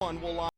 One will line.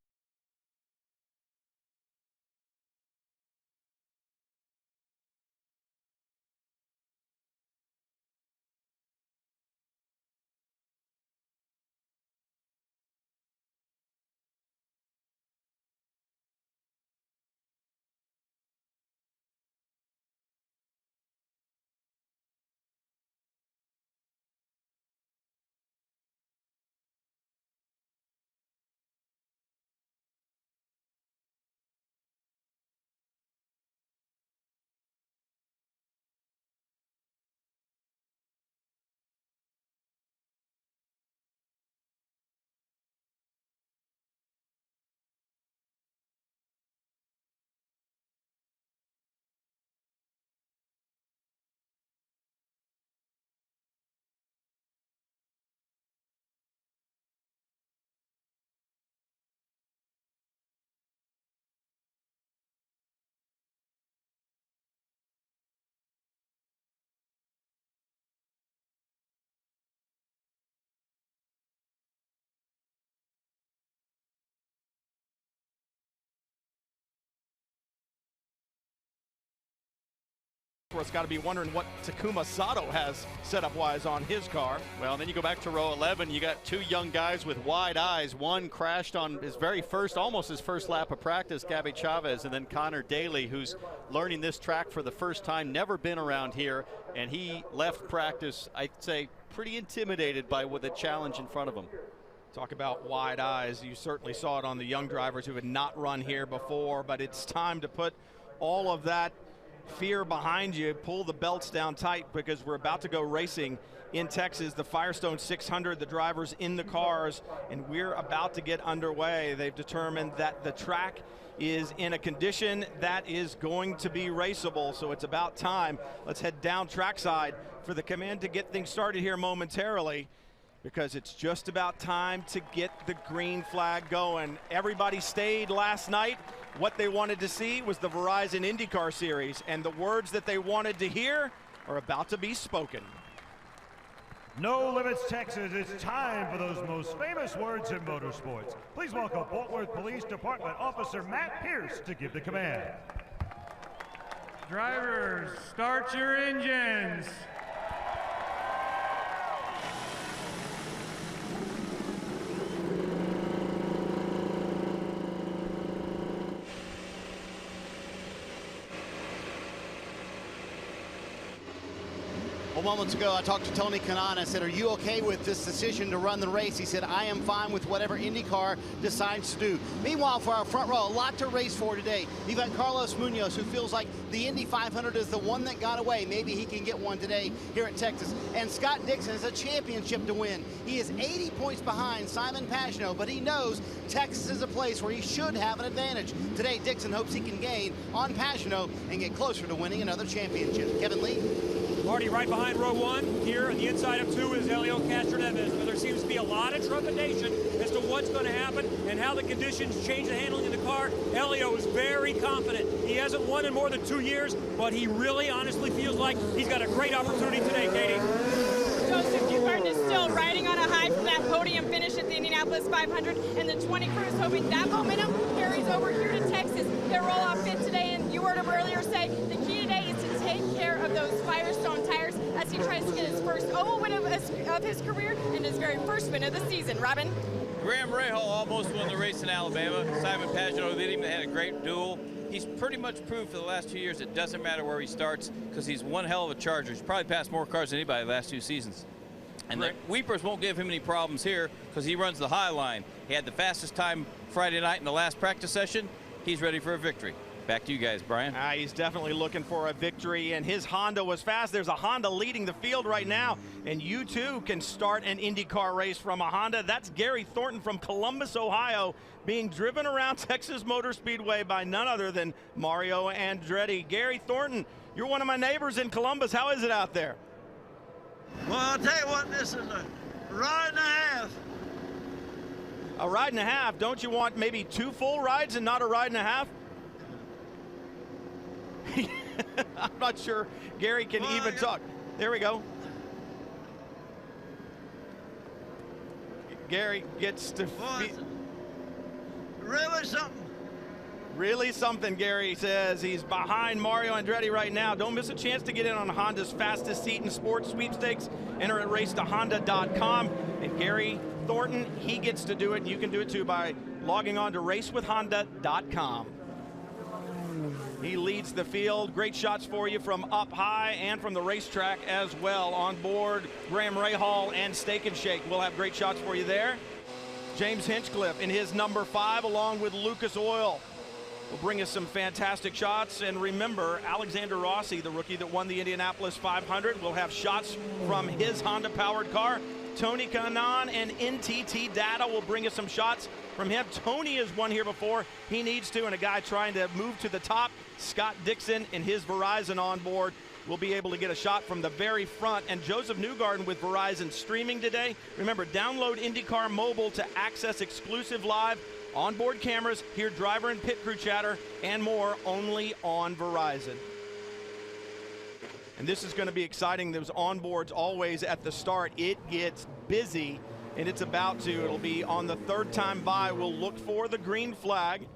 It's got to be wondering what Takuma Sato has setup-wise on his car. Well, then you go back to row 11. You got two young guys with wide eyes. One crashed on his very first, almost his first lap of practice, Gabby Chavez, and then Connor Daly, who's learning this track for the first time, never been around here, and he left practice, I'd say, pretty intimidated by the challenge in front of him. Talk about wide eyes. You certainly saw it on the young drivers who had not run here before, but it's time to put all of that fear behind you, pull the belts down tight, because we're about to go racing in Texas, the Firestone 600, the drivers in the cars, and we're about to get underway. They've determined that the track is in a condition that is going to be raceable, so it's about time. Let's head down trackside for the command to get things started here momentarily, because it's just about time to get the green flag going. Everybody stayed last night. What they wanted to see was the Verizon IndyCar Series, and the words that they wanted to hear are about to be spoken. No Limits Texas, it's time for those most famous words in motorsports. Please welcome Fort Worth Police Department Officer Matt Pierce to give the command. Drivers, start your engines. Well, moments ago, I talked to Tony Kanaan. I said, are you okay with this decision to run the race? He said, I am fine with whatever IndyCar decides to do. Meanwhile, for our front row, a lot to race for today. You've got Carlos Munoz, who feels like the Indy 500 is the one that got away. Maybe he can get one today here at Texas. And Scott Dixon has a championship to win. He is 80 points behind Simon Pagenaud, but he knows Texas is a place where he should have an advantage. Today, Dixon hopes he can gain on Pagenaud and get closer to winning another championship. Kevin Lee. Marty, right behind row one here on the inside of two is Helio Castroneves, but there seems to be a lot of trepidation as to what's going to happen and how the conditions change the handling of the car. Helio is very confident. He hasn't won in more than 2 years, but he really honestly feels like he's got a great opportunity today, Katie. Joseph Dugard is still riding on a high from that podium finish at the Indianapolis 500, and the 20 crews hoping that momentum carries over here to Texas. They'll roll off fit today, and you heard him earlier say the key today is to take care of those Firestone tires as he tries to get his first oval win of his career and his very first win of the season. Robin? Graham Rahal almost won the race in Alabama. Simon Pagenaud with him. They had a great duel. He's pretty much proved for the last 2 years it doesn't matter where he starts, because he's one hell of a charger. He's probably passed more cars than anybody the last 2 seasons. And the Weepers won't give him any problems here, because he runs the high line. He had the fastest time Friday night in the last practice session. He's ready for a victory. Back to you guys, Brian. He's definitely looking for a victory, and his Honda was fast. There's a Honda leading the field right now, and you too can start an IndyCar race from a Honda. That's Gary Thornton from Columbus, Ohio, being driven around Texas Motor Speedway by none other than Mario Andretti. Gary Thornton, you're one of my neighbors in Columbus. How is it out there? Well, I'll tell you what, this is a ride and a half. A ride and a half? Don't you want maybe 2 full rides and not a ride and a half? I'm not sure Gary can even talk. There we go. Gary gets to really something. Really something, Gary says. He's behind Mario Andretti right now. Don't miss a chance to get in on Honda's fastest seat in sports sweepstakes. Enter at racetohonda.com. And Gary Thornton, he gets to do it. You can do it too by logging on to racewithhonda.com. He leads the field. Great shots for you from up high and from the racetrack as well. On board, Graham Rahal and Steak and Shake. We'll have great shots for you there. James Hinchcliffe in his number 5 along with Lucas Oil will bring us some fantastic shots. And remember, Alexander Rossi, the rookie that won the Indianapolis 500, will have shots from his Honda-powered car. Tony Kanaan and NTT Data will bring us some shots from him. Tony has won here before. He needs to, and a guy trying to move to the top, Scott Dixon and his Verizon on board, will be able to get a shot from the very front. And Joseph Newgarden with Verizon streaming today. Remember, download IndyCar Mobile to access exclusive live onboard cameras, hear driver and pit crew chatter, and more only on Verizon. And this is going to be exciting. Those onboards always at the start. It gets busy, and it's about to. It'll be on the 3rd time by. We'll look for the green flag.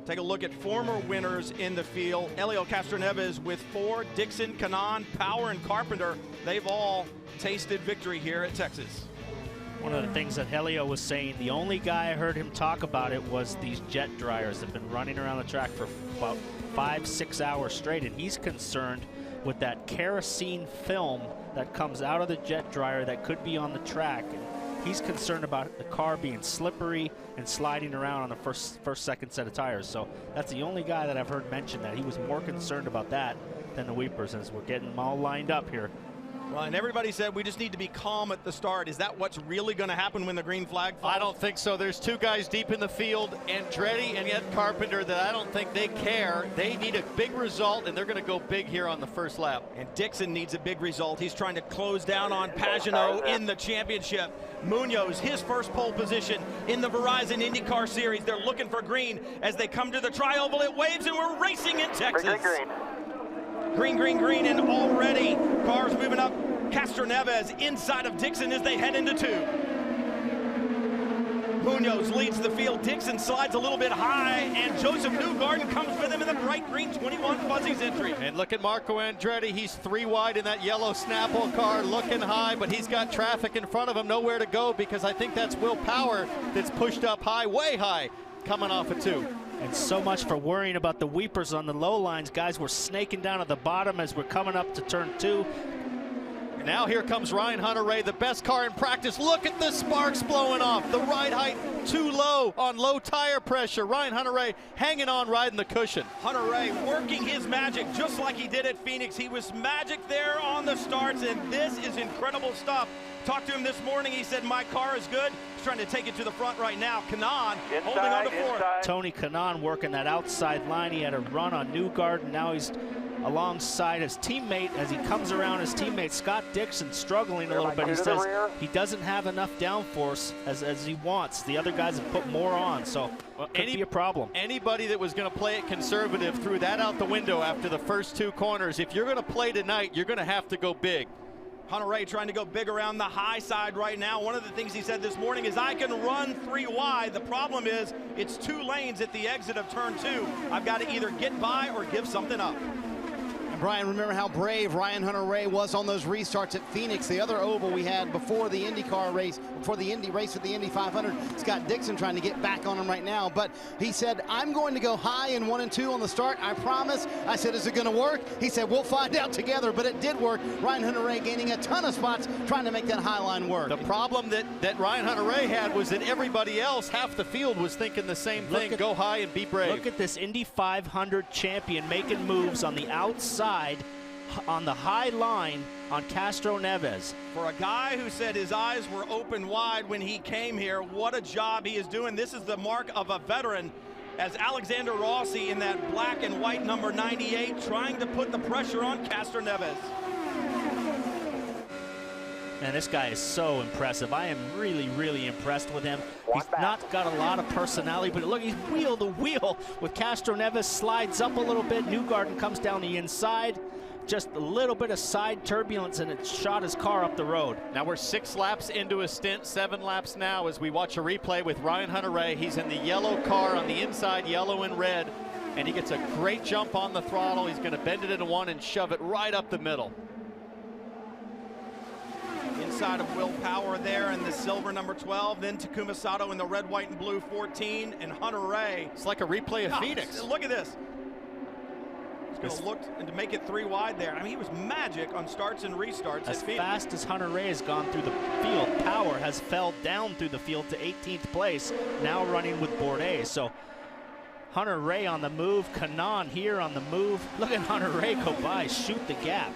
Take a look at former winners in the field. Helio Castroneves with 4, Dixon, Kanaan, Power, and Carpenter. They've all tasted victory here at Texas. One of the things that Helio was saying, the only guy I heard him talk about it was these jet dryers that have been running around the track for about 5-6 hours straight, and he's concerned with that kerosene film that comes out of the jet dryer that could be on the track. And he's concerned about the car being slippery and sliding around on the second set of tires. So that's the only guy that I've heard mention that. He was more concerned about that than the Weepers, as we're getting them all lined up here. Well, and everybody said we just need to be calm at the start. Is that what's really going to happen when the green flag falls? I don't think so. There's 2 guys deep in the field, Andretti and yet Carpenter, that I don't think they care. They need a big result, and they're going to go big here on the first lap. And Dixon needs a big result. He's trying to close down on Pagenaud in the championship. Munoz, his first pole position in the Verizon IndyCar Series. They're looking for green as they come to the tri-oval. It waves, and we're racing in Texas. Green, green, green, and already cars moving up. Castroneves inside of Dixon as they head into 2. Munoz leads the field. Dixon slides a little bit high, and Joseph Newgarden comes with him in the bright green 21 Fuzzies entry. And look at Marco Andretti. He's 3 wide in that yellow Snapple car, looking high, but he's got traffic in front of him, nowhere to go, because I think that's Will Power that's pushed up high, way high, coming off of 2. And so much for worrying about the Weepers on the low lines. Guys, we're snaking down at the bottom as we're coming up to turn 2. Now here comes Ryan Hunter-Reay, the best car in practice. Look at the sparks blowing off. The ride height too low on low tire pressure. Ryan Hunter-Reay hanging on, riding the cushion. Hunter-Reay working his magic just like he did at Phoenix. He was magic there on the starts, and this is incredible stuff. Talked to him this morning. He said, my car is good. He's trying to take it to the front right now. Kanaan holding on to 4th. Tony Kanaan working that outside line. He had a run on Newgarden. Now he's alongside his teammate as he comes around his teammate. Scott Dixon struggling a little bit. He says he doesn't have enough downforce as he wants. The other guys have put more on, so could be a problem. Anybody that was going to play it conservative threw that out the window after the first 2 corners. If you're going to play tonight, you're going to have to go big. Hunter-Reay trying to go big around the high side right now. One of the things he said this morning is, I can run 3 wide. The problem is it's 2 lanes at the exit of turn 2. I've got to either get by or give something up. Brian, remember how brave Ryan Hunter-Reay was on those restarts at Phoenix, the other oval we had before the IndyCar race, before the Indy race with the Indy 500. Scott Dixon trying to get back on him right now, but he said, I'm going to go high in 1 and 2 on the start, I promise. I said, is it going to work? He said, we'll find out together, but it did work. Ryan Hunter-Reay gaining a ton of spots, trying to make that high line work. The problem that Ryan Hunter-Reay had was that everybody else, half the field, was thinking the same thing, go high and be brave. Look at this Indy 500 champion making moves on the outside, on the high line on Castroneves. For a guy who said his eyes were open wide when he came here, what a job he is doing. This is the mark of a veteran, as Alexander Rossi in that black and white number 98 trying to put the pressure on Castroneves. Man, this guy is so impressive. I am really, really impressed with him. He's not got a lot of personality, but look, he's wheel to wheel with Castroneves, slides up a little bit. Newgarden comes down the inside. just a little bit of side turbulence, and it shot his car up the road. Now we're 6 laps into a stint, 7 laps now as we watch a replay with Ryan Hunter-Reay. He's in the yellow car on the inside, yellow and red, and he gets a great jump on the throttle. He's going to bend it into one and shove it right up the middle. Inside of Will Power there in the silver number 12, then Takuma Sato in the red, white, and blue 14, and Hunter-Reay. It's like a replay of Phoenix. Look at this. He's going to look and to make it 3 wide there. I mean, he was magic on starts and restarts. As fast as Hunter-Reay has gone through the field, Power has fell down through the field to 18th place, now running with Bourdais. So Hunter-Reay on the move, Kanaan here on the move. Look at Hunter-Reay go by, shoot the gap.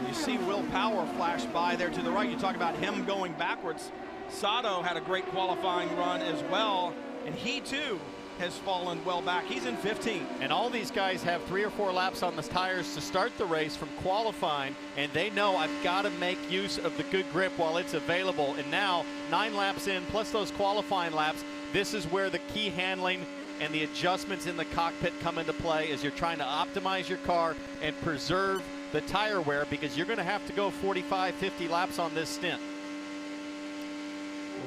You see Will Power flash by there to the right. You talk about him going backwards. Sato had a great qualifying run as well, and he too has fallen well back. He's in 15th. And all these guys have 3 or 4 laps on the tires to start the race from qualifying, and they know I've got to make use of the good grip while it's available. And now 9 laps in, plus those qualifying laps, this is where the key handling and the adjustments in the cockpit come into play as you're trying to optimize your car and preserve the tire wear, because you're going to have to go 45, 50 laps on this stint.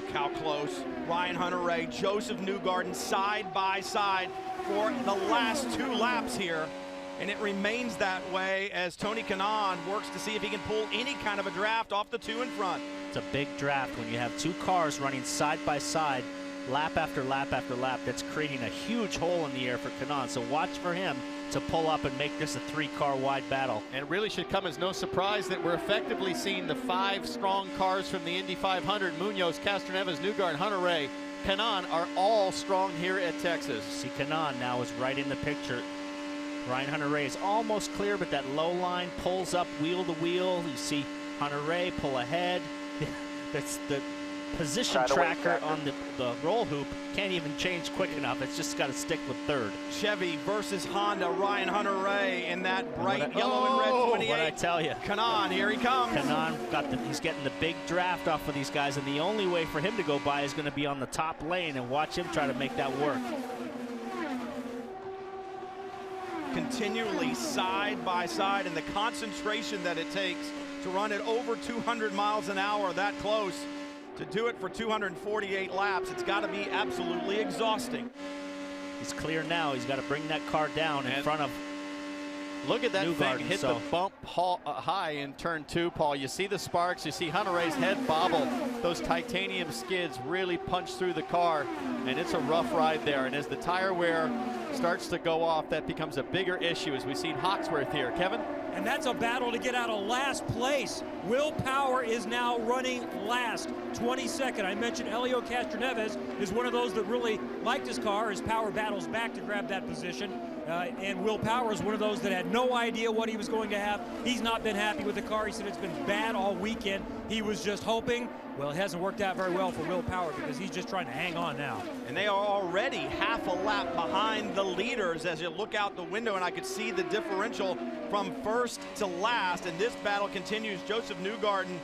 Look how close. Ryan Hunter-Reay, Joseph Newgarden side by side for the last 2 laps here. And it remains that way as Tony Kanaan works to see if he can pull any kind of a draft off the 2 in front. It's a big draft when you have 2 cars running side by side, lap after lap after lap. That's creating a huge hole in the air for Kanaan. So watch for him to pull up and make this a 3-car wide battle. And it really should come as no surprise that we're effectively seeing the 5 strong cars from the Indy 500, Munoz, Castroneves, Newgarden, Hunter-Reay, Kanaan, are all strong here at Texas. See, Kanaan now is right in the picture. Ryan Hunter-Reay is almost clear, but that low line pulls up wheel to wheel. You see Hunter-Reay pull ahead. That's the position tracker on the roll hoop can't even change quick enough. It's just got to stick with 3rd. Chevy versus Honda. Ryan Hunter-Reay in that bright yellow and red 28. What I tell you, Kanaan, here he comes. Kanaan he's getting the big draft off of these guys, and the only way for him to go by is going to be on the top lane, and watch him try to make that work. Continually side by side, and the concentration that it takes to run at over 200 miles an hour that close, to do it for 248 laps, it's got to be absolutely exhausting. He's clear now. He's got to bring that car down in front of Look at that Newgarden, thing hit the bump high in turn 2, Paul. You see the sparks. You see Hunter-Reay's head bobble. Those titanium skids really punch through the car, and it's a rough ride there. And as the tire wear starts to go off, that becomes a bigger issue, as we've seen Hawksworth here. Kevin? And that's a battle to get out of last place. Will Power is now running last, 22nd. I mentioned Helio Castroneves is one of those that really liked his car as Power battles back to grab that position. And Will Power is one of those that had no idea what he was going to have. He's not been happy with the car. He said it's been bad all weekend. He was just hoping. Well, it hasn't worked out very well for Will Power, because he's just trying to hang on now. And they are already half a lap behind the leaders as you look out the window, and I could see the differential from first to last. And this battle continues. Joseph Newgarden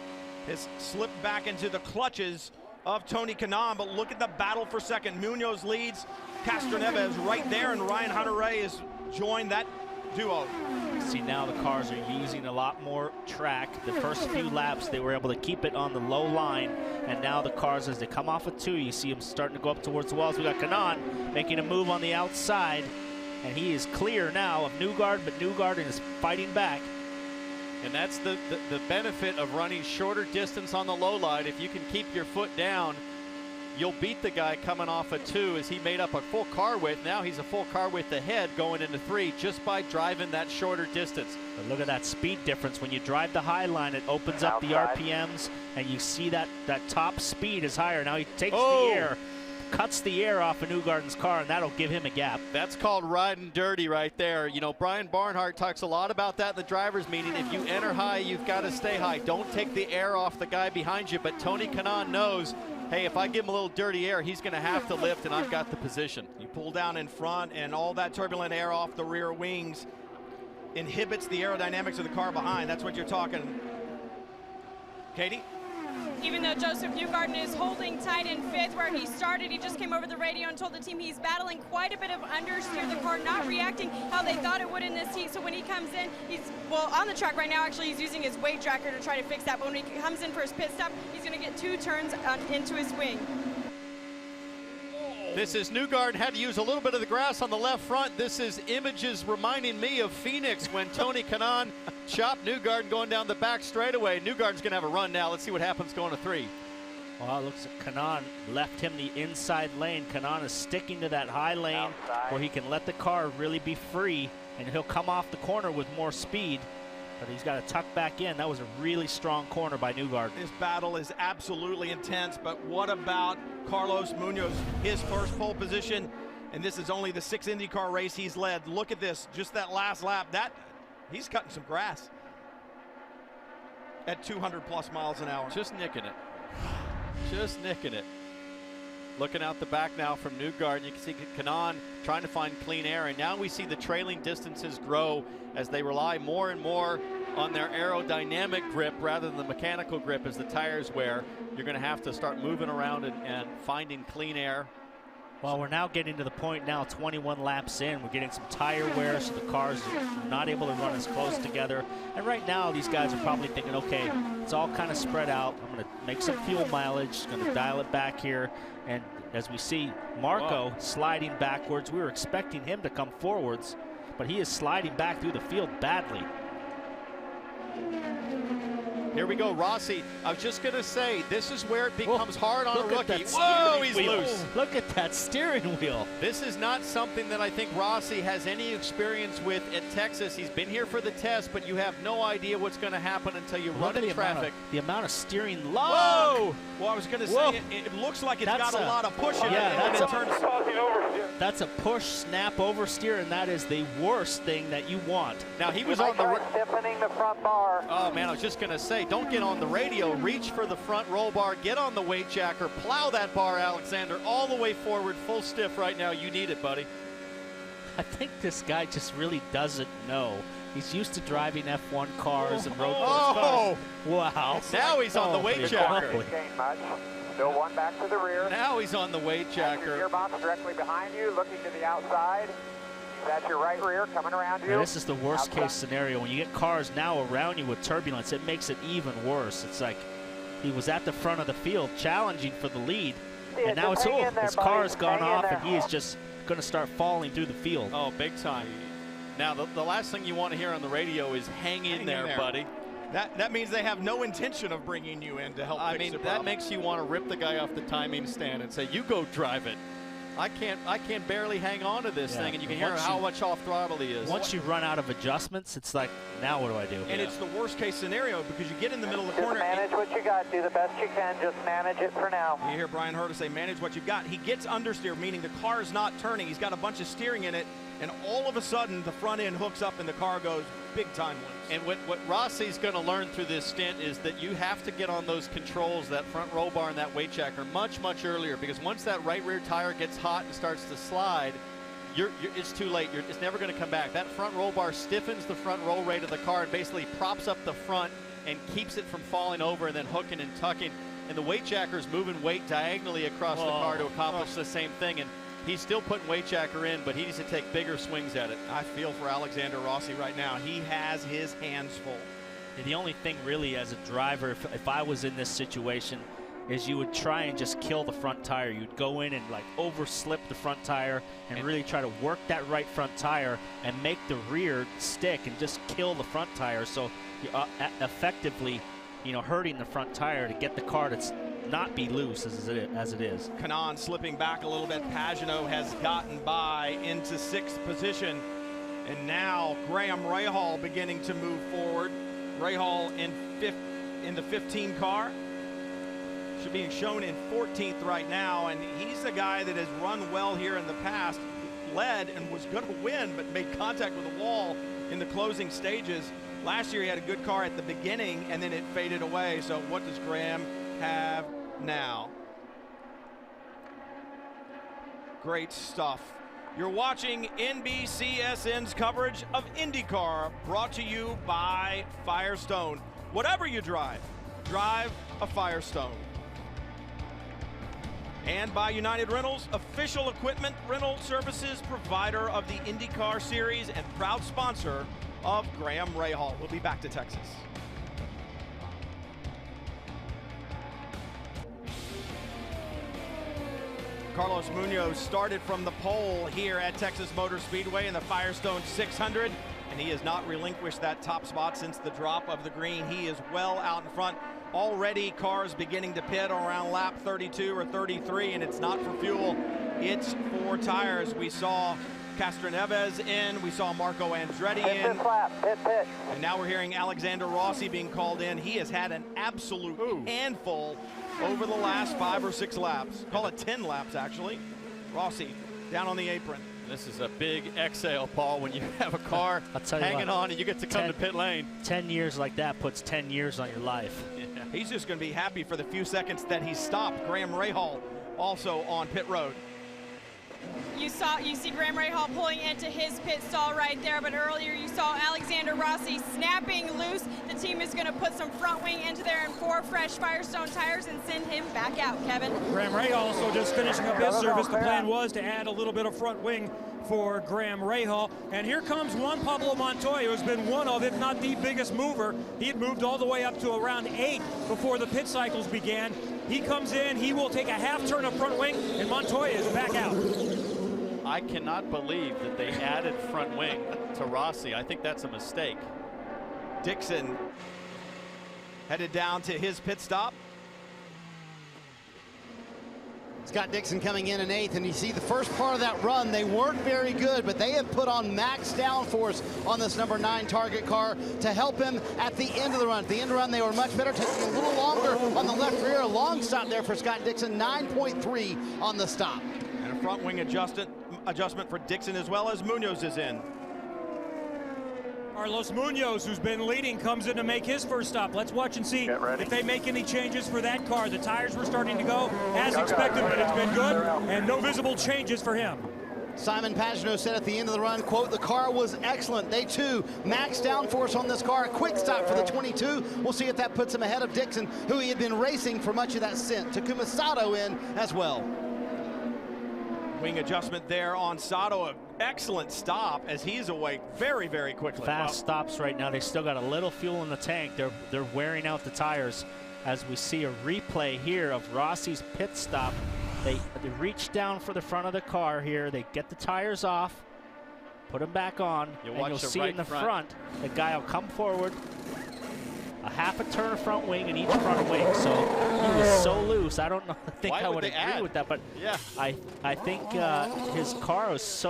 has slipped back into the clutches of Tony Kanaan, but look at the battle for second. Munoz leads, Castroneves right there, and Ryan Hunter-Reay has joined that duo. See, now the cars are using a lot more track. The first few laps, they were able to keep it on the low line, and now the cars, as they come off of 2, you see them starting to go up towards the walls. We got Kanaan making a move on the outside, and he is clear now of Newgarden, but Newgarden is fighting back. And that's the benefit of running shorter distance on the low line. If you can keep your foot down, you'll beat the guy coming off of 2, as he made up a full car width. Now he's a full car width ahead going into 3 just by driving that shorter distance. But look at that speed difference. When you drive the high line, it opens up the RPMs, and you see that top speed is higher. Now he takes the air, cuts the air off of Newgarden's car, and that'll give him a gap. That's called riding dirty right there. You know, Brian Barnhart talks a lot about that in the driver's meeting. If you enter high, you've got to stay high. Don't take the air off the guy behind you. But Tony Kanaan knows, hey, if I give him a little dirty air, he's going to have to lift, and I've got the position. You pull down in front, and all that turbulent air off the rear wings inhibits the aerodynamics of the car behind. That's what you're talking. Katie? even though Joseph Newgarden is holding tight in 5th where he started. He just came over the radio and told the team he's battling quite a bit of understeer, the car not reacting how they thought it would in this heat. So when he comes in, he's, well, on the track right now, actually, he's using his weight tracker to try to fix that. But when he comes in for his pit stop, he's going to get 2 turns into his wing. This is Newgarden, had to use a little bit of the grass on the left front. This is images reminding me of Phoenix when Tony Kanaan chopped Newgarden going down the back straightaway. Newgarden's going to have a run now. Let's see what happens going to 3. Well, it looks like Kanaan left him the inside lane. Kanaan is sticking to that high lane where he can let the car really be free, and he'll come off the corner with more speed. But he's got to tuck back in. That was a really strong corner by Newgarden. This battle is absolutely intense, but what about Carlos Munoz, his first pole position? And this is only the 6th IndyCar race he's led. Look at this, just that last lap. He's cutting some grass at 200+ miles an hour. Just nicking it. Just nicking it. Looking out the back now from Newgarden, you can see Kanaan trying to find clean air, and now we see the trailing distances grow as they rely more and more on their aerodynamic grip rather than the mechanical grip as the tires wear. You're going to have to start moving around and finding clean air. Well, we're now getting to the point now, 21 laps in, we're getting some tire wear, so the cars are not able to run as close together. And right now, these guys are probably thinking, okay, it's all kind of spread out. I'm going to make some fuel mileage, going to dial it back here. And as we see Marco sliding backwards, we were expecting him to come forwards, but he is sliding back through the field badly. Here we go, Rossi. I was just going to say, this is where it becomes hard on a rookie. Whoa, he's loose. Look at that steering wheel. This is not something that I think Rossi has any experience with at Texas. He's been here for the test, but you have no idea what's going to happen until you run in traffic. The amount of steering log. Whoa! Well, I was going to say, it looks like it's got a lot of push in it. Yeah, that's a push, snap, oversteer, and that is the worst thing that you want. Now, he was on the... stiffening the front bar. Oh, man, I was just going to say, don't get on the radio. Reach for the front roll bar. Get on the weight jacker. Plow that bar, Alexander, all the way forward, full stiff right now. You need it, buddy. I think this guy just really doesn't know. He's used to driving F1 cars and road course cars. Wow. Now he's on the weight jacker. Still one back to the rear. Now he's on the weight jacker. Gearbox directly behind you, looking to the outside. That's your right rear coming around you. Now, this is the worst case scenario. When you get cars now around you with turbulence, it makes it even worse. It's like he was at the front of the field challenging for the lead, and now it's his car's gone off, and he is just going to start falling through the field. Oh, big time. Now, the last thing you want to hear on the radio is hang in there, buddy. That means they have no intention of bringing you in to help fix the problem. That makes you want to rip the guy off the timing stand and say, you go drive it. I can't barely hang on to this thing, and you can hear how much off throttle he is. Once you run out of adjustments, it's like, now what do I do? And it's the worst case scenario because you get in the middle of the corner. Manage what you got. Do the best you can. Just manage it for now. You hear Brian Herta say, manage what you've got. He gets understeer, meaning the car is not turning. He's got a bunch of steering in it, and all of a sudden the front end hooks up and the car goes big time loose. And what Rossi's going to learn through this stint is that you have to get on those controls, that front roll bar and that weight jacker much, much earlier, because once that right rear tire gets hot and starts to slide, it's too late. It's never going to come back. That front roll bar stiffens the front roll rate of the car and basically props up the front and keeps it from falling over and then hooking and tucking. And the weight jacker is moving weight diagonally across the car to accomplish the same thing. And he's still putting weight jacker in, but he needs to take bigger swings at it. I feel for Alexander Rossi right now. He has his hands full. And the only thing really as a driver, if I was in this situation, is you would try and just kill the front tire. You'd go in and like overslip the front tire and really try to work that right front tire and make the rear stick and just kill the front tire. So you're effectively, hurting the front tire to get the car to not be loose as it is. Kanaan slipping back a little bit. Pagenaud has gotten by into 6th position. And now Graham Rahal beginning to move forward. Rahal in the 15 car. Should be shown in 14th right now. And he's a guy that has run well here in the past. Led and was going to win, but made contact with the wall in the closing stages. Last year he had a good car at the beginning and then it faded away. So what does Graham have now? Great stuff. You're watching NBCSN's coverage of IndyCar, brought to you by Firestone. Whatever you drive, drive a Firestone. And by United Rentals, official equipment rental services provider of the IndyCar Series and proud sponsor of Graham Rahal. We'll be back to Texas. Carlos Munoz started from the pole here at Texas Motor Speedway in the Firestone 600, and he has not relinquished that top spot since the drop of the green. He is well out in front. Already cars beginning to pit around lap 32 or 33, and it's not for fuel, it's for tires. We saw Castroneves in, we saw Marco Andretti in. Pit. And now we're hearing Alexander Rossi being called in. He has had an absolute handful over the last 5 or 6 laps. Call it 10 laps, actually. Rossi down on the apron. This is a big exhale, Paul, when you have a car hanging on and you get to come to pit lane. 10 years like that puts 10 years on your life. Yeah. He's just going to be happy for the few seconds that he stopped. Graham Rahal also on pit road. You see Graham Rahal pulling into his pit stall right there, but earlier you saw Alexander Rossi snapping loose. The team is going to put some front wing into there and 4 fresh Firestone tires and send him back out, Kevin. Graham Rahal also just finishing up his service. The plan was to add a little bit of front wing for Graham Rahal. And here comes Juan Pablo Montoya, who's been one of, if not the biggest mover. He had moved all the way up to around 8 before the pit cycles began. He comes in, he will take a half turn of front wing, and Montoya is back out. I cannot believe that they added front wing to Rossi. I think that's a mistake. Dixon headed down to his pit stop. Scott Dixon coming in 8th, and you see the first part of that run, they weren't very good, but they have put on max downforce on this number 9 target car to help him at the end of the run. At the end of the run, they were much better, taking a little longer on the left rear. A long stop there for Scott Dixon, 9.3 on the stop. And a front wing adjustment for Dixon as well as Munoz is in. Carlos Munoz, who's been leading, comes in to make his first stop. Let's watch and see if they make any changes for that car. The tires were starting to go as expected, but it's been good, and no visible changes for him. Simon Pagenaud said at the end of the run, quote, "The car was excellent. They too max downforce on this car. A quick stop for the 22. We'll see if that puts him ahead of Dixon, who he had been racing for much of that stint. Takuma Sato in as well." Wing adjustment there on Sato. An excellent stop as he's away very, very quickly. Fast stops right now. They still got a little fuel in the tank. They're wearing out the tires as we see a replay here of Rossi's pit stop. They reach down for the front of the car here. They get the tires off, put them back on, and you'll see in the front, the guy will come forward, a half a turn of front wing in each front wing. So he was so loose. I don't know. I think I would agree with that, but yeah, I think his car was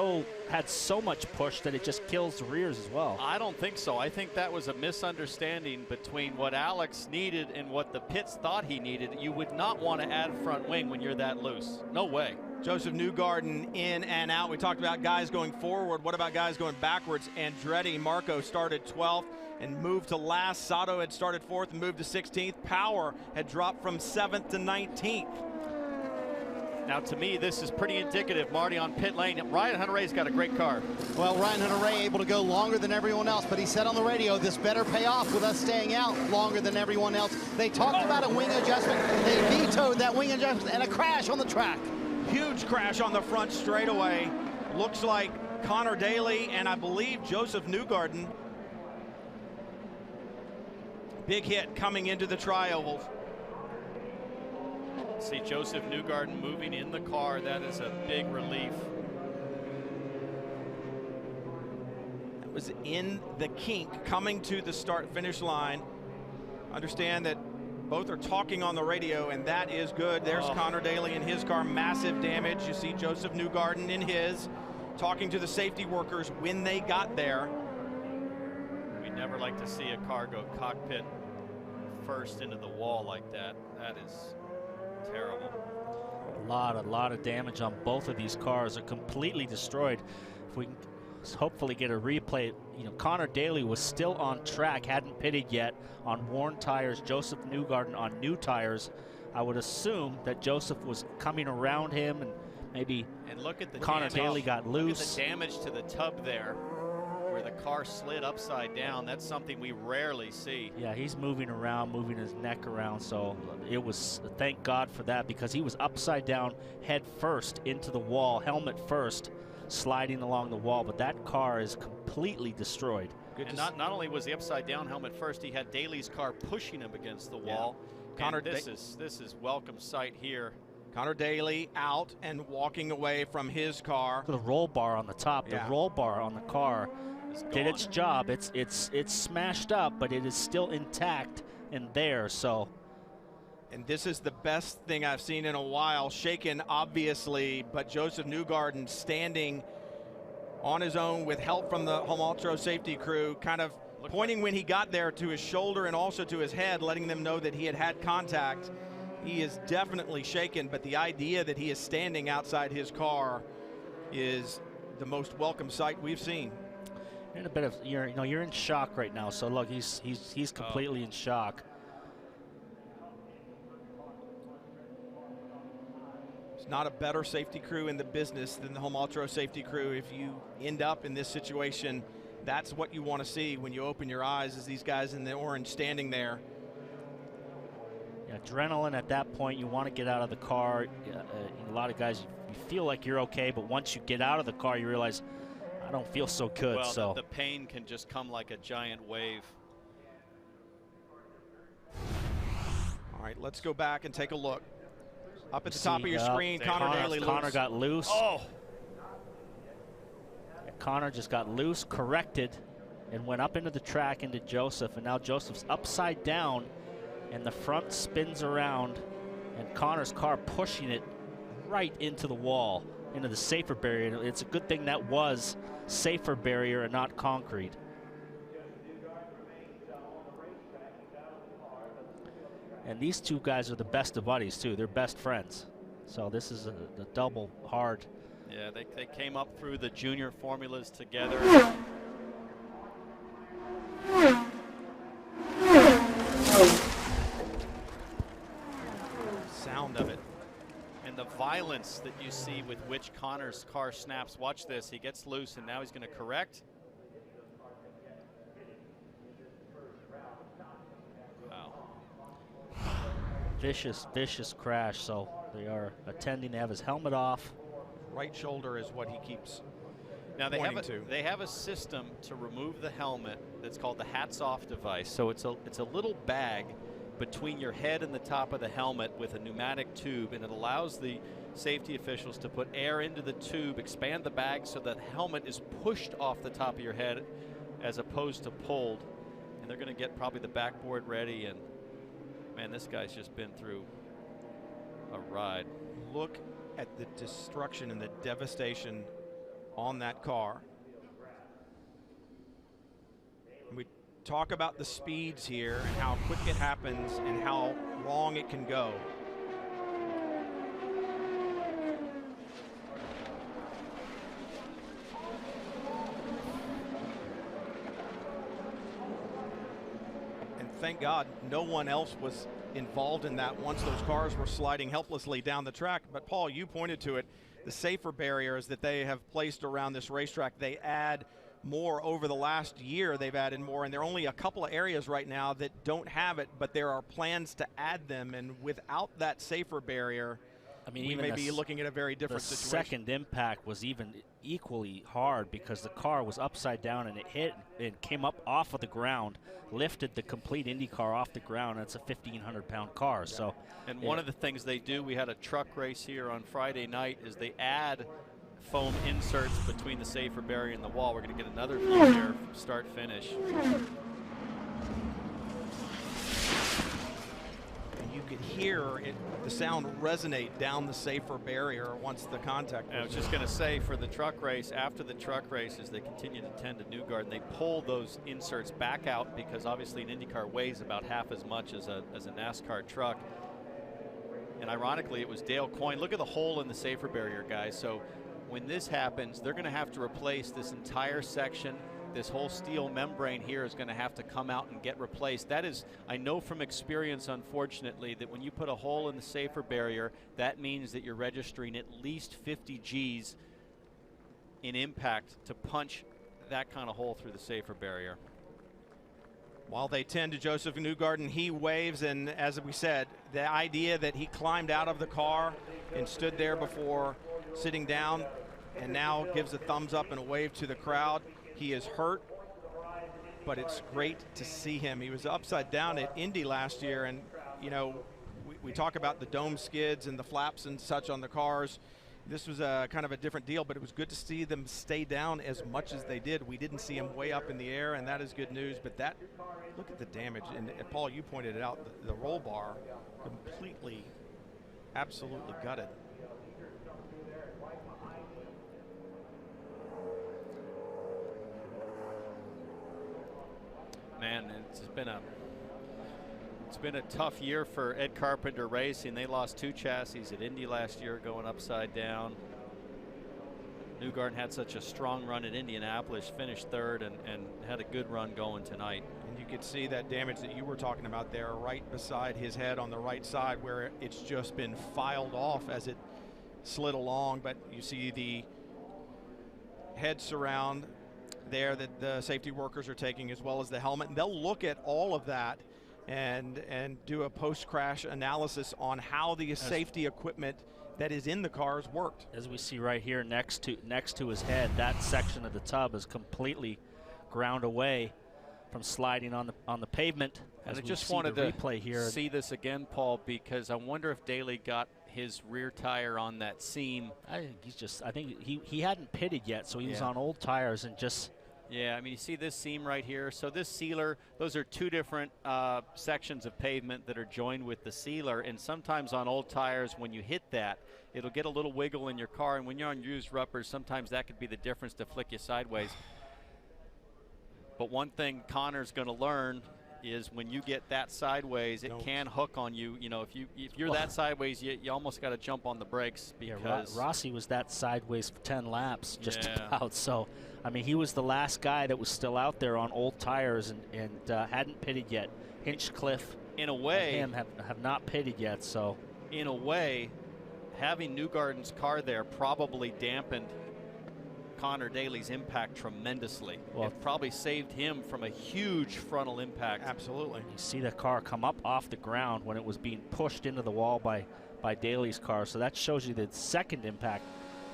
had so much push that it just kills the rears as well. I don't think so. I think that was a misunderstanding between what Alex needed and what the pits thought he needed. You would not want to add front wing when you're that loose. No way. Joseph Newgarden in and out. We talked about guys going forward. What about guys going backwards? Andretti, Marco started 12th and moved to last. Sato had started 4th and moved to 16th. Power had dropped from 7th to 19th. Now, to me, this is pretty indicative, Marty, on pit lane. Ryan Hunter-Reay's got a great car. Well, Ryan Hunter-Reay able to go longer than everyone else, but he said on the radio, this better pay off with us staying out longer than everyone else. They talked about a wing adjustment. They vetoed that wing adjustment, and a crash on the track. Huge crash on the front straightaway. Looks like Connor Daly and I believe Joseph Newgarden. Big hit coming into the tri-ovals. See Joseph Newgarden moving in the car. That is a big relief. That was in the kink coming to the start-finish line. Understand that both are talking on the radio, and that is good. There's Connor Daly in his car, massive damage. You see Joseph Newgarden in his, talking to the safety workers when they got there. We never like to see a car go cockpit first into the wall like that. That is terrible. A lot of damage on both of these cars. Are completely destroyed. If we can hopefully get a replay. You know, Connor Daly was still on track, hadn't pitted yet on worn tires. Joseph Newgarden on new tires. I would assume that Joseph was coming around him, and maybe look at the Connor Daly got loose. Look at the damage to the tub there, where where the car slid upside down. That's something we rarely see. Yeah, he's moving around, moving his neck around, so it was, thank God for that, because he was upside down, head first into the wall, helmet first, sliding along the wall, but that car is completely destroyed. And not only was he upside down helmet first, he had Daly's car pushing him against the wall. Connor, this is welcome sight here. Connor Daly out and walking away from his car. The roll bar on the top, the roll bar on the car did its job. It's smashed up, but it is still intact and there. So, and this is the best thing I've seen in a while. Shaken, obviously, but Joseph Newgarden standing on his own with help from the Home Ultra safety crew, kind of pointing when he got there to his shoulder and also to his head, letting them know that he had had contact. He is definitely shaken, but the idea that he is standing outside his car is the most welcome sight we've seen. You're in a bit of, you're in shock right now. So look, he's completely in shock. There's not a better safety crew in the business than the Home Ultra safety crew. If you end up in this situation, that's what you want to see when you open your eyes, is these guys in the orange standing there. Adrenaline at that point, you want to get out of the car. A lot of guys, you feel like you're okay, but once you get out of the car, you realize, I don't feel so good. Well, so the pain can just come like a giant wave. All right, let's go back and take a look. Up at the top of your screen, Connor Daly loose. Connor got loose. Oh! Connor just got loose, corrected, and went up into the track into Joseph, and now Joseph's upside down, and the front spins around, and Connor's car pushing it right into the wall, into the safer barrier. It's a good thing that was safer barrier and not concrete. And these two guys are the best of buddies too. They're best friends. So this is a double hard. Yeah, they came up through the junior formulas together. Sound of it. And the violence that you see with which Connor's car snaps. Watch this. He gets loose, and now he's going to correct. Wow. Vicious, vicious crash. So they are attending to have his helmet off. Right shoulder is what he keeps now pointing to. They have a system to remove the helmet that's called the hats off device. So it's a little bag between your head and the top of the helmet with a pneumatic tube, and it allows the safety officials to put air into the tube, expand the bag so that the helmet is pushed off the top of your head as opposed to pulled. And they're going to get probably the backboard ready, and man, this guy's just been through a ride. Look at the destruction and the devastation on that car. We talk about the speeds here and how quick it happens and how long it can go. And thank God no one else was involved in that once those cars were sliding helplessly down the track. But Paul, you pointed to it, the safer barriers that they have placed around this racetrack. They add more over the last year. They've added more, and there are only a couple of areas right now that don't have it, but there are plans to add them. And without that safer barrier, I mean, we may be looking at a very different situation. The second impact was even equally hard because the car was upside down and it hit and came up off of the ground, lifted the complete Indy car off the ground, and it's a 1,500-pound car. Yeah. So, and one of the things they do, we had a truck race here on Friday night, is they add foam inserts between the safer barrier and the wall. We're going to get another view here, start finish. You could hear the sound resonate down the safer barrier once the contact. I was just going to say, for the truck race, after the truck race, as they continue to tend to Newgarden, they pull those inserts back out because obviously an IndyCar weighs about half as much as a NASCAR truck. And ironically, it was Dale Coyne. Look at the hole in the safer barrier, guys. So when this happens, they're going to have to replace this entire section. This whole steel membrane here is going to have to come out and get replaced. That is, I know from experience, unfortunately, that when you put a hole in the safer barrier, that means that you're registering at least 50 Gs in impact to punch that kind of hole through the safer barrier. While they tend to Joseph Newgarden, he waves, and as we said, the idea that he climbed out of the car and stood there before sitting down and now gives a thumbs up and a wave to the crowd. He is hurt, but it's great to see him. He was upside down at Indy last year, and you know, we talk about the dome skids and the flaps and such on the cars. This was a kind of a different deal, but it was good to see them stay down as much as they did. We didn't see him way up in the air, and that is good news. But that, look at the damage. And Paul, you pointed it out, the roll bar completely, absolutely gutted. Man, it's been a tough year for Ed Carpenter Racing. They lost 2 chassis at Indy last year, going upside down. Newgarden had such a strong run at Indianapolis, finished 3rd, and had a good run going tonight. And you could see that damage that you were talking about there, right beside his head on the right side, where it's just been filed off as it slid along. But you see the head surround there that the safety workers are taking, as well as the helmet. And they'll look at all of that and do a post-crash analysis on how the safety equipment that is in the cars worked. As we see right here next to his head, that section of the tub is completely ground away from sliding on the pavement. And I just wanted to replay here. See this again, Paul, because I wonder if Daly got his rear tire on that seam. I think he hadn't pitted yet, so he was on old tires and just. Yeah, I mean, you see this seam right here. So this sealer, those are 2 different sections of pavement that are joined with the sealer. And sometimes on old tires, when you hit that, it'll get a little wiggle in your car. And when you're on used rubbers, sometimes that could be the difference to flick you sideways. But one thing Connor's going to learn is when you get that sideways, it can hook on you. You know, if you're that sideways, you almost got to jump on the brakes, because Rossi was that sideways for 10 laps just about. So, I mean, he was the last guy that was still out there on old tires and hadn't pitted yet. Hinchcliffe, in a way, and him have not pitted yet. So, in a way, having Newgarden's car there probably dampened Connor Daly's impact tremendously. Well, it probably saved him from a huge frontal impact. Absolutely. You see the car come up off the ground when it was being pushed into the wall by Daly's car. So that shows you that second impact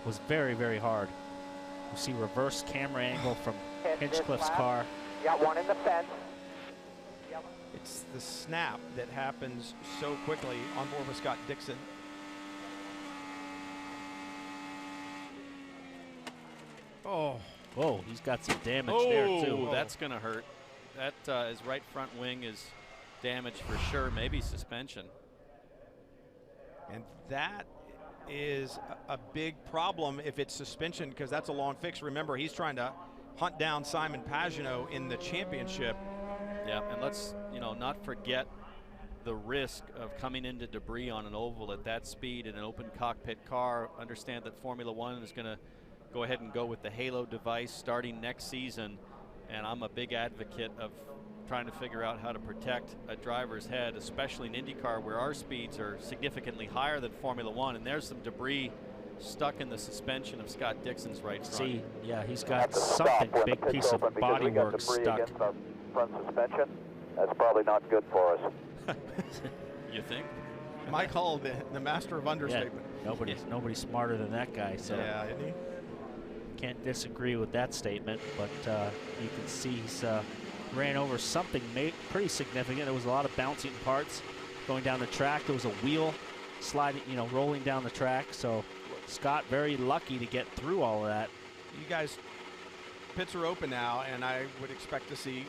was very, very hard. You see reverse camera angle from Hinchcliffe's car. Got one in the fence. It's the snap that happens so quickly on board with Scott Dixon. Oh, he's got some damage there too. That's going to hurt. That his right front wing is damaged for sure, maybe suspension. And that is a big problem if it's suspension, because that's a long fix. Remember, he's trying to hunt down Simon Pagenaud in the championship. Yeah, and let's not forget the risk of coming into debris on an oval at that speed in an open cockpit car. Understand that Formula One is going to go ahead and go with the Halo device starting next season, and I'm a big advocate of trying to figure out how to protect a driver's head, especially in IndyCar, where our speeds are significantly higher than Formula One. And there's some debris stuck in the suspension of Scott Dixon's right front. See, yeah, he's got something, big piece of bodywork stuck. Front suspension. That's probably not good for us. You think? Mike Hull, the master of understatement. Yeah, nobody's smarter than that guy. So. Yeah, isn't he? Can't disagree with that statement, but you can see he's ran over something pretty significant. There was a lot of bouncing parts going down the track. There was a wheel sliding, rolling down the track. So Scott very lucky to get through all of that. You guys, pits are open now, and I would expect to see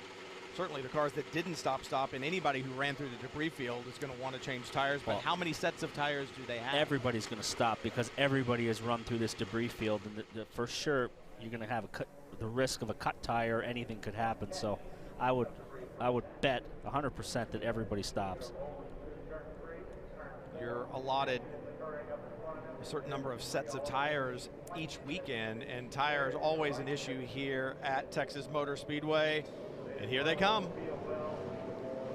certainly the cars that didn't stop, and anybody who ran through the debris field is going to want to change tires. But how many sets of tires do they have? Everybody's going to stop, because everybody has run through this debris field, and for sure you're going to have the risk of a cut tire. Anything could happen. So I would bet 100% that everybody stops. You're allotted a certain number of sets of tires each weekend, and tires always an issue here at Texas Motor Speedway. And here they come.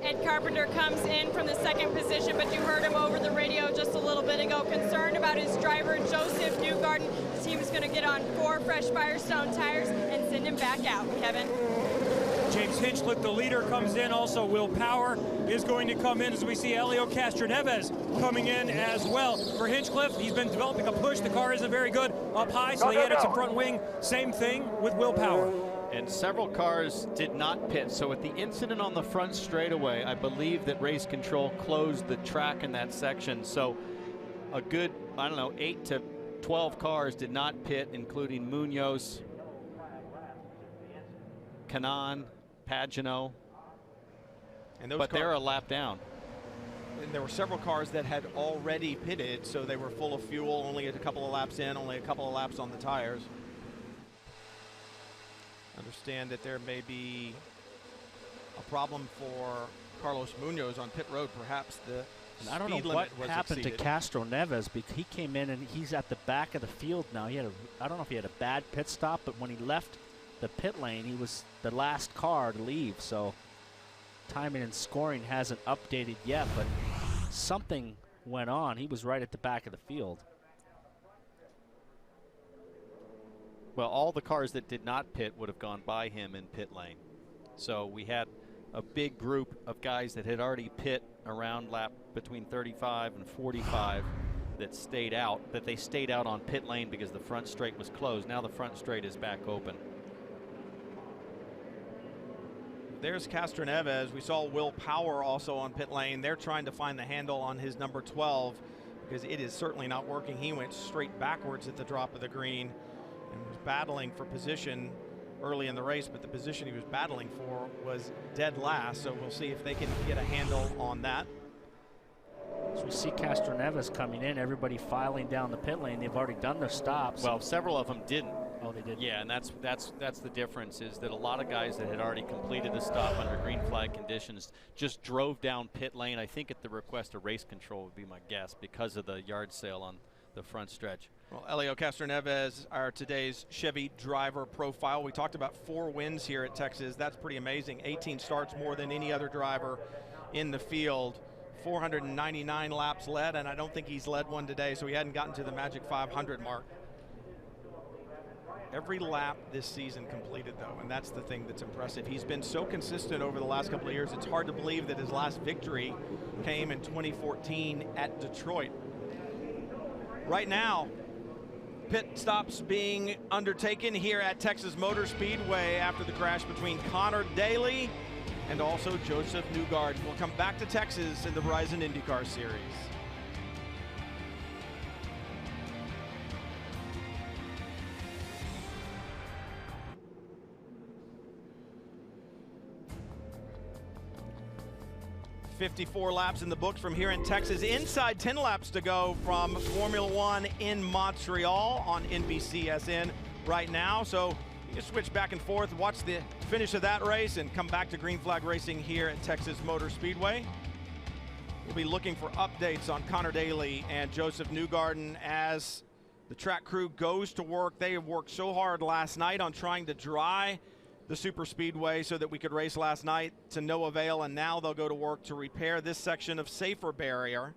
Ed Carpenter comes in from the second position, but you heard him over the radio just a little bit ago, concerned about his driver, Joseph Newgarden. he was going to get on 4 fresh Firestone tires and send him back out. Kevin. James Hinchcliffe, the leader, comes in. Also, Will Power is going to come in as we see Helio Castroneves coming in as well. For Hinchcliffe, he's been developing a push. The car isn't very good up high, so he added some front wing. Same thing with Will Power. And several cars did not pit. So with the incident on the front straightaway, I believe that race control closed the track in that section. So a good, I don't know, 8 to 12 cars did not pit, including Munoz, Canan, Pagano, but they're a lap down. And there were several cars that had already pitted, so they were full of fuel, only a couple of laps in, only a couple of laps on the tires. Understand that there may be a problem for Carlos Munoz on pit road. Perhaps the I don't know what happened to Castroneves, because he came in and he's at the back of the field now. He had I don't know if he had a bad pit stop, but when he left the pit lane, he was the last car to leave. So timing and scoring hasn't updated yet, but something went on. He was right at the back of the field. Well, all the cars that did not pit would have gone by him in pit lane. So we had a big group of guys that had already pit around lap between 35 and 45 that stayed out, but they stayed out on pit lane because the front straight was closed. Now the front straight is back open. There's Castroneves. We saw Will Power also on pit lane. They're trying to find the handle on his number 12 because it is certainly not working. He went straight backwards at the drop of the green and was battling for position early in the race, but the position he was battling for was dead last. So we'll see if they can get a handle on that. So we see Castroneves coming in, everybody filing down the pit lane. They've already done their stops. Well, several of them didn't. Oh, they did. Yeah, and that's the difference, is that a lot of guys that had already completed the stop under green flag conditions just drove down pit lane. I think at the request of race control would be my guess, because of the yard sale on the front stretch. Well, Helio Castroneves, our today's Chevy driver profile. We talked about 4 wins here at Texas. That's pretty amazing. 18 starts, more than any other driver in the field. 499 laps led, and I don't think he's led one today, so he hadn't gotten to the magic 500 mark. Every lap this season completed, though, and that's the thing that's impressive. He's been so consistent over the last couple of years. It's hard to believe that his last victory came in 2014 at Detroit. Right now, pit stops being undertaken here at Texas Motor Speedway after the crash between Connor Daly and also Joseph Newgarden. We'll come back to Texas in the Verizon IndyCar Series. .54 laps in the books from here in Texas. Inside 10 laps to go from Formula One in Montreal on NBCSN right now. So you can switch back and forth, watch the finish of that race, and come back to green flag racing here at Texas Motor Speedway. We'll be looking for updates on Connor Daly and Joseph Newgarden as the track crew goes to work. They have worked so hard last night on trying to dry the super speedway so that we could race last night, to no avail, and now they'll go to work to repair this section of safer barrier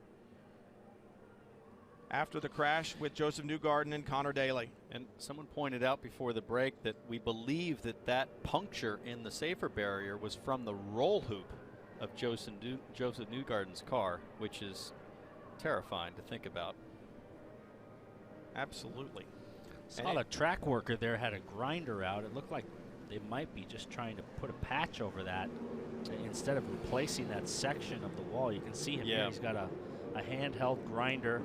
after the crash with Joseph Newgarden and Connor Daly. And someone pointed out before the break that we believe that that puncture in the safer barrier was from the roll hoop of Joseph Newgarden's car, which is terrifying to think about. Absolutely. Saw the track worker there had a grinder out. It looked like they might be just trying to put a patch over that instead of replacing that section of the wall. You can see him here. He's got a handheld grinder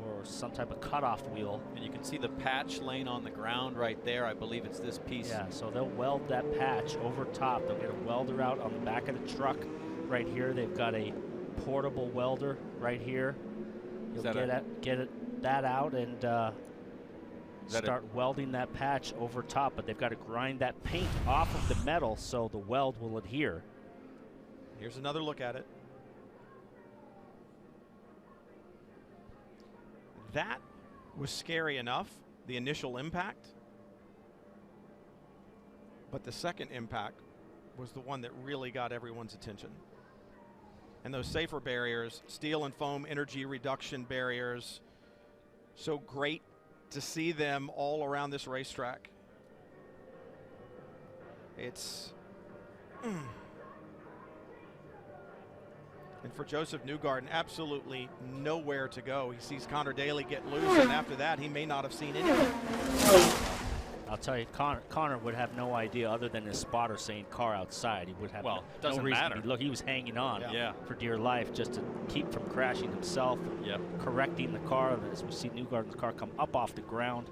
or some type of cutoff wheel. And you can see the patch laying on the ground right there. I believe it's this piece. Yeah, so they'll weld that patch over top. They'll get a welder out on the back of the truck right here. They've got a portable welder right here. You'll get that out and start welding that patch over top, but they've got to grind that paint off of the metal so the weld will adhere. Here's another look at it. That was scary enough, the initial impact, but the second impact was the one that really got everyone's attention. And those safer barriers, steel and foam energy reduction barriers, so great to see them all around this racetrack. It's and for Joseph Newgarden, absolutely nowhere to go. He sees Connor Daly get loose, and after that, he may not have seen anything. I'll tell you, Connor would have no idea other than his spotter saying car outside. He would have no reason to be. Look, he was hanging on for dear life just to keep from crashing himself, correcting the car. As we see Newgarden's car come up off the ground.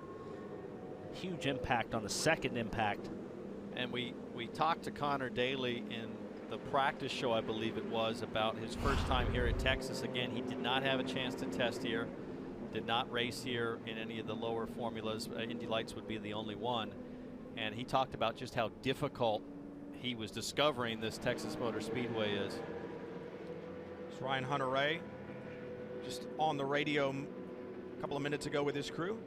Huge impact on the second impact. And we talked to Connor Daly in the practice show, I believe it was, about his first time here at Texas. Again, he did not have a chance to test here, did not race here in any of the lower formulas. Indy Lights would be the only one. And he talked about just how difficult he was discovering this Texas Motor Speedway is. It's Ryan Hunter-Reay just on the radio a couple of minutes ago with his crew.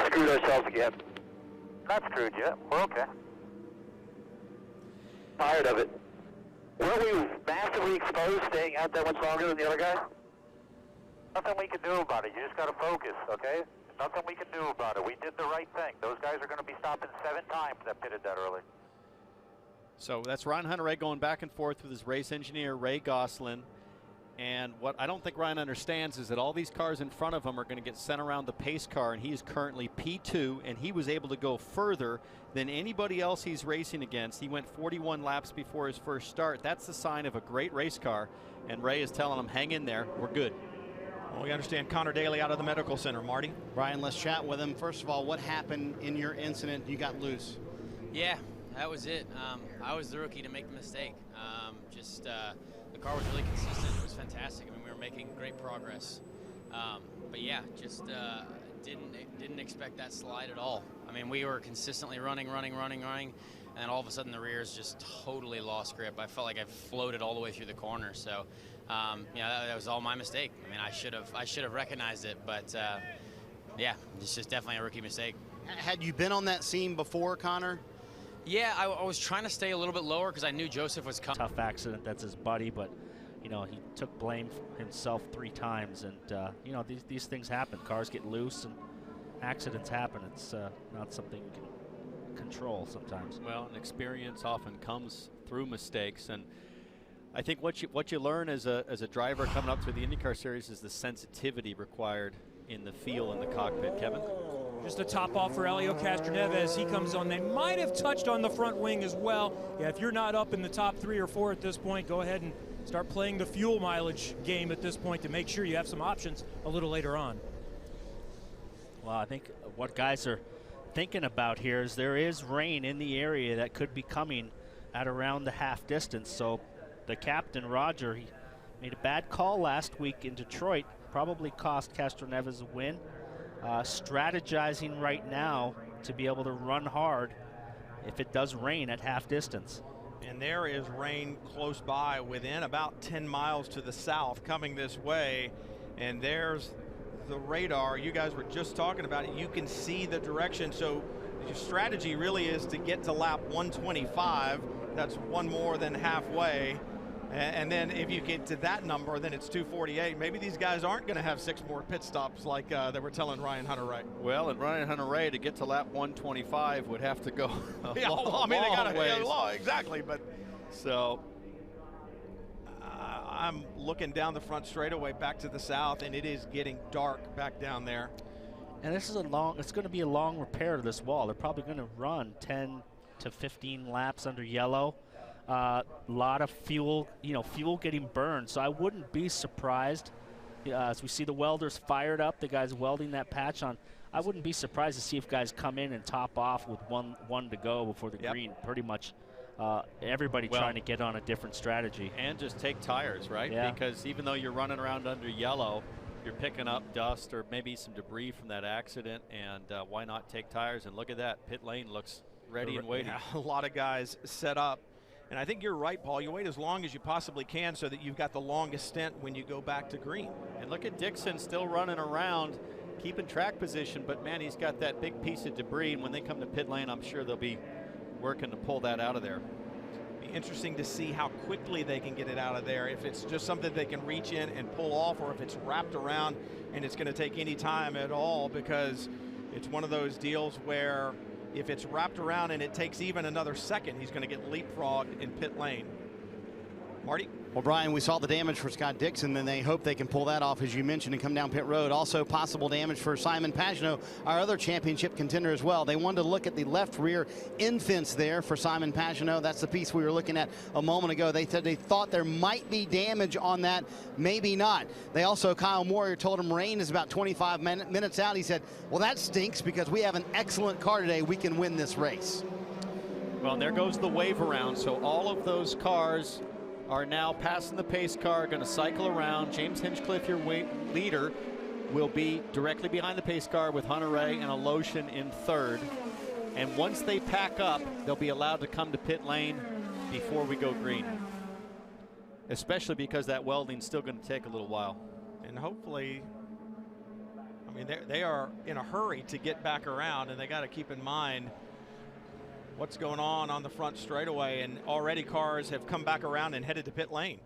Screwed ourselves again. Not screwed yet. We're okay. Tired of it. Weren't we massively exposed staying out that much longer than the other guys? Nothing we can do about it. You just got to focus, okay? Nothing we can do about it. We did the right thing. Those guys are going to be stopping 7 times that pitted that early. So that's Ryan Hunter-Reay going back and forth with his race engineer, Ray Gosselin. And what I don't think Ryan understands is that all these cars in front of him are going to get sent around the pace car, and he is currently P2, and he was able to go further than anybody else he's racing against. He went 41 laps before his first start. That's the sign of a great race car, and Ray is telling him, hang in there, we're good. Well, we understand Connor Daly out of the medical center. Marty? Brian, let's chat with him. First of all, what happened in your incident? You got loose. Yeah, that was it. I was the rookie to make the mistake. The car was really consistent. It was fantastic. I mean, we were making great progress. But yeah, just didn't expect that slide at all. I mean, we were consistently running, and all of a sudden the rears just totally lost grip. I felt like I floated all the way through the corner. So, yeah, that was all my mistake. I mean, I should have recognized it, but yeah, it's just definitely a rookie mistake. Had you been on that scene before, Connor? Yeah, I was trying to stay a little bit lower because I knew Joseph was coming. Tough accident, that's his buddy, but you know, he took blame himself 3 times, and you know, these things happen. Cars get loose and accidents happen. It's not something you can control sometimes. Well, and experience often comes through mistakes, and I think what you learn as a driver coming up through the IndyCar Series is the sensitivity required in the feel in the cockpit. Kevin? Just a top off for Helio Castroneves. He comes on. They might have touched on the front wing as well. Yeah, if you're not up in the top 3 or 4 at this point, go ahead and start playing the fuel mileage game at this point to make sure you have some options a little later on. Well, I think what guys are thinking about here is there is rain in the area that could be coming at around the half distance. So the captain, Roger, he made a bad call last week in Detroit, probably cost Castroneves a win. Strategizing right now to be able to run hard if it does rain at half distance. And there is rain close by within about 10 miles to the south coming this way. And there's the radar. You guys were just talking about it. You can see the direction. So your strategy really is to get to lap 125. That's one more than halfway. And then if you get to that number, then it's 248. Maybe these guys aren't going to have 6 more pit stops like they were telling Ryan Hunter-Reay. Well, and Ryan Hunter-Reay to get to lap 125 would have to go a yeah, long, well, I mean, they got ways. exactly. But so I'm looking down the front straightaway back to the south, and it is getting dark back down there. And this is it's going to be a long repair to this wall. They're probably going to run 10 to 15 laps under yellow. Lot of fuel, fuel getting burned. So I wouldn't be surprised as we see the welders fired up, the guys welding that patch on. I wouldn't be surprised to see if guys come in and top off with one to go before the green. Pretty much everybody trying to get on a different strategy. And just take tires, right? Yeah. Because even though you're running around under yellow, you're picking up dust or maybe some debris from that accident, and why not take tires? And look at that, pit lane looks ready and waiting. Yeah, a lot of guys set up. And I think you're right, Paul. You wait as long as you possibly can so that you've got the longest stint when you go back to green. And look at Dixon still running around, keeping track position, but man, he's got that big piece of debris, and when they come to pit lane, I'm sure they'll be working to pull that out of there. Be interesting to see how quickly they can get it out of there. If it's just something they can reach in and pull off, or if it's wrapped around and it's going to take any time at all, because it's one of those deals where if it's wrapped around and it takes even another second, he's going to get leapfrogged in pit lane. Marty? Well, Brian, we saw the damage for Scott Dixon, and they hope they can pull that off, as you mentioned, and come down pit road. Also possible damage for Simon Pagenaud, our other championship contender as well. They wanted to look at the left rear end fence there for Simon Pagenaud. That's the piece we were looking at a moment ago. They said they thought there might be damage on that, maybe not. They also, Kyle Moore told him rain is about 25 minutes out. He said, well, that stinks because we have an excellent car today. We can win this race. Well, and there goes the wave around. So all of those cars are now passing the pace car, going to cycle around. James Hinchcliffe, your leader, will be directly behind the pace car with Hunter Ray and Aloshin in third. And once they pack up, they'll be allowed to come to pit lane before we go green. Especially because that welding's still going to take a little while. And hopefully, I mean, they are in a hurry to get back around, and they got to keep in mind what's going on the front straightaway, and already cars have come back around and headed to pit lane.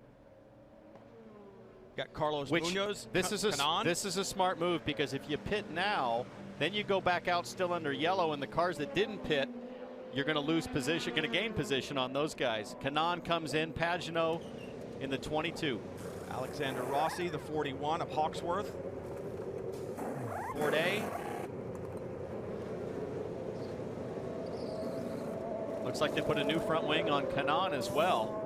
Got Carlos Munoz. This is a smart move, because if you pit now, then you go back out still under yellow, and the cars that didn't pit, you're going to lose position, going to gain position on those guys. Kanaan comes in, Pagenaud in the 22. Alexander Rossi, the 41 of Hawksworth. Ford A. Looks like they put a new front wing on Kanaan as well.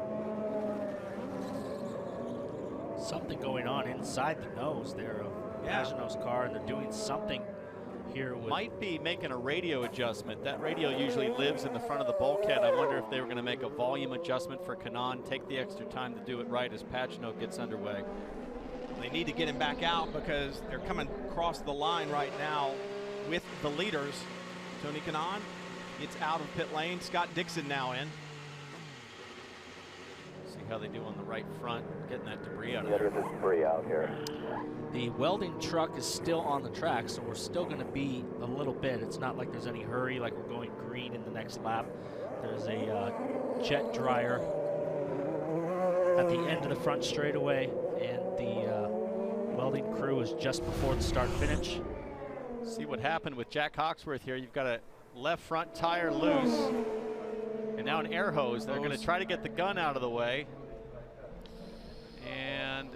Something going on inside the nose there of Pagenaud's car, and they're doing something here. Might be making a radio adjustment. That radio usually lives in the front of the bulkhead. I wonder if they were going to make a volume adjustment for Kanaan, take the extra time to do it right as Pagenaud gets underway. They need to get him back out because they're coming across the line right now with the leaders. Tony Kanaan gets out of pit lane. Scott Dixon now in. See how they do on the right front, getting that debris out of there. Get the debris out here. The welding truck is still on the track, so we're still going to be a little bit. It's not like there's any hurry, like we're going green in the next lap. There's a jet dryer at the end of the front straightaway, and the welding crew is just before the start finish. See what happened with Jack Hawksworth here. You've got a left front tire loose, and now an air hose. They're going to try to get the gun out of the way. And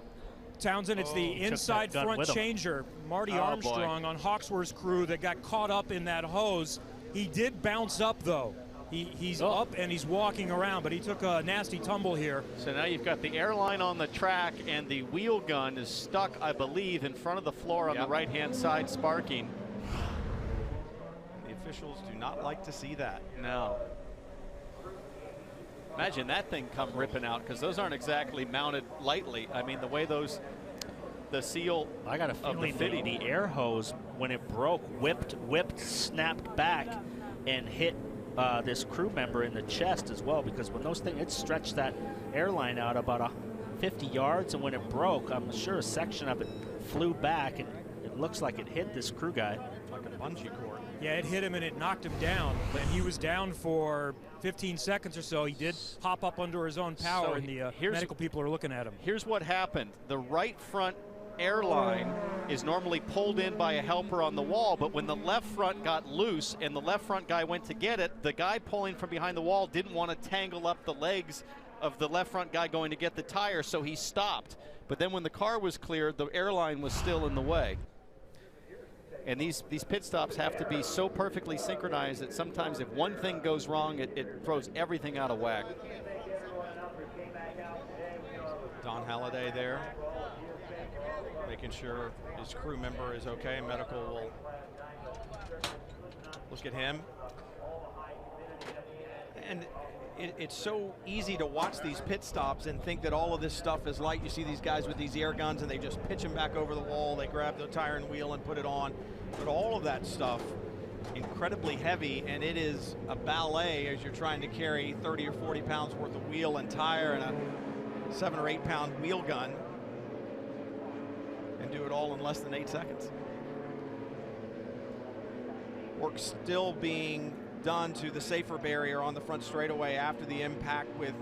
Townsend, it's the inside front changer, Marty Armstrong, on Hawksworth's crew that got caught up in that hose. He did bounce up, though. He's up and he's walking around, but he took a nasty tumble here. So now you've got the airline on the track, and the wheel gun is stuck, I believe, in front of the floor on the right-hand side, sparking. The officials do not like to see that. No. Imagine that thing come ripping out, because those aren't exactly mounted lightly. I mean, the way the seal, I got a feeling the air hose, when it broke, whipped, snapped back, and hit this crew member in the chest as well, because when those things, it stretched that airline out about 50 yards, and when it broke, I'm sure a section of it flew back, and it looks like it hit this crew guy. Like a bungee cord. Yeah, it hit him and it knocked him down, and he was down for 15 seconds or so. He did hop up under his own power, and the medical people are looking at him. Here's what happened. The right front airline is normally pulled in by a helper on the wall, but when the left front got loose and the left front guy went to get it, the guy pulling from behind the wall didn't want to tangle up the legs of the left front guy going to get the tire, so he stopped. But then when the car was cleared, the airline was still in the way. And these pit stops have to be so perfectly synchronized that sometimes if one thing goes wrong, it throws everything out of whack. Don Halliday there, making sure his crew member is okay. Medical will look at him. And it's so easy to watch these pit stops and think that all of this stuff is light. You see these guys with these air guns and they just pitch them back over the wall. They grab the tire and wheel and put it on. But all of that stuff, incredibly heavy, and it is a ballet as you're trying to carry 30 or 40 pounds worth of wheel and tire and a 7 or 8 pound wheel gun and do it all in less than 8 seconds. Work still being done to the safer barrier on the front straightaway after the impact with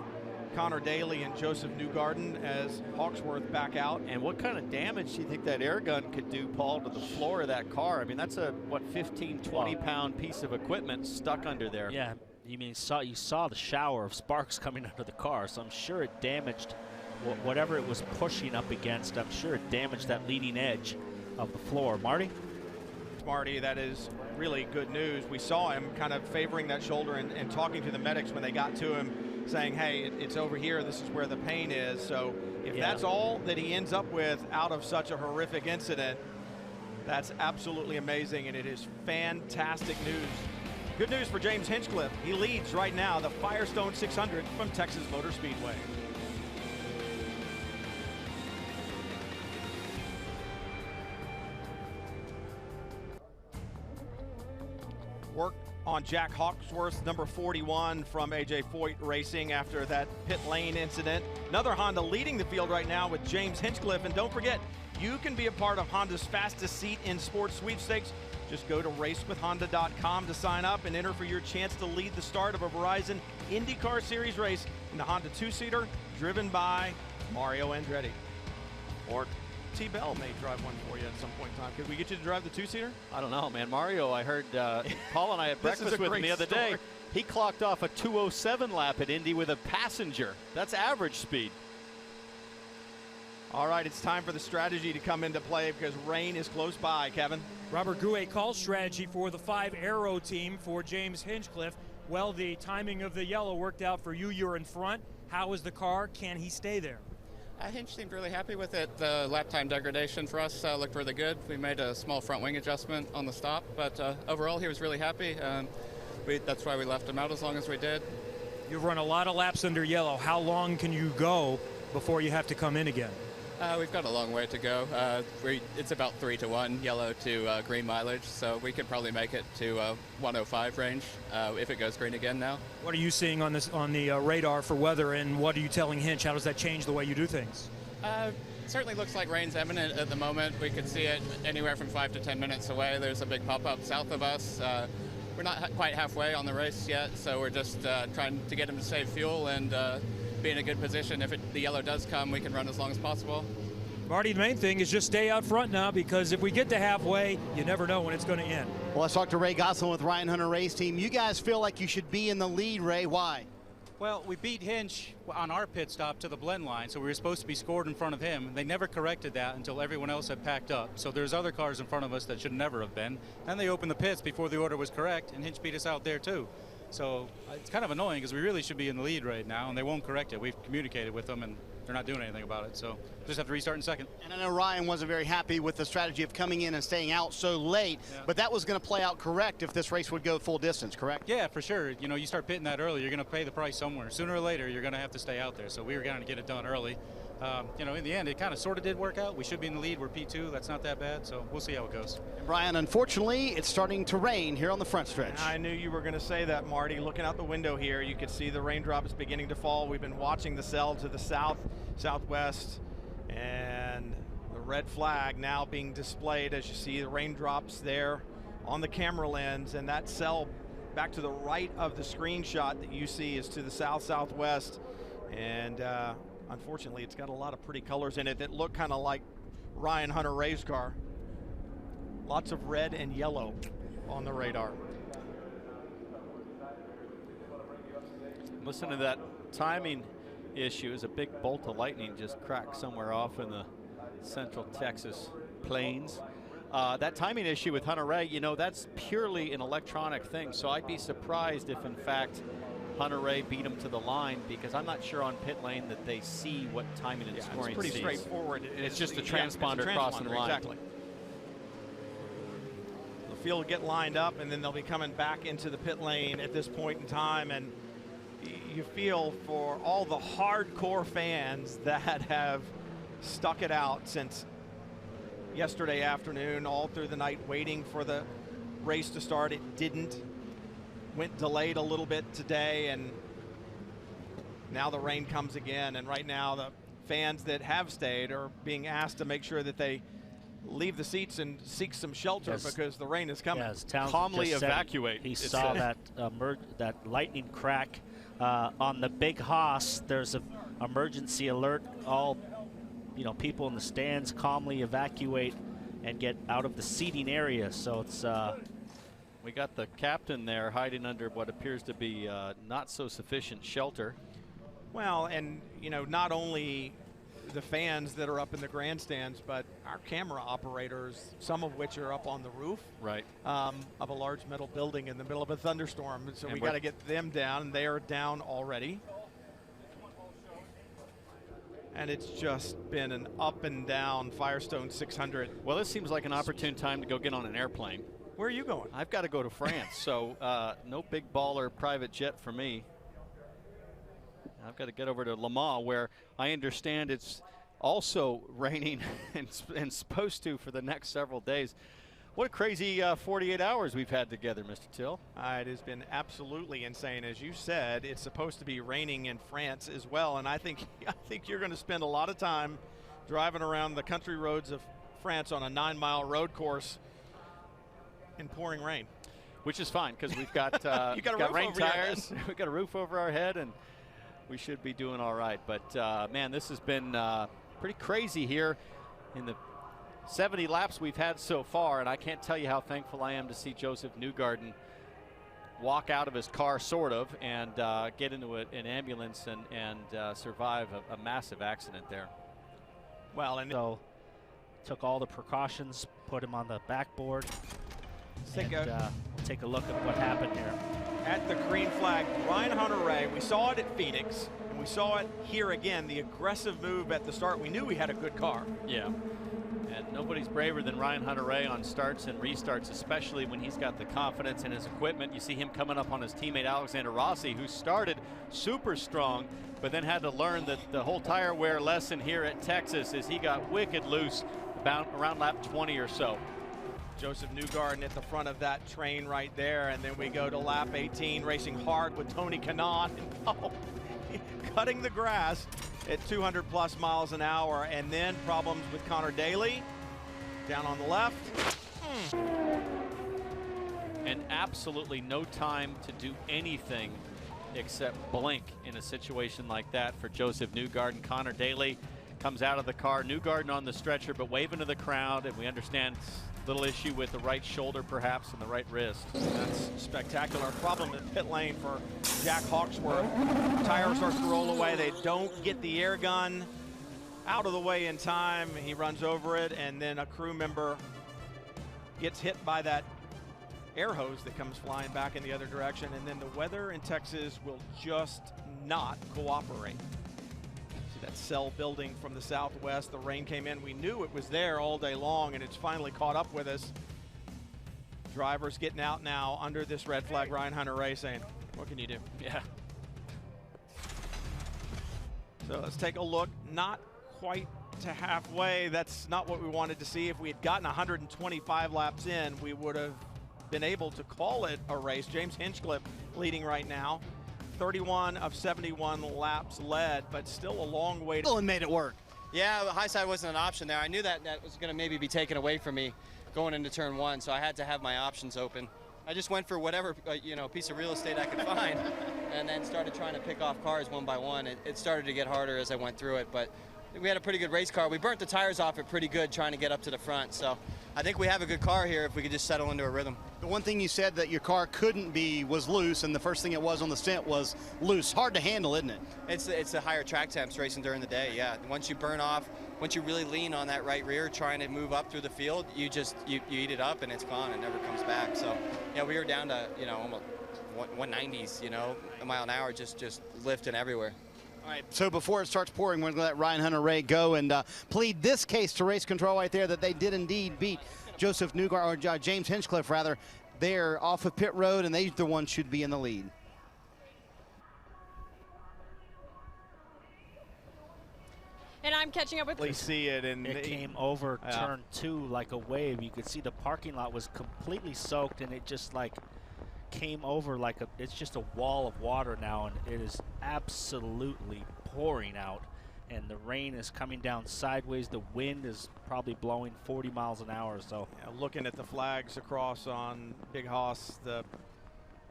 Connor Daly and Joseph Newgarden as Hawksworth back out. And what kind of damage do you think that air gun could do, Paul, to the floor of that car? I mean, that's a, what, 15, 20-pound piece of equipment stuck under there. Yeah, you saw the shower of sparks coming out of the car, so I'm sure it damaged whatever it was pushing up against. I'm sure it damaged that leading edge of the floor. Marty? Marty, that is really good news. We saw him kind of favoring that shoulder and talking to the medics when they got to him, saying, hey, it's over here, this is where the pain is. So if that's all that he ends up with out of such a horrific incident, that's absolutely amazing, and it is fantastic news. Good news for James Hinchcliffe. He leads right now the Firestone 600 from Texas Motor Speedway. Work on Jack Hawksworth, number 41 from AJ Foyt Racing after that pit lane incident. Another Honda leading the field right now with James Hinchcliffe. And don't forget, you can be a part of Honda's fastest seat in sports sweepstakes. Just go to racewithhonda.com to sign up and enter for your chance to lead the start of a Verizon IndyCar Series race in the Honda 2-seater driven by Mario Andretti. Or T-Bell may drive one for you at some point in time. Could we get you to drive the 2-seater? I don't know, man. Mario, I heard Paul and I had breakfast with him the other day. He clocked off a 2:07 lap at Indy with a passenger. That's average speed. All right, it's time for the strategy to come into play because rain is close by, Kevin. Robert Gouet calls strategy for the 5-Aero team for James Hinchcliffe. Well, the timing of the yellow worked out for you. You're in front. How is the car? Can he stay there? Hinch seemed really happy with it. The lap time degradation for us looked really good. We made a small front wing adjustment on the stop, but overall he was really happy. That's why we left him out as long as we did. You've run a lot of laps under yellow. How long can you go before you have to come in again? We've got a long way to go. It's about 3-to-1 yellow to green mileage, so we could probably make it to 105 range if it goes green again now. What are you seeing on the radar for weather, and what are you telling Hinch? How does that change the way you do things? Certainly looks like rain's imminent at the moment. We could see it anywhere from 5 to 10 minutes away. There's a big pop-up south of us. We're not quite halfway on the race yet, so we're just trying to get him to save fuel and be in a good position. If the yellow does come, we can run as long as possible. Marty, the main thing is just stay out front now, because if we get to halfway, you never know when it's going to end. Well, let's talk to Ray Gosselin with Ryan Hunter Race Team. You guys feel like you should be in the lead, Ray. Why? Well, we beat Hinch on our pit stop to the blend line, so we were supposed to be scored in front of him. They never corrected that until everyone else had packed up. So there's other cars in front of us that should never have been. Then they opened the pits before the order was correct, and Hinch beat us out there too. So it's kind of annoying because we really should be in the lead right now, and they won't correct it. We've communicated with them, and they're not doing anything about it. So just have to restart in second. And I know Ryan wasn't very happy with the strategy of coming in and staying out so late, but that was going to play out correct if this race would go full distance, correct? Yeah, for sure. You know, you start pitting that early, you're going to pay the price somewhere. Sooner or later, you're going to have to stay out there. So we were going to get it done early. You know, in the end, it kind of sort of did work out. We should be in the lead. We're P2. That's not that bad. So we'll see how it goes. And Brian, unfortunately, it's starting to rain here on the front stretch. I knew you were going to say that, Marty. Looking out the window here, you could see the raindrops beginning to fall. We've been watching the cell to the south, southwest, and the red flag now being displayed as you see the raindrops there on the camera lens, and that cell back to the right of the screenshot that you see is to the south-southwest. And unfortunately, it's got a lot of pretty colors in it that look kind of like Ryan Hunter Ray's car. Lots of red and yellow on the radar. Listen to that timing issue. As a big bolt of lightning just cracked somewhere off in the central Texas plains. That timing issue with Hunter Ray, you know, that's purely an electronic thing. So I'd be surprised if, in fact, Hunter Ray beat him to the line, because I'm not sure on pit lane that they see what timing and scoring it's pretty sees. straightforward. It's just a transponder crossing the line. Exactly. The field will get lined up, and then they'll be coming back into the pit lane at this point in time. And you feel for all the hardcore fans that have stuck it out since yesterday afternoon, all through the night, waiting for the race to start. It didn't. Went delayed a little bit today, and now the rain comes again. And right now the fans that have stayed are being asked to make sure that they leave the seats and seek some shelter because the rain is coming. Yes, Townsend calmly just said evacuate. He saw that that lightning crack On the Big Hoss, there's an emergency alert. All people in the stands calmly evacuate and get out of the seating area. So it's we got the captain there hiding under what appears to be not so sufficient shelter. Well, and not only the fans that are up in the grandstands, but our camera operators, some of which are up on the roof, right, of a large metal building in the middle of a thunderstorm. So and we got to get them down, and they are down already. And it's just been an up and down Firestone 600. Well, this seems like an opportune time to go get on an airplane. Where are you going? I've got to go to France, so no big baller private jet for me. I've got to get over to Le Mans, where I understand it's also raining and supposed to for the next several days. What a crazy 48 hours we've had together, Mr. Till. It has been absolutely insane. As you said, it's supposed to be raining in France as well, and I think you're going to spend a lot of time driving around the country roads of France on a 9-mile road course in pouring rain. Which is fine, because we've got, you got, we've got rain tires, we've got a roof over our head, and we should be doing all right. But man, this has been pretty crazy here in the 70 laps we've had so far, and I can't tell you how thankful I am to see Joseph Newgarden walk out of his car, sort of, and get into an ambulance and survive a massive accident there. Well, and so took all the precautions, put him on the backboard. We'll take a look at what happened here. At the green flag, Ryan Hunter-Reay, we saw it at Phoenix, and we saw it here again, the aggressive move at the start. We knew we had a good car. Yeah. And nobody's braver than Ryan Hunter-Reay on starts and restarts, especially when he's got the confidence in his equipment. You see him coming up on his teammate Alexander Rossi, who started super strong, but then had to learn that the whole tire wear lesson here at Texas as he got wicked loose about around lap 20 or so. Joseph Newgarden at the front of that train right there, and then we go to lap 18, racing hard with Tony Kanaan. Cutting the grass at 200+ miles an hour, and then problems with Connor Daly down on the left. And absolutely no time to do anything except blink in a situation like that for Joseph Newgarden. Connor Daly comes out of the car, Newgarden on the stretcher, but waving to the crowd, and we understand little issue with the right shoulder perhaps and the right wrist. That's spectacular. Problem in pit lane for Jack Hawksworth. Tire starts to roll away. They don't get the air gun out of the way in time. He runs over it, and then a crew member gets hit by that air hose that comes flying back in the other direction. And then the weather in Texas will just not cooperate. That cell building from the southwest, the rain came in. We knew it was there all day long, and it's finally caught up with us. Drivers getting out now under this red flag. Ryan Hunter-Reay saying, what can you do? Yeah. So let's take a look. Not quite to halfway. That's not what we wanted to see. If we had gotten 125 laps in, we would have been able to call it a race. James Hinchcliffe leading right now. 31 of 71 laps led, but still a long way to. Still made it work. Yeah, the high side wasn't an option there. I knew that was going to maybe be taken away from me going into turn one, so I had to have my options open. I just went for whatever piece of real estate I could find, and then started trying to pick off cars one by one. It started to get harder as I went through it, but we had a pretty good race car. We burnt the tires off it pretty good trying to get up to the front, so I think we have a good car here if we could just settle into a rhythm. The one thing you said that your car couldn't be was loose, and the first thing it was on the stint was loose. Hard to handle, isn't it? It's the higher track temps racing during the day, yeah. Once you burn off, once you really lean on that right rear trying to move up through the field, you eat it up and it's gone and never comes back. So yeah, we were down to almost 190s, a mile an hour, just lifting everywhere. All right, so before it starts pouring, we're going to let Ryan Hunter-Reay go and plead this case to race control right there that they did indeed beat Joseph Newgarden, or James Hinchcliffe rather. They're off of pit road, and they the one should be in the lead. And I'm catching up with. We see it, and it came over turn 2 like a wave. You could see the parking lot was completely soaked, and it just like came over like it's just a wall of water now, and it is absolutely pouring out, and the rain is coming down sideways. The wind is probably blowing 40 miles an hour. So looking at the flags across on Big Hoss, the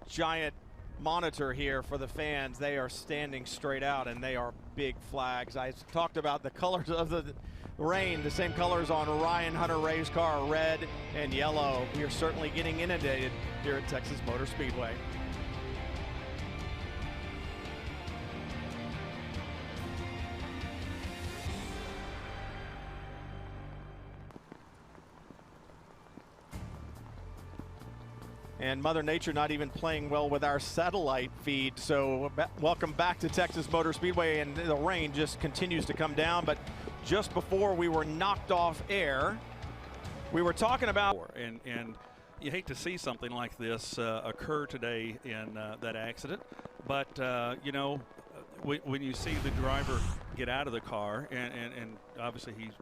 giant monitor here for the fans, they are standing straight out, and they are big flags. I talked about the colors of the rain, the same colors on Ryan Hunter-Reay's car, red and yellow. We are certainly getting inundated here at Texas Motor Speedway. And Mother Nature not even playing well with our satellite feed. So welcome back to Texas Motor Speedway, and the rain just continues to come down. But just before we were knocked off air, we were talking about. And you hate to see something like this occur today in that accident. But, you know, when you see the driver get out of the car, and obviously he's,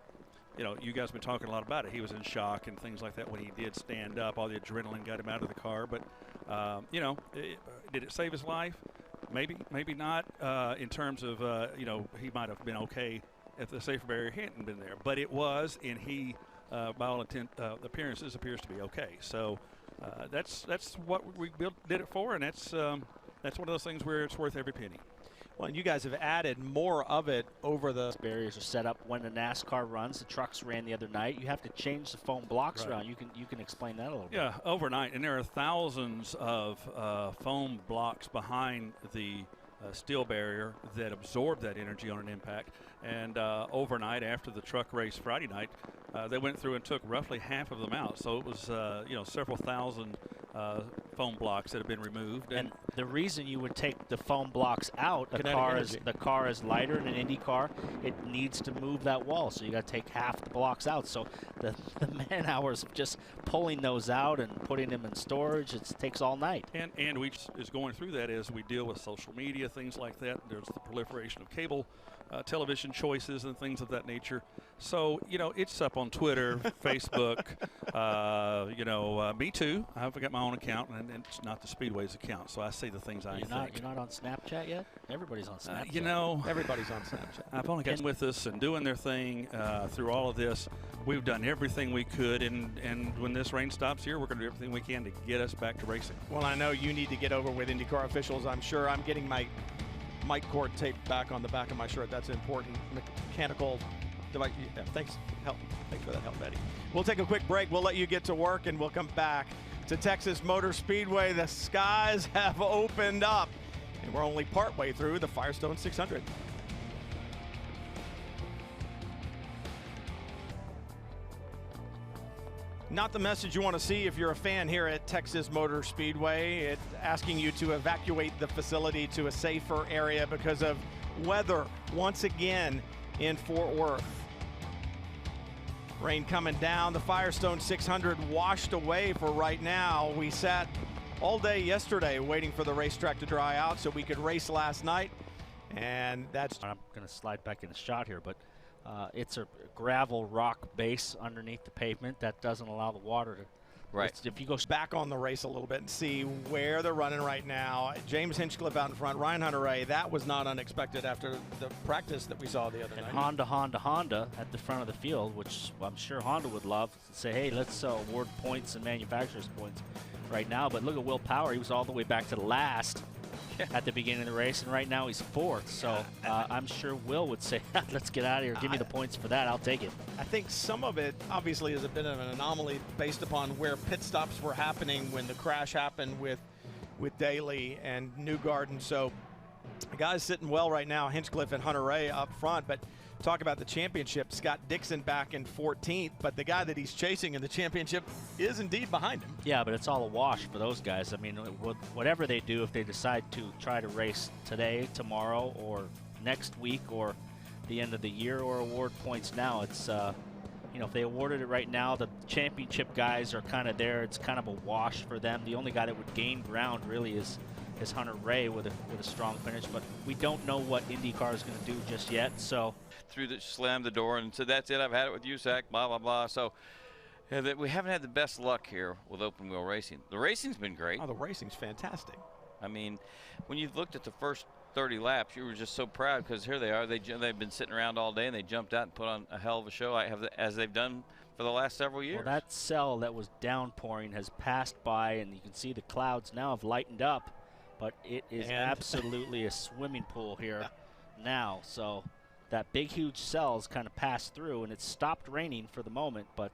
you know, you guys have been talking a lot about it. He was in shock and things like that when he did stand up. All the adrenaline got him out of the car. But, you know, did it save his life? Maybe, maybe not. In terms of, you know, he might have been okay if the safety barrier hadn't been there. But it was, and he, by all appearances, appears to be okay. So that's what we did it for, and that's one of those things where it's worth every penny. Well, and you guys have added more of it over the barriers are set up when the NASCAR runs. The trucks ran the other night. You have to change the foam blocks around. You can explain that a little bit. Yeah, overnight, and there are thousands of foam blocks behind the steel barrier that absorb that energy on an impact. And overnight, after the truck race Friday night, they went through and took roughly half of them out. So it was you know, several thousand foam blocks that have been removed. And the reason you would take the foam blocks out, the car is lighter than an Indy car. It needs to move that wall, so you got to take half the blocks out. So the man hours of just pulling those out and putting them in storage, it takes all night. And we is going through that as we deal with social media, things like that. There's the proliferation of cable television choices and things of that nature. So, you know, it's up on Twitter, Facebook, you know, me too. I've got my own account, and it's not the Speedway's account, so I say the things I think. You're not on Snapchat yet? Everybody's on Snapchat. You know, everybody's on Snapchat. I've only got with us and doing their thing through all of this. We've done everything we could, and when this rain stops here, we're going to do everything we can to get us back to racing. Well, I know you need to get over with IndyCar officials. I'm sure I'm getting my mic cord taped back on the back of my shirt. That's an important mechanical device. Yeah, thanks for that help, Eddie. We'll take a quick break. We'll let you get to work, and we'll come back to Texas Motor Speedway. The skies have opened up, and we're only partway through the Firestone 600. Not the message you want to see if you're a fan here at Texas Motor Speedway. It's asking you to evacuate the facility to a safer area because of weather once again in Fort Worth. Rain coming down. The Firestone 600 washed away for right now. We sat all day yesterday waiting for the racetrack to dry out so we could race last night. And that's... I'm going to slide back in the shot here, but it's a gravel rock base underneath the pavement that doesn't allow the water to. Right. If you go back on the race a little bit and see where they're running right now, James Hinchcliffe out in front, Ryan Hunter-Reay, that was not unexpected after the practice that we saw the other night. Honda at the front of the field, which I'm sure Honda would love to say, hey, let's award points and manufacturers points right now. But look at Will Power. He was all the way back to the last at the beginning of the race, and right now he's fourth. So I'm sure Will would say, let's get out of here. Give me the points for that. I'll take it. I think some of it obviously is a bit of an anomaly based upon where pit stops were happening when the crash happened with Daly and Newgarden. So the guys sitting well right now, Hinchcliffe and Hunter-Reay up front. But talk about the championship, Scott Dixon back in 14th, but the guy that he's chasing in the championship is indeed behind him. Yeah, but it's all a wash for those guys. I mean, whatever they do, if they decide to try to race today, tomorrow, or next week, or the end of the year, or award points now, it's, you know, if they awarded it right now, the championship guys are kind of there. It's kind of a wash for them. The only guy that would gain ground really is Hunter-Reay with a strong finish, but we don't know what IndyCar is going to do just yet. So slammed the door and said, that's it, I've had it with USAC, blah, blah, blah. So yeah, we haven't had the best luck here with open wheel racing. The racing's been great. Oh, the racing's fantastic. I mean, when you've looked at the first 30 laps, you were just so proud because here they are. They've been sitting around all day, and they jumped out and put on a hell of a show, as they've done for the last several years. Well, that cell that was downpouring has passed by, and you can see the clouds now have lightened up. but it is absolutely a swimming pool here now. So that big, huge cell's kind of passed through, and it's stopped raining for the moment, but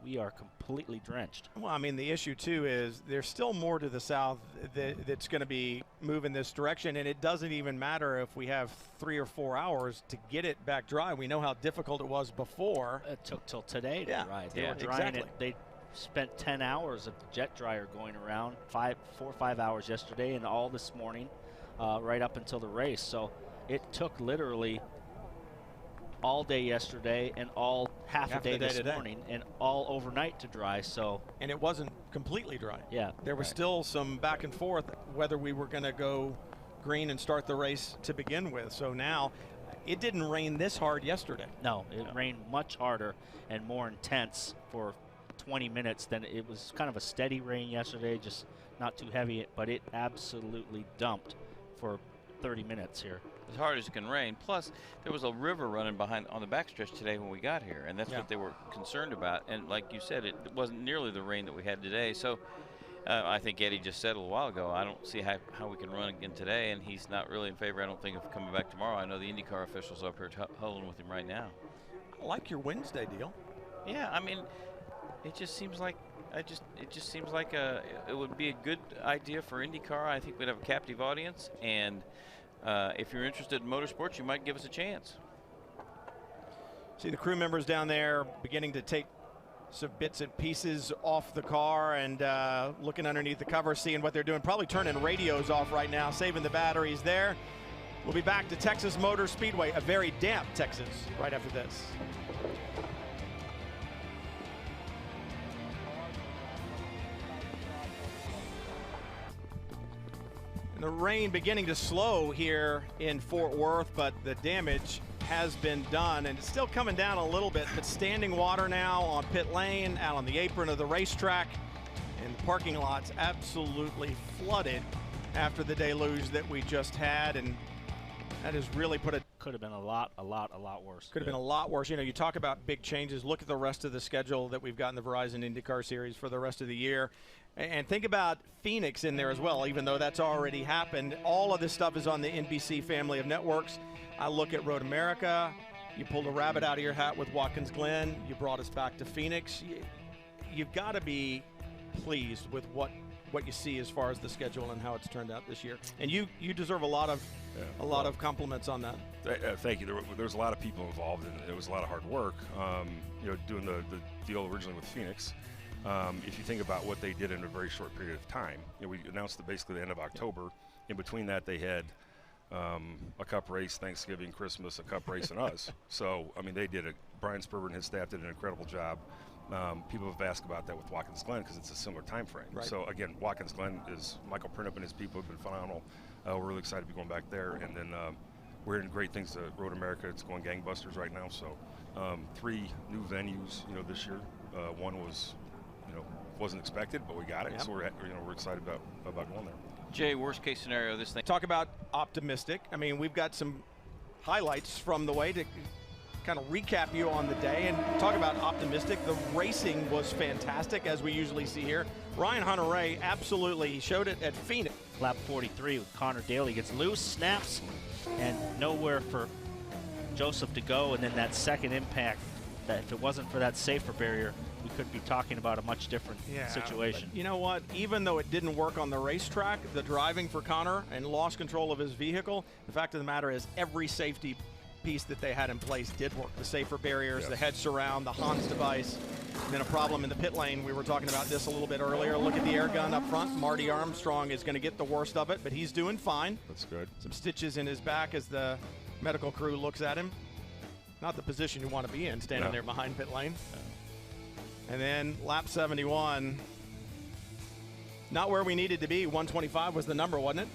we are completely drenched. Well, I mean, the issue, too, is there's still more to the south that's going to be moving this direction, and it doesn't even matter if we have 3 or 4 hours to get it back dry. We know how difficult it was before. It took till today to dry. They were drying exactly. it. They spent 10 hours of the jet dryer going around, 4 or 5 hours yesterday and all this morning, right up until the race. So it took literally all day yesterday and all half a day this morning and all overnight to dry. So, and it wasn't completely dry. Yeah, there was still some back and forth whether we were going to go green and start the race to begin with. So now it didn't rain this hard yesterday. No, it rained much harder and more intense for 20 minutes than it was. Kind of a steady rain yesterday, just not too heavy, but it absolutely dumped for 30 minutes here. As hard as it can rain. Plus, there was a river running behind on the backstretch today when we got here, and that's what they were concerned about. And like you said, it wasn't nearly the rain that we had today. So I think Eddie just said a little while ago, I don't see how we can run again today, and he's not really in favor, I don't think, of coming back tomorrow. I know the IndyCar officials up here huddling with him right now. I like your Wednesday deal. Yeah, I mean, it just seems like it would be a good idea for IndyCar. I think we'd have a captive audience, and if you're interested in motorsports, you might give us a chance. See the crew members down there beginning to take some bits and pieces off the car and looking underneath the cover, seeing what they're doing. Probably turning radios off right now, saving the batteries there. We'll be back to Texas Motor Speedway, a very damp Texas, right after this. And the rain beginning to slow here in Fort Worth, but the damage has been done, and it's still coming down a little bit, but standing water now on pit lane, out on the apron of the racetrack, and the parking lot's absolutely flooded after the deluge that we just had, and that has really put it. Could have been a lot worse. Could have been a lot worse. You know, you talk about big changes. Look at the rest of the schedule that we've got in the Verizon IndyCar Series for the rest of the year. And think about Phoenix in there as well, even though that's already happened. All of this stuff is on the NBC family of networks. I look at Road America. You pulled a rabbit out of your hat with Watkins Glen. You brought us back to Phoenix. You've got to be pleased with what you see as far as the schedule and how it's turned out this year. And you deserve a lot of compliments on that. Thank you. There's a lot of people involved, and it was a lot of hard work. You know, doing the deal originally with Phoenix. If you think about what they did in a very short period of time, you know, we announced basically the end of October. In between that, they had a cup race, Thanksgiving, Christmas, a cup race, and us. So, I mean, Brian Sperber and his staff did an incredible job. People have asked about that with Watkins Glen because it's a similar time frame. Right. So, again, Watkins Glen is Michael Printup and his people have been phenomenal. We're really excited to be going back there. And then we're hearing great things to Road America. It's going gangbusters right now. So, 3 new venues, you know, this year. One was, you know, wasn't expected, but we got it. Yep. So we're excited about going there. Jay, worst case scenario, this thing. Talk about optimistic. I mean, we've got some highlights from the way to kind of recap you on the day and talk about optimistic. The racing was fantastic, as we usually see here. Ryan Hunter-Reay absolutely showed it at Phoenix. Lap 43 with Connor Daly gets loose, snaps, and nowhere for Joseph to go, and then that second impact, that if it wasn't for that safer barrier, we could be talking about a much different situation. You know what? Even though it didn't work on the racetrack, the driving for Connor and lost control of his vehicle, the fact of the matter is every safety piece that they had in place did work. The safer barriers, the head surround, the Hans device. And then a problem in the pit lane. We were talking about this a little bit earlier. Look at the air gun up front. Marty Armstrong is going to get the worst of it, but he's doing fine. That's good. Some stitches in his back as the medical crew looks at him. Not the position you want to be in, standing there behind pit lane. And then lap 71, not where we needed to be. 125 was the number, wasn't it?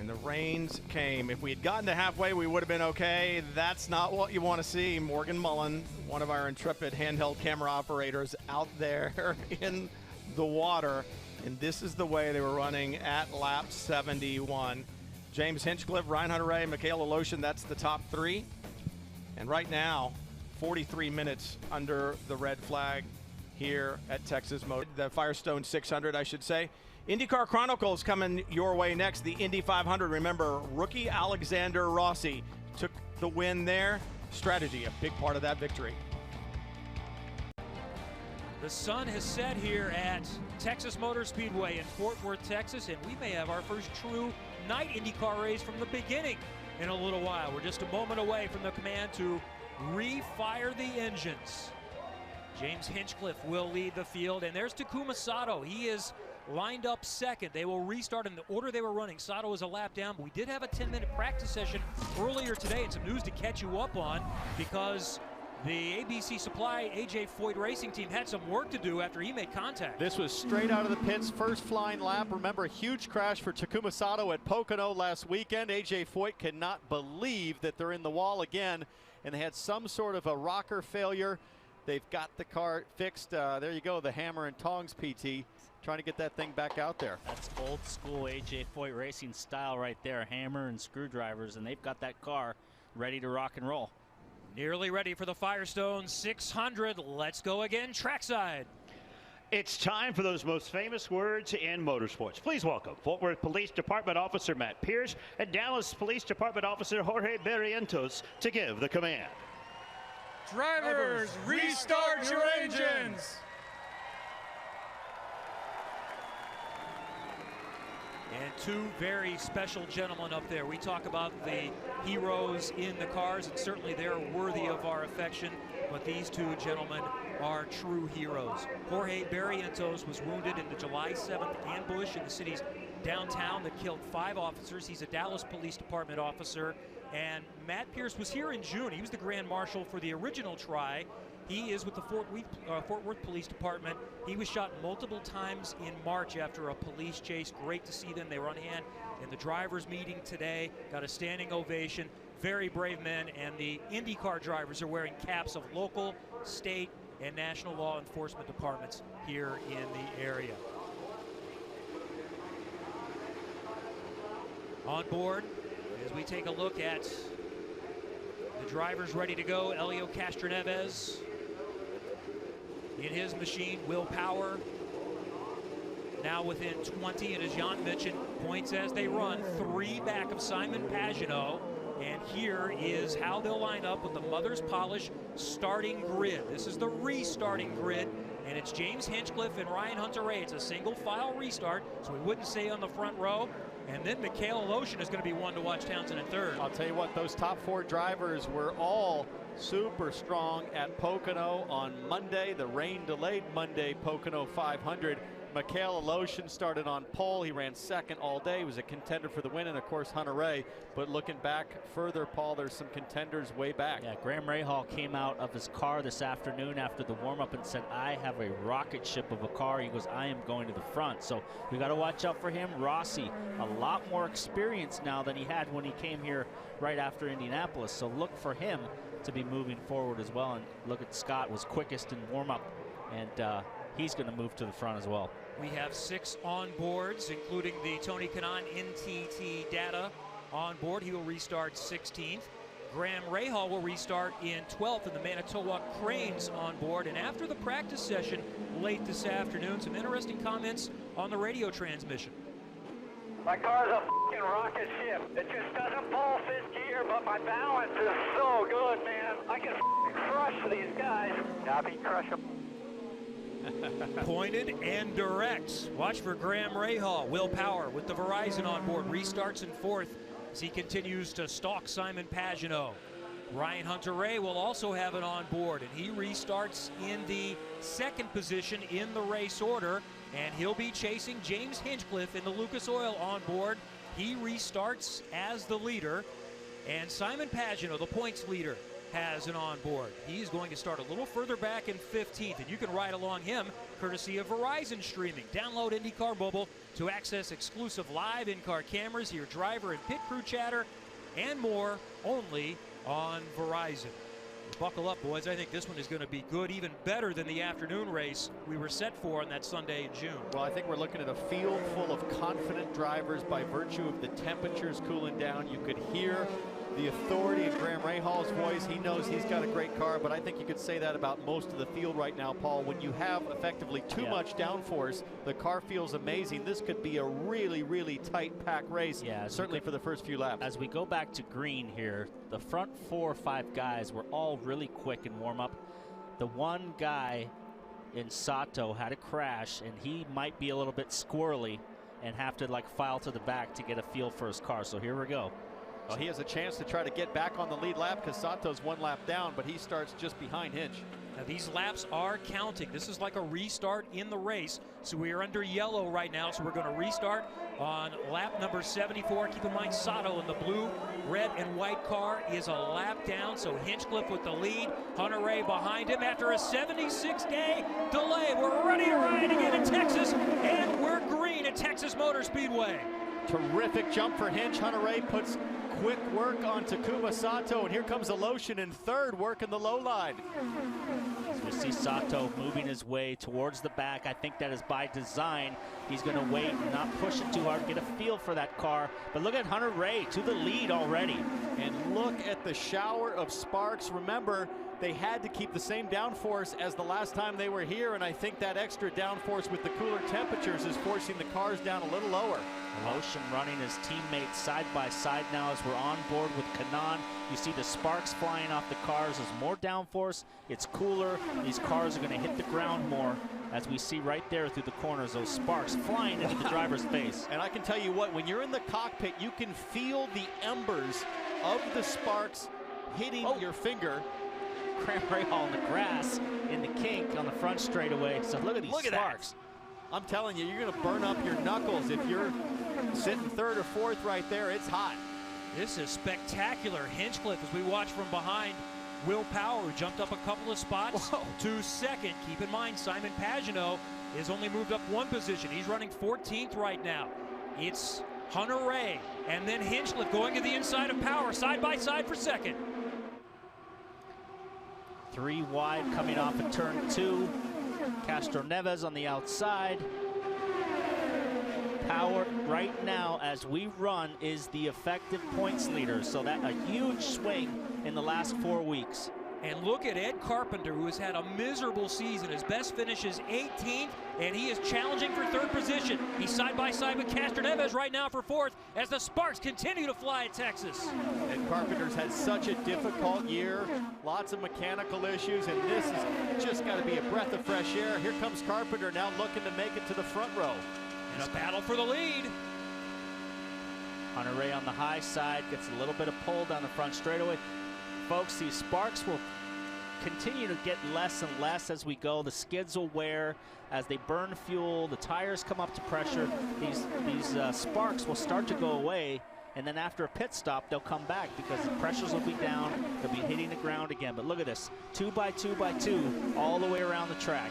And the rains came. If we had gotten to halfway, we would have been okay. That's not what you want to see. Morgan Mullen, one of our intrepid handheld camera operators, out there in the water. And this is the way they were running at lap 71. James Hinchcliffe, Ryan Hunter-Reay, Michaela Lotion, that's the top 3. And right now, 43 minutes under the red flag. here at Texas Motor, the Firestone 600, I should say. IndyCar Chronicles coming your way next, the Indy 500. Remember, rookie Alexander Rossi took the win there. Strategy, a big part of that victory. The sun has set here at Texas Motor Speedway in Fort Worth, Texas, and we may have our first true night IndyCar race from the beginning in a little while. We're just a moment away from the command to refire the engines. James Hinchcliffe will lead the field, and there's Takuma Sato. He is lined up second. They will restart in the order they were running. Sato is a lap down, but we did have a 10-minute practice session earlier today, and some news to catch you up on, because the ABC Supply AJ Foyt Racing team had some work to do after he made contact. This was straight out of the pits, first flying lap. Remember, a huge crash for Takuma Sato at Pocono last weekend. AJ Foyt cannot believe that they're in the wall again, and they had some sort of a rocker failure. They've got the car fixed. There you go, the hammer and tongs PT, trying to get that thing back out there. That's old school AJ Foyt Racing style right there, hammer and screwdrivers, and they've got that car ready to rock and roll. Nearly ready for the Firestone 600. Let's go again, trackside. It's time for those most famous words in motorsports. Please welcome Fort Worth Police Department Officer Matt Pierce and Dallas Police Department Officer Jorge Barrientos to give the command. Drivers, restart your engines. And two very special gentlemen up there. We talk about the heroes in the cars, and certainly they're worthy of our affection, but these two gentlemen are true heroes. Jorge Barrientos was wounded in the July 7th ambush in the city's downtown that killed 5 officers. He's a Dallas Police Department officer. And Matt Pierce was here in June. He was the Grand Marshal for the original try. He is with the Fort Worth Police Department. He was shot multiple times in March after a police chase. Great to see them. They were on hand in the drivers' meeting today. Got a standing ovation. Very brave men. And the IndyCar drivers are wearing caps of local, state, and national law enforcement departments here in the area. On board, as we take a look at the drivers ready to go, Helio Castroneves in his machine, Will Power now within 20, and as Jan mentioned, points as they run, 3 back of Simon Pagenaud. And here is how they'll line up with the Mother's Polish starting grid. This is the restarting grid, and it's James Hinchcliffe and Ryan Hunter-Reay. It's a single file restart, so we wouldn't say on the front row. And then Mikhail Aloshin is going to be one to watch Townsend in third. I'll tell you what, those top 4 drivers were all super strong at Pocono on Monday, the rain-delayed Monday Pocono 500. Mikhail Aloshin started on pole. He ran second all day. He was a contender for the win, and of course Hunter-Reay. But looking back further, Paul, there's some contenders way back. Yeah, Graham Rahal came out of his car this afternoon after the warm-up and said, I have a rocket ship of a car. He goes, I am going to the front. So we got to watch out for him. Rossi, a lot more experience now than he had when he came here right after Indianapolis. So look for him to be moving forward as well. And look at Scott, was quickest in warm-up, and he's going to move to the front as well. We have 6 on boards, including the Tony Kanaan NTT data on board. He will restart 16th. Graham Rahal will restart in 12th, and the Manitowoc Cranes on board. And after the practice session late this afternoon, some interesting comments on the radio transmission. My car's a f***ing rocket ship. It just doesn't pull 5th gear, but my balance is so good, man. I can f***ing crush these guys. Copy, crush them. Pointed and direct. Watch for Graham Rahal. Will Power with the Verizon on board. Restarts in 4th as he continues to stalk Simon Pagenaud. Ryan Hunter-Reay will also have it on board, and he restarts in the 2nd position in the race order, and he'll be chasing James Hinchcliffe in the Lucas Oil on board. He restarts as the leader, and Simon Pagenaud, the points leader, has an on board. He's going to start a little further back in 15th, and you can ride along him courtesy of Verizon streaming. Download IndyCar Mobile to access exclusive live in-car cameras, hear driver and pit crew chatter, and more only on Verizon. Buckle up, boys. I think this one is going to be good, even better than the afternoon race we were set for on that Sunday in June. Well, I think we're looking at a field full of confident drivers by virtue of the temperatures cooling down. You could hear the authority in Graham Rahal's voice. He knows he's got a great car, but I think you could say that about most of the field right now, Paul. When you have effectively too much downforce, the car feels amazing. This could be a really, really tight pack race, certainly for the first few laps. As we go back to green here, the front 4 or 5 guys were all really quick in warm-up. The one guy in Sato had a crash, and he might be a little bit squirrely and have to like file to the back to get a feel for his car. So here we go. Well, he has a chance to try to get back on the lead lap because Sato's 1 lap down, but he starts just behind Hinch. Now these laps are counting. This is like a restart in the race. So we are under yellow right now, so we're going to restart on lap number 74. Keep in mind Sato in the blue, red, and white car is a lap down, so Hinchcliffe with the lead, Hunter Ray behind him after a 76-day delay. We're ready to ride again in Texas, and we're green at Texas Motor Speedway. Terrific jump for Hinch. Hunter Ray puts quick work on Takuma Sato, and here comes Aloshin in third, working the low line. So we see Sato moving his way towards the back. I think that is by design. He's going to wait and not push it too hard, get a feel for that car. But look at Hunter Ray to the lead already. And look at the shower of sparks. Remember, they had to keep the same downforce as the last time they were here, and I think that extra downforce with the cooler temperatures is forcing the cars down a little lower. Aloshin running his teammates side by side now as we're on board with Kanan. You see the sparks flying off the cars. There's more downforce. It's cooler. These cars are going to hit the ground more, as we see right there through the corners, those sparks flying into the driver's face. And I can tell you what, when you're in the cockpit, you can feel the embers of the sparks hitting your finger. Graham Rahal in the grass in the kink on the front straightaway. So look at these sparks. I'm telling you, you're going to burn up your knuckles if you're sitting third or fourth right there. It's hot. This is spectacular. Hinchcliffe, as we watch from behind, Will Power, who jumped up a couple of spots to second. Keep in mind, Simon Pagenaud is only moved up 1 position. He's running 14th right now. It's Hunter Ray, and then Hinchcliffe going to the inside of Power, side by side for second. 3 wide coming off of turn 2. Castro Neves on the outside. Power right now as we run is the effective points leader, so that a huge swing in the last 4 weeks. And look at Ed Carpenter, who has had a miserable season. His best finish is 18th, and he is challenging for 3rd position. He's side by side with Castro Neves right now for 4th as the sparks continue to fly at Texas. Ed Carpenter's had such a difficult year, lots of mechanical issues, and this has just got to be a breath of fresh air. Here comes Carpenter now looking to make it to the front row. And a battle for the lead. Hunter Ray on the high side gets a little bit of pull down the front straightaway. Folks, these sparks will continue to get less and less as we go. The skids will wear as they burn fuel. The tires come up to pressure. These sparks will start to go away, and then after a pit stop, they'll come back because the pressures will be down. They'll be hitting the ground again. But look at this, 2 by 2 by 2 all the way around the track.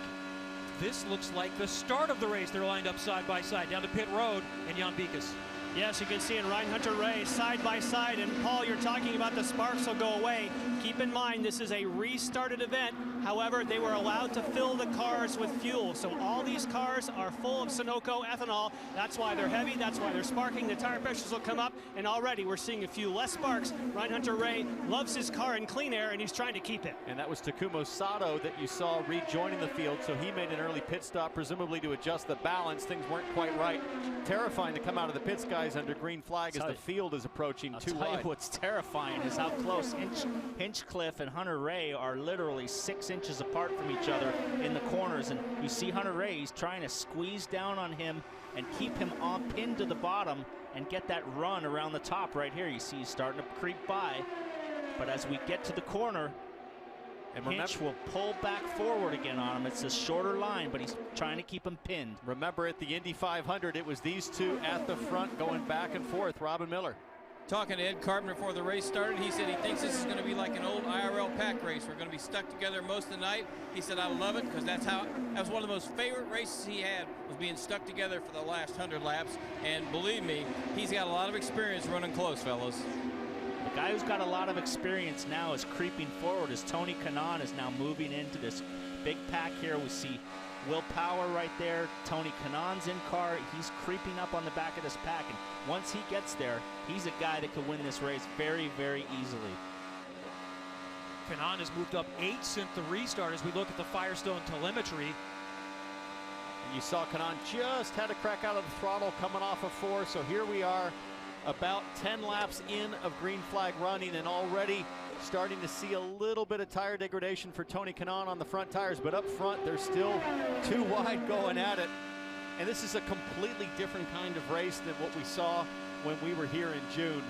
This looks like the start of the race. They're lined up side by side down to pit road, and Jan Bikas. Yes, you can see in Ryan Hunter Ray side by side, and Paul, you're talking about the sparks will go away. Keep in mind, this is a restarted event. However, they were allowed to fill the cars with fuel. So all these cars are full of Sunoco ethanol. That's why they're heavy, that's why they're sparking. The tire pressures will come up, and already we're seeing a few less sparks. Ryan Hunter Ray loves his car in clean air, and he's trying to keep it. And that was Takuma Sato that you saw rejoining the field, so he made an early pit stop, presumably to adjust the balance. Things weren't quite right. Terrifying to come out of the pits, guys, under green flag as the field is approaching too wide. What's terrifying is how close Hinchcliffe and Hunter Ray are literally 6 inches apart from each other in the corners. And you see Hunter Ray, he's trying to squeeze down on him and keep him pinned to the bottom and get that run around the top right here. You see he's starting to creep by. But as we get to the corner, and Hinch will pull back forward again on him. It's a shorter line, but he's trying to keep him pinned. Remember at the Indy 500, it was these two at the front going back and forth. Robin Miller. Talking to Ed Carpenter before the race started, he said he thinks this is going to be like an old IRL pack race. We're going to be stuck together most of the night. He said, I love it because that was one of the most favorite races he had, was being stuck together for the last 100 laps. And believe me, he's got a lot of experience running close, fellas. The guy who's got a lot of experience now is creeping forward as Tony Kanaan is now moving into this big pack here. We see Will Power right there. Tony Kanaan's in car. He's creeping up on the back of this pack. And once he gets there, he's a guy that could win this race very, very easily. Kanaan has moved up 8 since the restart as we look at the Firestone telemetry. And you saw Kanaan just had a crack out of the throttle coming off of 4. So here we are about 10 laps in of green flag running, and already starting to see a little bit of tire degradation for Tony Kanaan on the front tires, but up front they're still too wide going at it. And this is a completely different kind of race than what we saw when we were here in June.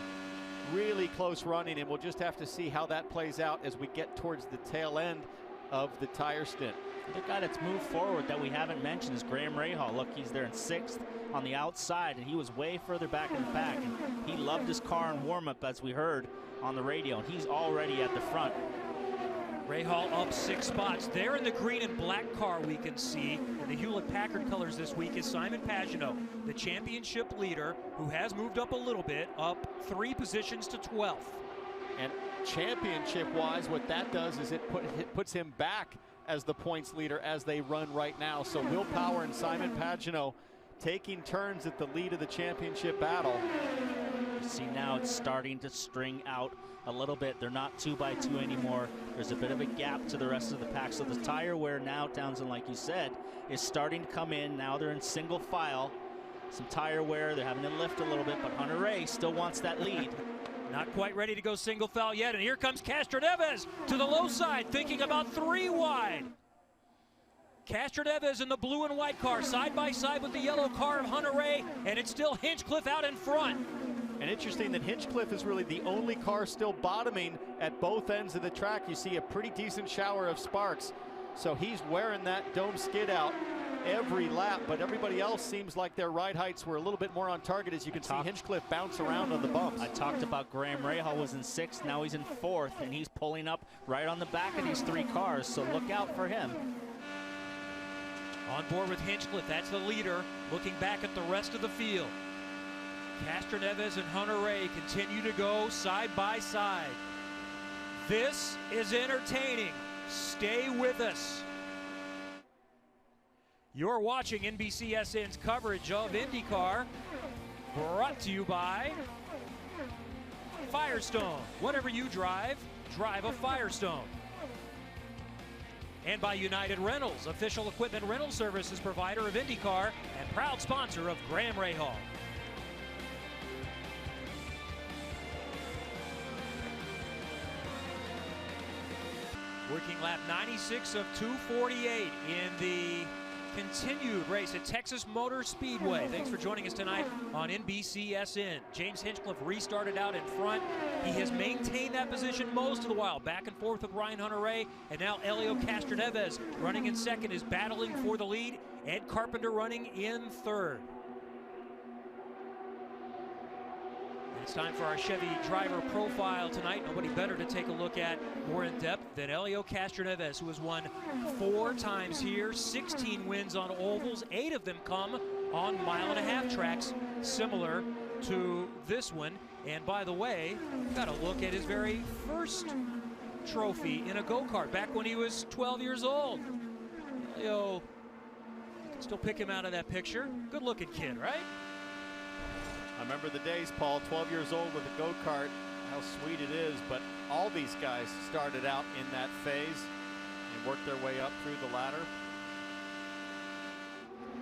Really close running, and we'll just have to see how that plays out as we get towards the tail end of the tire stint. The guy that's moved forward that we haven't mentioned is Graham Rahal. Look, he's there in 6th on the outside, and he was way further back in the pack. And he loved his car in warm-up, as we heard on the radio, and he's already at the front. Rahal up 6 spots. There in the green and black car we can see in the Hewlett-Packard colors this week is Simon Pagenaud, the championship leader, who has moved up a little bit, up 3 positions to 12th. And championship-wise, what that does is it puts him back as the points leader as they run right now. So Will Power and Simon Pagenaud taking turns at the lead of the championship battle. You see now it's starting to string out a little bit. They're not 2x2 anymore. There's a bit of a gap to the rest of the pack. So the tire wear now, Townsend, like you said, is starting to come in. Now they're in single file. Some tire wear. They're having to lift a little bit, but Hunter Ray still wants that lead. Not quite ready to go single foul yet, and here comes Castroneves to the low side, thinking about 3 wide. Castroneves in the blue and white car, side by side with the yellow car of Hunter Ray, and it's still Hinchcliffe out in front. And interesting that Hinchcliffe is really the only car still bottoming at both ends of the track. You see a pretty decent shower of sparks. So he's wearing that dome skid out every lap, but everybody else seems like their ride heights were a little bit more on target. As you can see Hinchcliffe bounce around on the bumps. I talked about Graham Rahal was in 6th, now he's in 4th, and he's pulling up right on the back of these 3 cars, so look out for him. On board with Hinchcliffe, that's the leader, looking back at the rest of the field. Castroneves and Hunter Ray continue to go side by side. This is entertaining. Stay with us. You're watching NBCSN's coverage of IndyCar, brought to you by Firestone. Whatever you drive, drive a Firestone. And by United Rentals, official equipment rental services provider of IndyCar and proud sponsor of Graham Rahal. Working lap 96 of 248 in the continued race at Texas Motor Speedway. Thanks for joining us tonight on NBCSN. James Hinchcliffe restarted out in front. He has maintained that position most of the while, back and forth with Ryan Hunter-Reay, and now Helio Castroneves running in 2nd is battling for the lead. Ed Carpenter running in 3rd. It's time for our Chevy driver profile tonight. Nobody better to take a look at more in depth than Helio Castroneves, who has won 4 times here, 16 wins on ovals, 8 of them come on 1.5-mile tracks, similar to this one. And by the way, we've got to look at his very first trophy in a go-kart back when he was 12 years old. Helio, you can still pick him out of that picture. Good-looking kid, right? I remember the days, Paul, 12 years old with a go-kart, how sweet it is, but all these guys started out in that phase and worked their way up through the ladder.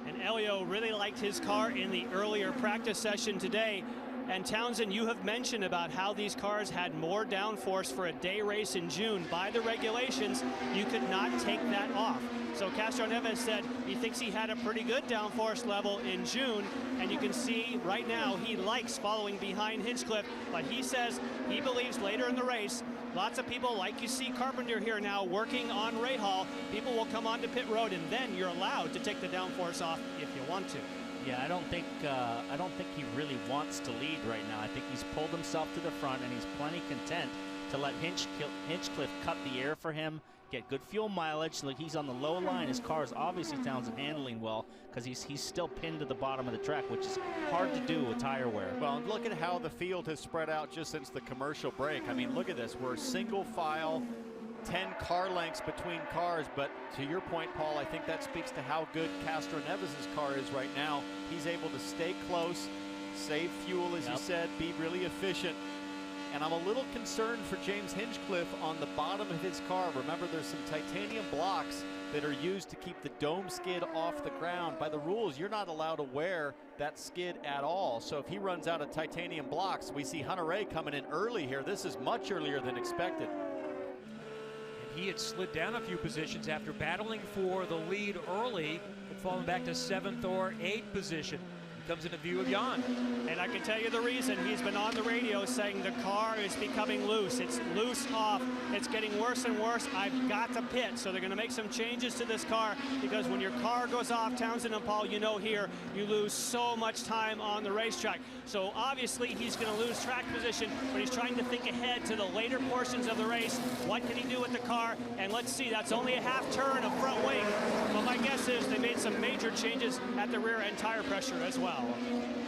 And Helio really liked his car in the earlier practice session today. And Townsend, you have mentioned about how these cars had more downforce for a day race in June. By the regulations, you could not take that off. So Castroneves said he thinks he had a pretty good downforce level in June, and you can see right now he likes following behind Hinchcliffe, but he says he believes later in the race, lots of people, like you see Carpenter here now working on Rahal, people will come onto pit road, and then you're allowed to take the downforce off if you want to. Yeah, I don't think he really wants to lead right now. I think he's pulled himself to the front, and he's plenty content to let Hinchcliffe cut the air for him, get good fuel mileage. Look, he's on the low line. His car is obviously Townsend handling well because he's still pinned to the bottom of the track, which is hard to do with tire wear. Well, and look at how the field has spread out just since the commercial break. I mean, look at this. We're single file 10 car lengths between cars, but to your point, Paul, I think that speaks to how good Castroneves' car is right now. He's able to stay close, save fuel, as you said, be really efficient. And I'm a little concerned for James Hinchcliffe on the bottom of his car. Remember, there's some titanium blocks that are used to keep the dome skid off the ground. By the rules, you're not allowed to wear that skid at all. So if he runs out of titanium blocks, we see Hunter-Reay coming in early here. This is much earlier than expected. And he had slid down a few positions after battling for the lead early and falling back to 7th or 8th position. Comes into view of Jan. And I can tell you the reason. He's been on the radio saying the car is becoming loose. It's loose off. It's getting worse and worse. I've got to pit. So they're going to make some changes to this car, because when your car goes off, Townsend and Paul, you know here, you lose so much time on the racetrack. So obviously he's going to lose track position, but he's trying to think ahead to the later portions of the race. What can he do with the car? And let's see, that's only a half turn of front wing. But my guess is they made some major changes at the rear end tire pressure as well.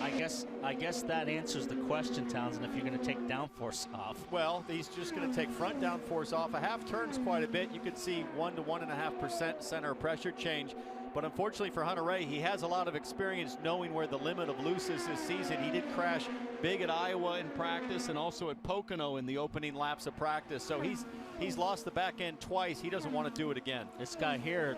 I guess that answers the question, Townsend, if you're going to take downforce off. Well, he's just going to take front downforce off. A half turns quite a bit. You could see 1 to 1.5% center of pressure change. But unfortunately for Hunter-Reay, he has a lot of experience knowing where the limit of loose is this season. He did crash big at Iowa in practice and also at Pocono in the opening laps of practice. So he's lost the back end twice. He doesn't want to do it again. This guy here,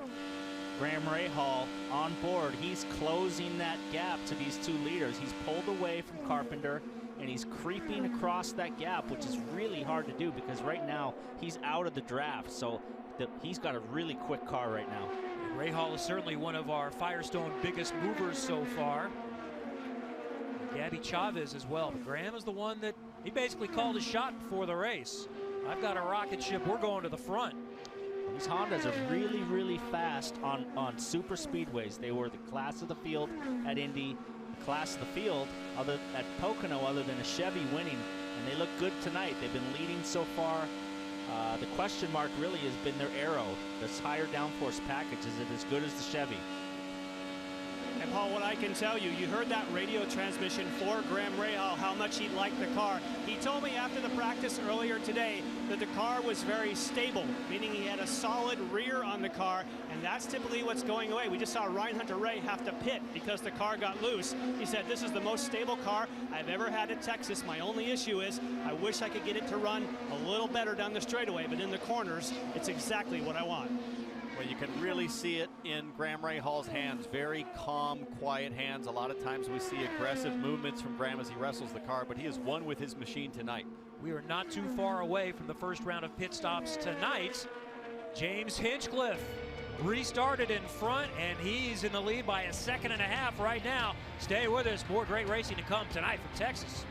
Graham Rahal, on board, he's closing that gap to these two leaders. He's pulled away from Carpenter, and he's creeping across that gap, which is really hard to do because right now he's out of the draft. So he's got a really quick car right now. Rahal is certainly one of our Firestone biggest movers so far. Gabby Chavez as well. But Graham is the one that he basically called a shot before the race. I've got a rocket ship. We're going to the front. These Hondas are really, really fast on super speedways. They were the class of the field at Indy, the class of the field at Pocono, other than a Chevy winning, and they look good tonight. They've been leading so far. The question mark really has been their aero. This higher downforce package, is it as good as the Chevy? And Paul, what I can tell you, you heard that radio transmission for Graham Rahal, how much he liked the car. He told me after the practice earlier today that the car was very stable, meaning he had a solid rear on the car, and that's typically what's going away. We just saw Ryan Hunter-Reay have to pit because the car got loose. He said, this is the most stable car I've ever had at Texas. My only issue is I wish I could get it to run a little better down the straightaway, but in the corners, it's exactly what I want. Well, you can really see it in Graham Rahal's hands. Very calm, quiet hands. A lot of times we see aggressive movements from Graham as he wrestles the car, but he has won with his machine tonight. We are not too far away from the first round of pit stops tonight. James Hinchcliffe restarted in front, and he's in the lead by 1.5 seconds right now. Stay with us. More great racing to come tonight from Texas.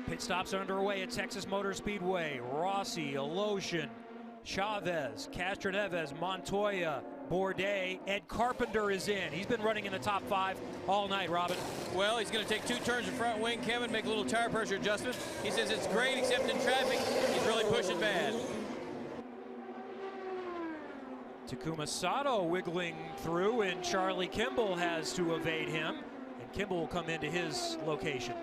Pit stops are underway at Texas Motor Speedway. Rossi, Aloshin, Chavez, Castroneves, Montoya, Bourdais, Ed Carpenter is in. He's been running in the top 5 all night, Robin. Well, he's going to take 2 turns in front wing, Kevin, make a little tire pressure adjustment. He says it's great except in traffic. He's really pushing bad. Takuma Sato wiggling through, and Charlie Kimball has to evade him, and Kimball will come into his location.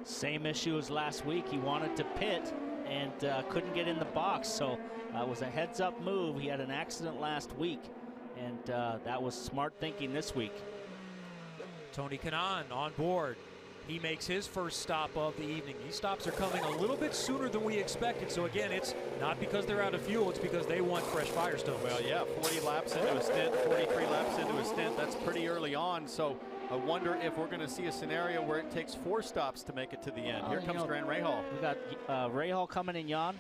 Same issue as last week. He wanted to pit and couldn't get in the box, so it was a heads-up move. He had an accident last week, and that was smart thinking this week. Tony Kanaan on board. He makes his first stop of the evening. These stops are coming a little bit sooner than we expected, so again, it's not because they're out of fuel, it's because they want fresh Firestone. Well, yeah, 40 laps into a stint, 43 laps into a stint. That's pretty early on, so I wonder if we're going to see a scenario where it takes 4 stops to make it to the end. Here comes Graham Rahal. We got Rahal coming in, Jan.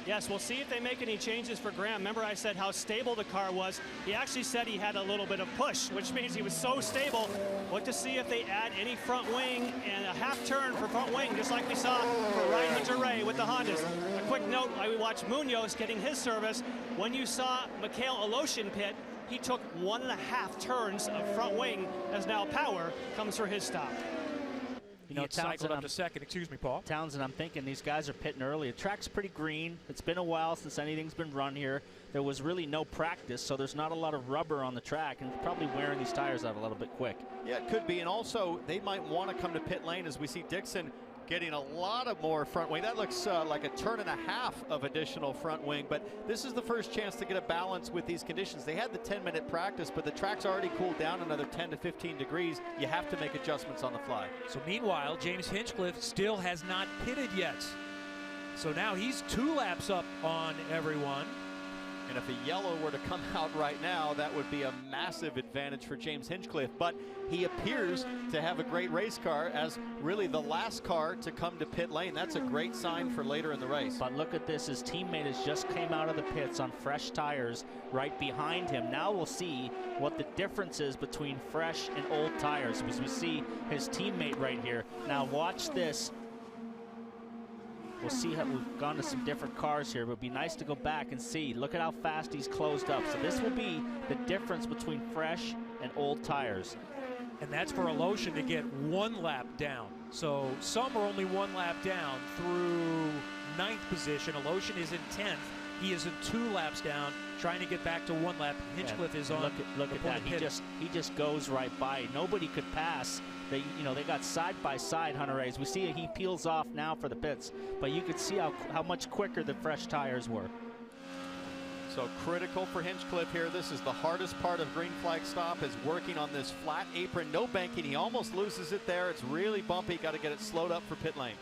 Yes, we'll see if they make any changes for Graham. Remember I said how stable the car was. He actually said he had a little bit of push, which means he was so stable. Look to see if they add any front wing and a half turn for front wing, just like we saw for Ryan Hunter-Reay with the Hondas. A quick note, I watched Munoz getting his service. When you saw Mikhail Aloshin pit, he took 1.5 turns of front wing, as now power comes for his stop. You know, Townsend, up to second. Excuse me, Paul. Townsend, I'm thinking these guys are pitting early. The track's pretty green. It's been a while since anything's been run here. There was really no practice, so there's not a lot of rubber on the track, and probably wearing these tires out a little bit quick. Yeah, it could be, and also they might want to come to pit lane as we see Dixon getting a lot of more front wing. That looks like a turn and a half of additional front wing, but this is the first chance to get a balance with these conditions. They had the 10-minute practice, but the track's already cooled down another 10 to 15 degrees. You have to make adjustments on the fly. So meanwhile, James Hinchcliffe still has not pitted yet. So now he's 2 laps up on everyone. And if a yellow were to come out right now, that would be a massive advantage for James Hinchcliffe. But he appears to have a great race car as really the last car to come to pit lane. That's a great sign for later in the race. But look at this, his teammate has just came out of the pits on fresh tires right behind him. Now we'll see what the difference is between fresh and old tires, because we see his teammate right here. Now watch this. We'll see how we've gone to some different cars here, but it'd be nice to go back and see. Look at how fast he's closed up. So this will be the difference between fresh and old tires. And that's for Aloshin to get 1 lap down. So some are only 1 lap down through 9th position. Aloshin is in 10th. He is in 2 laps down, trying to get back to 1 lap. Hinchcliffe is on. Look at that. He just goes right by. Nobody could pass. They got side by side, Hunter Rays. We see he peels off now for the pits, but you could see how much quicker the fresh tires were. So critical for Hinchcliffe here. This is the hardest part of green flag stop, is working on this flat apron, no banking. He almost loses it there. It's really bumpy. Got to get it slowed up for pit lane.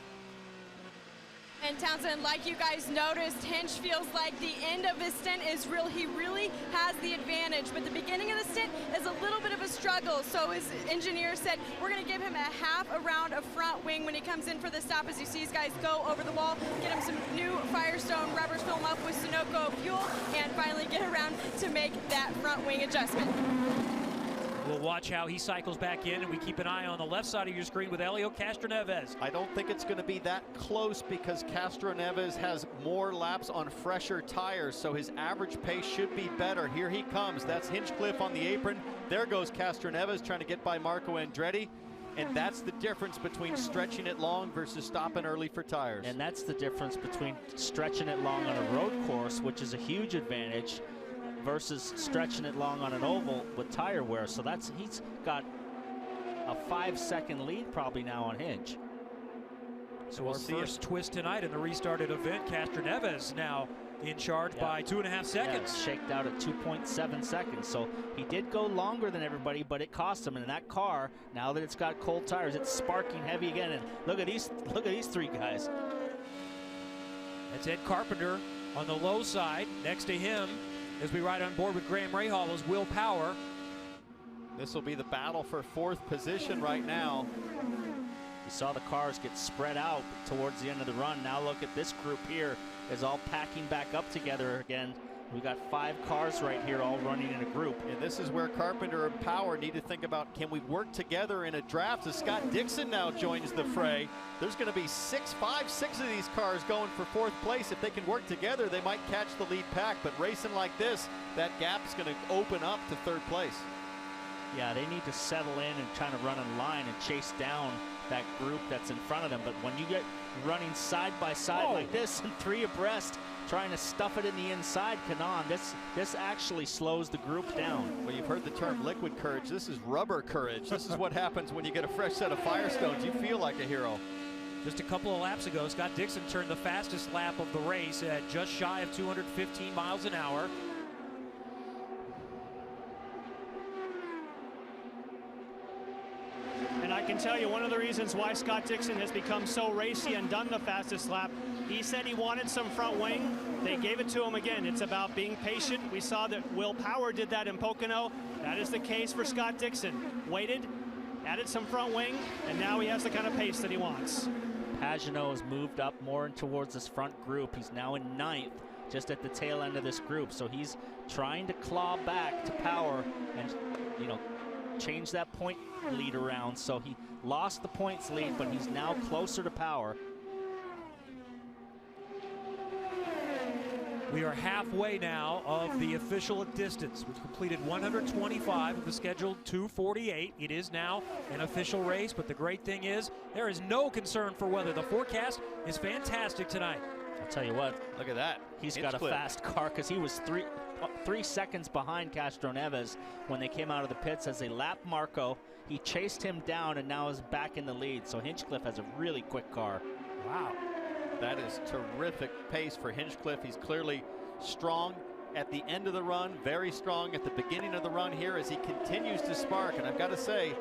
And Townsend, like you guys noticed, Hinch feels like the end of his stint is real. He really has the advantage, but the beginning of the stint is a little bit of a struggle. So his engineer said, we're going to give him a half a round of front wing when he comes in for the stop. As you see these guys go over the wall, get him some new Firestone rubbers, fill him up with Sunoco fuel, and finally get around to make that front wing adjustment. We'll watch how he cycles back in, and we keep an eye on the left side of your screen with Helio Castroneves. I don't think it's going to be that close because Castroneves has more laps on fresher tires, so his average pace should be better. Here he comes. That's Hinchcliffe on the apron. There goes Castroneves trying to get by Marco Andretti. And that's the difference between stretching it long versus stopping early for tires. And that's the difference between stretching it long on a road course, which is a huge advantage, versus stretching it long on an oval with tire wear. So he's got a 5-second lead probably now on Hinch. So our first twist tonight in the restarted event, Castroneves now in charge by 2.5 seconds. Shaked out at 2.7 seconds. So he did go longer than everybody, but it cost him. And that car, now that it's got cold tires, it's sparking heavy again. And look at these 3 guys. That's Ed Carpenter on the low side. Next to him, as we ride on board with Graham Rahal, is Will Power. This will be the battle for 4th position right now. You saw the cars get spread out towards the end of the run. Now look at this group here is all packing back up together again. We got 5 cars right here all running in a group. And this is where Carpenter and Power need to think about, can we work together in a draft? As Scott Dixon now joins the fray, there's going to be 5, 6 of these cars going for 4th place. If they can work together, they might catch the lead pack. But racing like this, that gap is going to open up to 3rd place. Yeah, they need to settle in and try to run in line and chase down that group that's in front of them. But when you get running side by side like this and 3 abreast, trying to stuff it in the inside, Kanan, this actually slows the group down. Well, you've heard the term liquid courage. This is rubber courage. This is what happens when you get a fresh set of Firestones. You feel like a hero. Just a couple of laps ago, Scott Dixon turned the fastest lap of the race at just shy of 215 miles an hour. And I can tell you one of the reasons why Scott Dixon has become so racy and done the fastest lap, he said he wanted some front wing. They gave it to him again. It's about being patient. We saw that Will Power did that in Pocono. That is the case for Scott Dixon. Waited, added some front wing, and now he has the kind of pace that he wants. Pagenaud has moved up more towards this front group. He's now in 9th, just at the tail end of this group. So he's trying to claw back to Power and, change that point lead around. So he lost the points lead, but he's now closer to Power. We are halfway now of the official distance. We've completed 125 of the scheduled 248. It is now an official race, but the great thing is there is no concern for weather. The forecast is fantastic tonight. I'll tell you what. Look at that. He's got a fast car because he was 3 seconds behind Castroneves when they came out of the pits as they lapped Marco. He chased him down and now is back in the lead. So Hinchcliffe has a really quick car. Wow. That is terrific pace for Hinchcliffe. He's clearly strong at the end of the run, very strong at the beginning of the run here as he continues to spark. And I've got to say,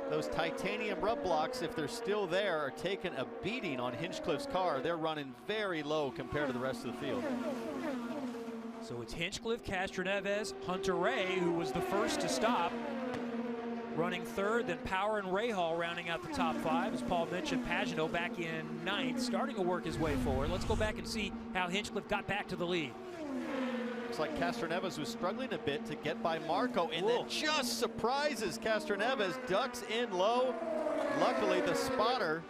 those titanium rub blocks, if they're still there, are taking a beating on Hinchcliffe's car. They're running very low compared to the rest of the field. So it's Hinchcliffe, Castroneves, Hunter Ray, who was the first to stop, running third, then Power and Rahal rounding out the top 5. As Paul mentioned, Pagenaud back in 9th, starting to work his way forward. Let's go back and see how Hinchcliffe got back to the lead. Looks like Castroneves was struggling a bit to get by Marco, and then just surprises Castroneves, ducks in low. Luckily, the spotter,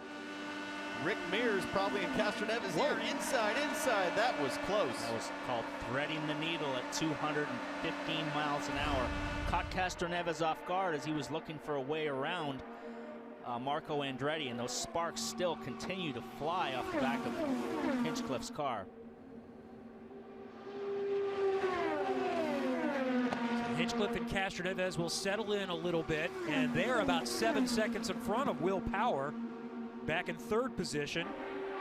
Rick Mears, probably in Castroneves here. Inside. That was close. That was called threading the needle at 215 miles an hour. Caught Castroneves off guard as he was looking for a way around Marco Andretti, and those sparks still continue to fly off the back of Hinchcliffe's car. Hinchcliffe and Castroneves will settle in a little bit, and they're about 7 seconds in front of Will Power, back in 3rd position,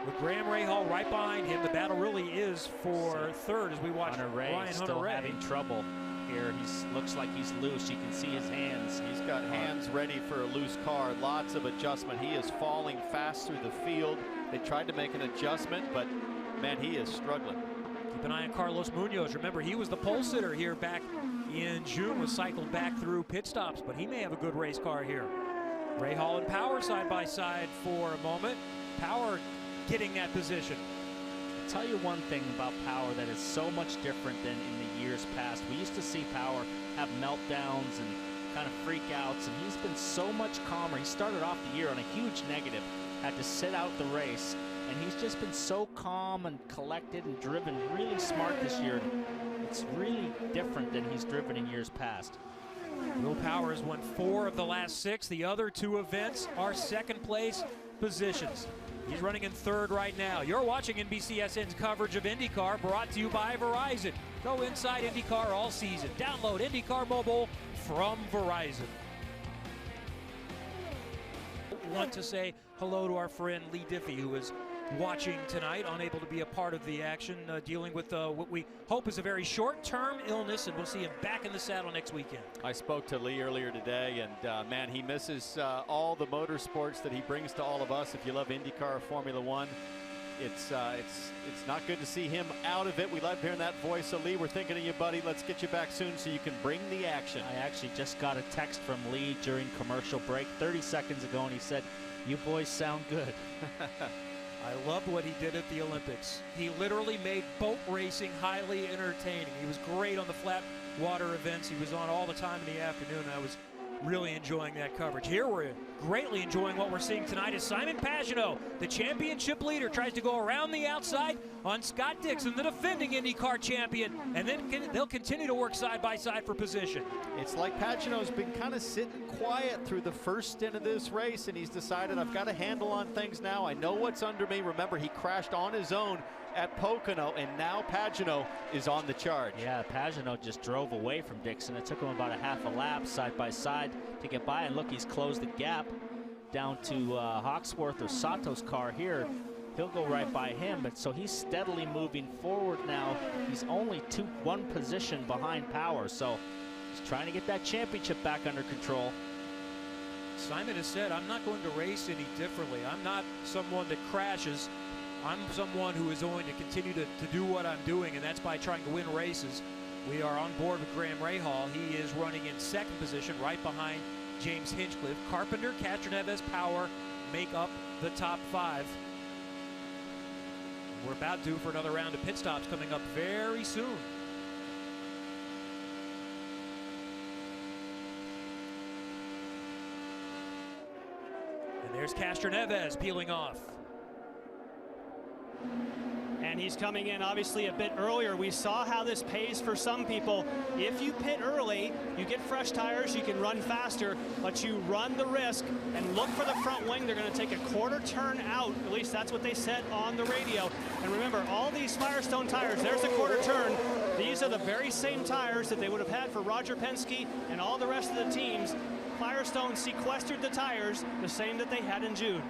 with Graham Rahal right behind him. The battle really is for 3rd as we watch Ryan still having trouble here. Looks like he's loose. You can see his hands. He's got hands ready for a loose car. Lots of adjustment. He is falling fast through the field. They tried to make an adjustment, but man, he is struggling. Keep an eye on Carlos Munoz. Remember, he was the pole sitter here back in June, was cycled back through pit stops, but he may have a good race car here. Rahal and Power side by side for a moment. Power getting that position. I'll tell you one thing about Power that is so much different than in the years past. We used to see Power have meltdowns and kind of freakouts, and he's been so much calmer. He started off the year on a huge negative, had to sit out the race, and he's just been so calm and collected and driven really smart this year. It's really different than he's driven in years past. Will Power has won 4 of the last 6. The other 2 events are second place positions. He's running in 3rd right now. You're watching NBCSN's coverage of IndyCar, brought to you by Verizon. Go inside IndyCar all season. Download IndyCar Mobile from Verizon. Want to say hello to our friend Lee Diffie, who is watching tonight, unable to be a part of the action, dealing with what we hope is a very short-term illness, and we'll see him back in the saddle next weekend. I spoke to Lee earlier today, and man, he misses all the motorsports that he brings to all of us. If you love IndyCar or Formula One, it's not good to see him out of it. We love hearing that voice. So Lee, we're thinking of you, buddy. Let's get you back soon so you can bring the action. I actually just got a text from Lee during commercial break 30 seconds ago, and he said, "You boys sound good." I loved what he did at the Olympics. He literally made boat racing highly entertaining. He was great on the flat water events. He was on all the time in the afternoon. I was really enjoying that coverage. Here we're greatly enjoying what we're seeing tonight as Simon Pagenaud, the championship leader, tries to go around the outside on Scott Dixon, the defending IndyCar champion, and then they'll continue to work side by side for position. It's like Pagenaud's been kind of sitting quiet through the first stint of this race, and he's decided, I've got a handle on things now. I know what's under me. Remember, he crashed on his own at Pocono, and now Pagenaud is on the charge. Yeah, Pagenaud just drove away from Dixon. It took him about a half a lap side by side to get by, and look, he's closed the gap down to Hawksworth or Sato's car here. He'll go right by him, but so he's steadily moving forward now. He's only one position behind Power, so he's trying to get that championship back under control. Simon has said, I'm not going to race any differently. I'm not someone that crashes. I'm someone who is going to continue to do what I'm doing, and that's by trying to win races. We are on board with Graham Rahal. He is running in 2nd position, right behind James Hinchcliffe. Carpenter, Castroneves, Power make up the top 5. We're about due for another round of pit stops coming up very soon. And there's Castroneves peeling off. And And he's coming in obviously a bit earlier. We saw how this pays for some people. If you pit early, you get fresh tires, you can run faster, but you run the risk and look for the front wing. They're going to take a quarter turn out. At least that's what they said on the radio. And remember, all these Firestone tires, there's a quarter turn. These are the very same tires that they would have had for Roger Penske and all the rest of the teams. Firestone sequestered the tires the same that they had in June.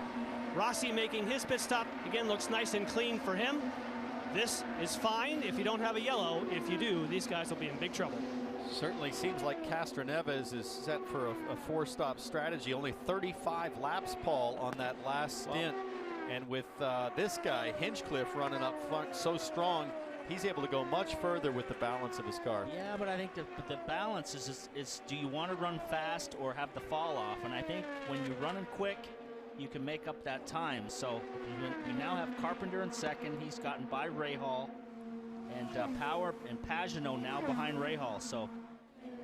Rossi making his pit stop. Again, looks nice and clean for him. This is fine if you don't have a yellow. If you do, these guys will be in big trouble. Certainly seems like Castroneves is set for a four-stop strategy. Only 35 laps, Paul, on that last stint. And with this guy, Hinchcliffe, running up front so strong, he's able to go much further with the balance of his car. Yeah, but I think the balance is do you want to run fast or have the fall off? And I think when you're running quick, you can make up that time. So we now have Carpenter in second. He's gotten by Rahal. And Power and Pagenaud now behind Rahal. So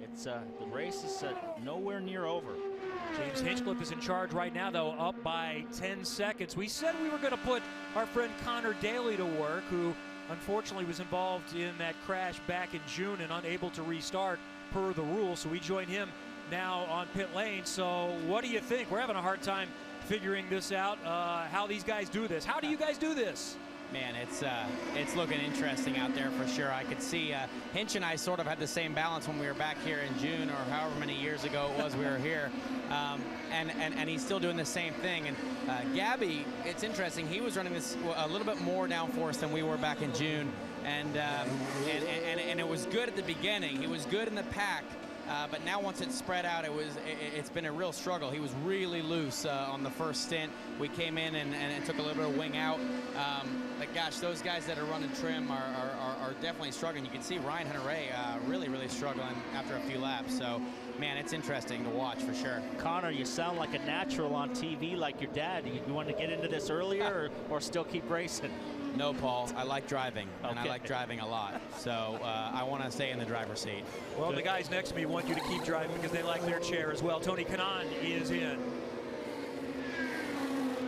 it's the race is nowhere near over. James Hinchcliffe is in charge right now, though, up by 10 seconds. We said we were going to put our friend Connor Daly to work, who unfortunately was involved in that crash back in June and unable to restart per the rules. So we join him now on pit lane. So what do you think? We're having a hard time figuring this out, how these guys do this. How do you guys do this? Man, it's looking interesting out there for sure. I could see Hinch and I sort of had the same balance when we were back here in June, or however many years ago it was we were here, and he's still doing the same thing. And Gabby, it's interesting. He was running this a little bit more downforce than we were back in June, and it was good at the beginning. He was good in the pack. But now once it's spread out, it's been a real struggle. He was really loose on the first stint. We came in and it took a little bit of wing out. But gosh, those guys that are running trim are definitely struggling. You can see Ryan Hunter-Reay really struggling after a few laps. So, man, it's interesting to watch for sure. Connor, you sound like a natural on TV, like your dad. You want to get into this earlier or still keep racing? No, Paul. I like driving, and I like driving a lot. So I want to stay in the driver's seat. Well, the guys next to me want you to keep driving because they like their chair as well. Tony Kanaan is in.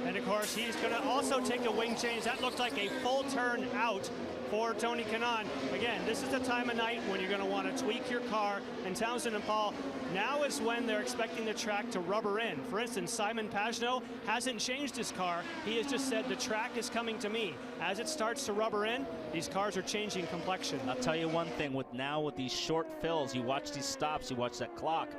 And, of course, he's going to also take a wing change. That looked like a full turn out for Tony Kanaan. Again, this is the time of night when you're going to want to tweak your car. And Townsend and Paul, now is when they're expecting the track to rubber in. For instance, Simon Pagenaud hasn't changed his car. He has just said the track is coming to me. As it starts to rubber in, these cars are changing complexion. I'll tell you one thing, with these short fills, you watch these stops, you watch that clock,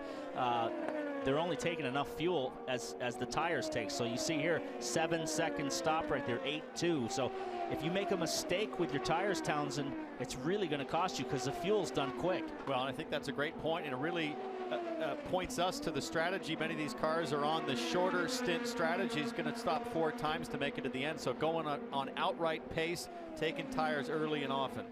they're only taking enough fuel as the tires take. So you see here, 7-second stop right there, 8.2. So if you make a mistake with your tires, Townsend, it's really going to cost you because the fuel's done quick. Well, I think that's a great point, and it really points us to the strategy. Many of these cars are on the shorter stint strategy. It's going to stop 4 times to make it to the end. So going on outright pace, taking tires early and often.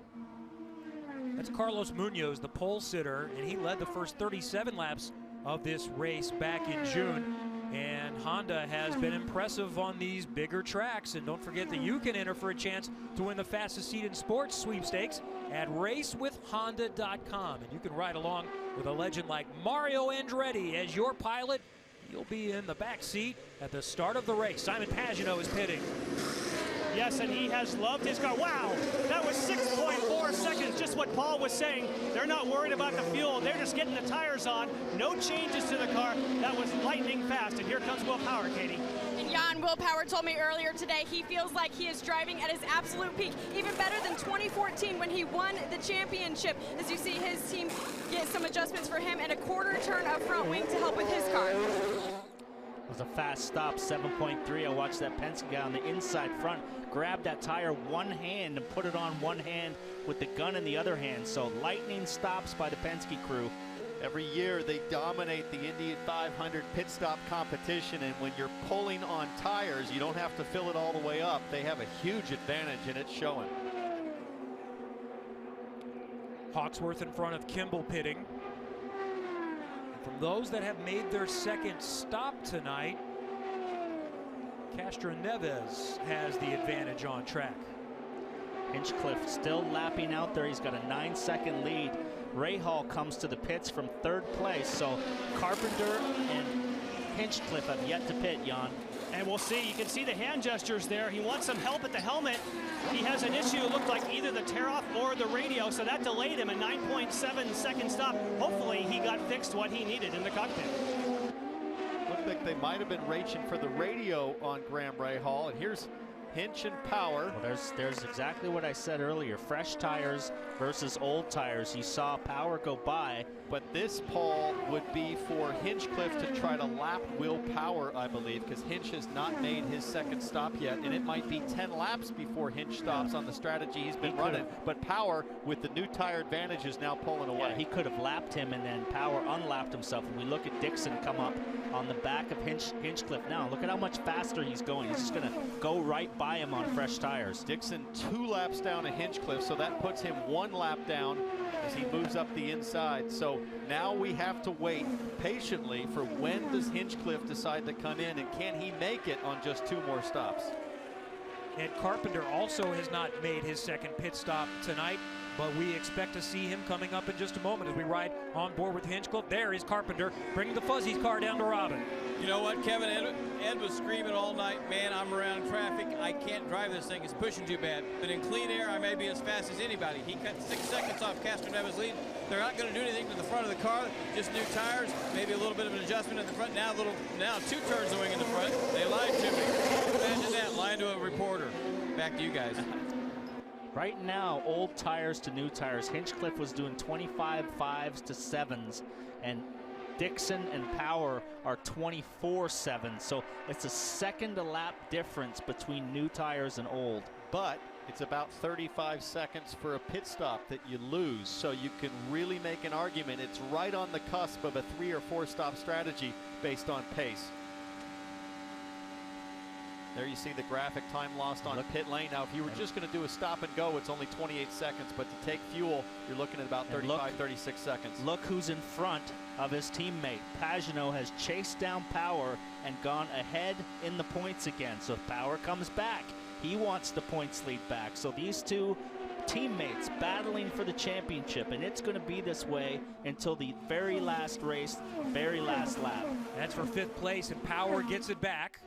That's Carlos Munoz, the pole sitter, and he led the first 37 laps of this race back in June. And Honda has been impressive on these bigger tracks. And don't forget that you can enter for a chance to win the fastest seat in sports sweepstakes at racewithhonda.com. And you can ride along with a legend like Mario Andretti as your pilot. You'll be in the back seat at the start of the race. Simon Pagenaud is pitting. Yes, and he has loved his car. Wow, that was 6.4 seconds, just what Paul was saying. They're not worried about the fuel. They're just getting the tires on. No changes to the car. That was lightning fast, and here comes Will Power, Katie. And Jan, Will Power told me earlier today he feels like he is driving at his absolute peak, even better than 2014 when he won the championship. As you see his team get some adjustments for him and a quarter turn of front wing to help with his car. It was a fast stop, 7.3. I watched that Penske guy on the inside front grab that tire one hand and put it on one hand with the gun in the other hand. So lightning stops by the Penske crew. Every year they dominate the Indy 500 pit stop competition, and when you're pulling on tires, you don't have to fill it all the way up. They have a huge advantage, and it's showing. Hawksworth in front of Kimball pitting. From those that have made their second stop tonight, Castroneves has the advantage on track. Hinchcliffe still lapping out there. He's got a 9-second lead. Rahal comes to the pits from 3rd place. So Carpenter and Hinchcliffe have yet to pit, Jan. And we'll see, you can see the hand gestures there. He wants some help at the helmet. He has an issue, it looked like either the tear off or the radio, so that delayed him a 9.7 second stop. Hopefully he got fixed what he needed in the cockpit. Looked like they might have been reaching for the radio on Graham Rahal, and here's Hinch and Power. Well, there's exactly what I said earlier. Fresh tires versus old tires. You saw Power go by. But this, Paul, would be for Hinchcliffe to try to lap Will Power, I believe, because Hinch has not made his second stop yet, and it might be 10 laps before Hinch stops on the strategy he's been running. But Power, with the new tire advantage, is now pulling away. Yeah, he could have lapped him, and then Power unlapped himself. And we look at Dixon come up on the back of Hinchcliffe now. Look at how much faster he's going. He's just going to go right by him on fresh tires. Dixon 2 laps down to Hinchcliffe, so that puts him 1 lap down as he moves up the inside. So now we have to wait patiently for when does Hinchcliffe decide to come in, and can he make it on just 2 more stops? And Carpenter also has not made his second pit stop tonight, but we expect to see him coming up in just a moment as we ride on board with Hinchcliffe. There is Carpenter bringing the Fuzzy's car down to Robin. You know what, Kevin? Ed was screaming all night, man, I'm around traffic. I can't drive this thing. It's pushing too bad. But in clean air, I may be as fast as anybody. He cut 6 seconds off Castroneva's lead. They're not going to do anything to the front of the car. Just new tires, maybe a little bit of an adjustment in the front. Now 2 turns of wing in the front. They lied to me. Imagine that, lying to a reporter. Back to you guys. Right now, old tires to new tires. Hinchcliffe was doing 25 5s to 7s, and Dixon and Power are 24 7s. So it's a second a lap difference between new tires and old. But it's about 35 seconds for a pit stop that you lose. So you can really make an argument. It's right on the cusp of a 3 or 4 stop strategy based on pace. There you see the graphic time lost on pit lane. Now, if you were just going to do a stop and go, it's only 28 seconds. But to take fuel, you're looking at about 35, 36 seconds. Look who's in front of his teammate. Pagenaud has chased down Power and gone ahead in the points again. So if Power comes back, he wants the points lead back. So these two teammates battling for the championship, and it's going to be this way until the very last race, very last lap. That's for 5th place, and Power gets it back.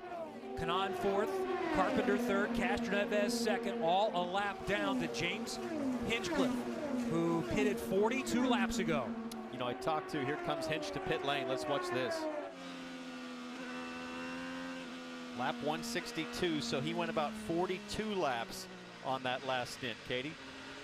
CANAL 4th, Carpenter 3rd, Castroneves 2nd, all a lap down to James Hinchcliffe, who pitted 42 laps ago. You know, I talked to, here comes Hinch to pit lane. Let's watch this. Lap 162, so he went about 42 laps on that last stint. Katie?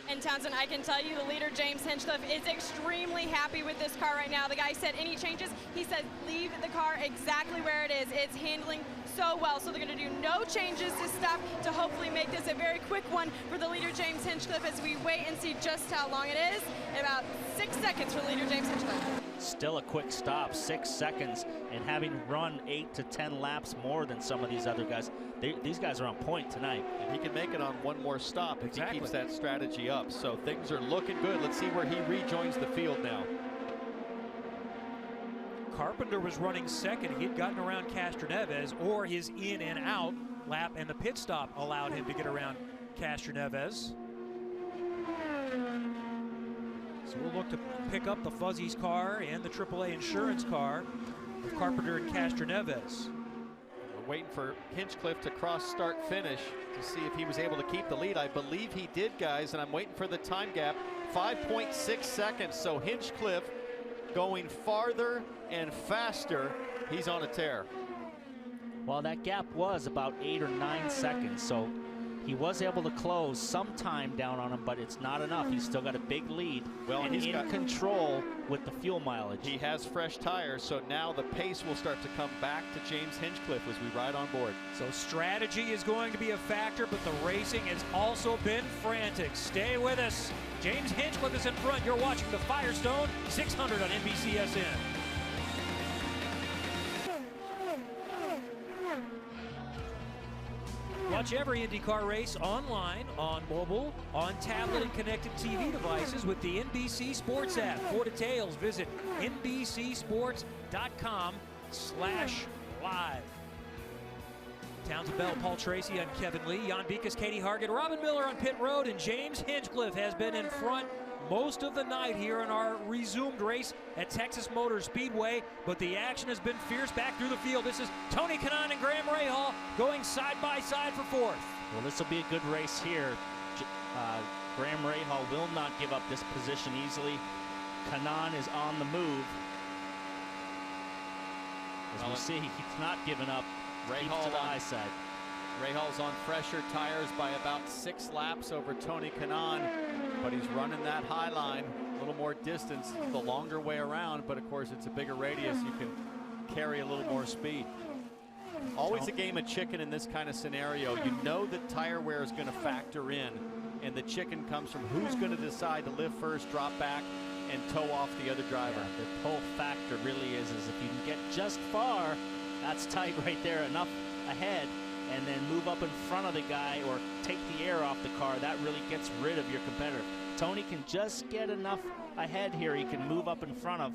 And Townsend, I can tell you the leader, James Hinchcliffe, is extremely happy with this car right now. The guy said any changes, he said leave the car exactly where it is. It's handling so well. So they're going to do no changes to stop to hopefully make this a very quick one for the leader, James Hinchcliffe, as we wait and see just how long it is. About 6 seconds for leader James Hinchcliffe. Still a quick stop, 6 seconds, and having run 8 to 10 laps more than some of these other guys. These guys are on point tonight. And he can make it on 1 more stop if he keeps that strategy up. So things are looking good. Let's see where he rejoins the field now. Carpenter was running 2nd. He had gotten around Castroneves, or his in and out lap, and the pit stop allowed him to get around Castroneves. So we'll look to pick up the Fuzzy's car and the AAA insurance car of Carpenter and Castroneves. We're waiting for Hinchcliffe to cross start finish to see if he was able to keep the lead. I believe he did, guys, and I'm waiting for the time gap. 5.6 seconds, so Hinchcliffe going farther and faster. He's on a tear. Well, that gap was about 8 or 9 seconds, so he was able to close some time down on him, but it's not enough. He's still got a big lead, well, and he's in control with the fuel mileage. He has fresh tires, so now the pace will start to come back to James Hinchcliffe as we ride on board. So strategy is going to be a factor, but the racing has also been frantic. Stay with us. James Hinchcliffe is in front. You're watching the Firestone 600 on NBCSN. Watch every IndyCar race online, on mobile, on tablet and connected TV devices with the NBC Sports app. For details, visit NBCSports.com/live. Townsend Bell, Paul Tracy, I'm Kevin Lee, Jan Beekes, Katie Hargett, Robin Miller on pit road, and James Hinchcliffe has been in front most of the night here in our resumed race at Texas Motor Speedway, but the action has been fierce back through the field. This is Tony Kanaan and Graham Rahal going side by side for fourth. Well, this will be a good race here. Graham Rahal will not give up this position easily. Kanaan is on the move. As we see, he's not giving up. Rahal to the high side. Rahal's on fresher tires by about 6 laps over Tony Kanaan, but he's running that high line, a little more distance, the longer way around, but of course it's a bigger radius. You can carry a little more speed. Always a game of chicken in this kind of scenario. You know that tire wear is going to factor in, and the chicken comes from who's going to decide to lift first, drop back, and tow off the other driver. Yeah, the whole factor really is if you can get just far, that's tight right there, enough ahead, and then move up in front of the guy or take the air off the car, that really gets rid of your competitor. Tony can just get enough ahead here. He can move up in front of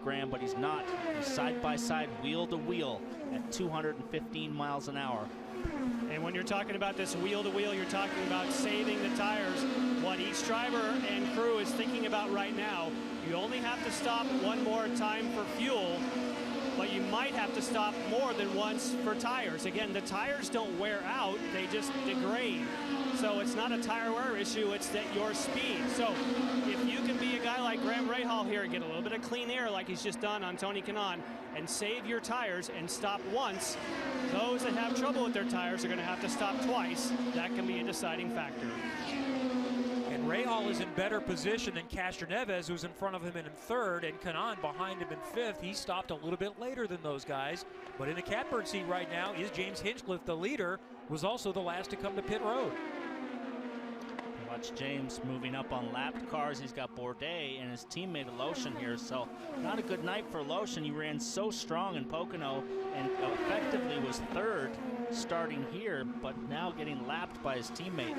Graham, but he's not. He's side by side, wheel to wheel at 215 miles an hour. And when you're talking about this wheel to wheel, you're talking about saving the tires. What each driver and crew is thinking about right now, you only have to stop one more time for fuel, but you might have to stop more than once for tires. Again, the tires don't wear out, they just degrade. So it's not a tire wear issue, it's that your speed. So if you can be a guy like Graham Rahal here and get a little bit of clean air like he's just done on Tony Kanaan and save your tires and stop once, those that have trouble with their tires are going to have to stop twice. That can be a deciding factor. And Rahal is in better position than Castroneves, who's in front of him in third, and Kanaan behind him in fifth. He stopped a little bit later than those guys. But in the catbird seat right now is James Hinchcliffe, the leader, was also the last to come to pit road. Watch James moving up on lapped cars. He's got Bourdais and his teammate Aloshin here, so not a good night for Aloshin. He ran so strong in Pocono and effectively was third starting here, but now getting lapped by his teammate.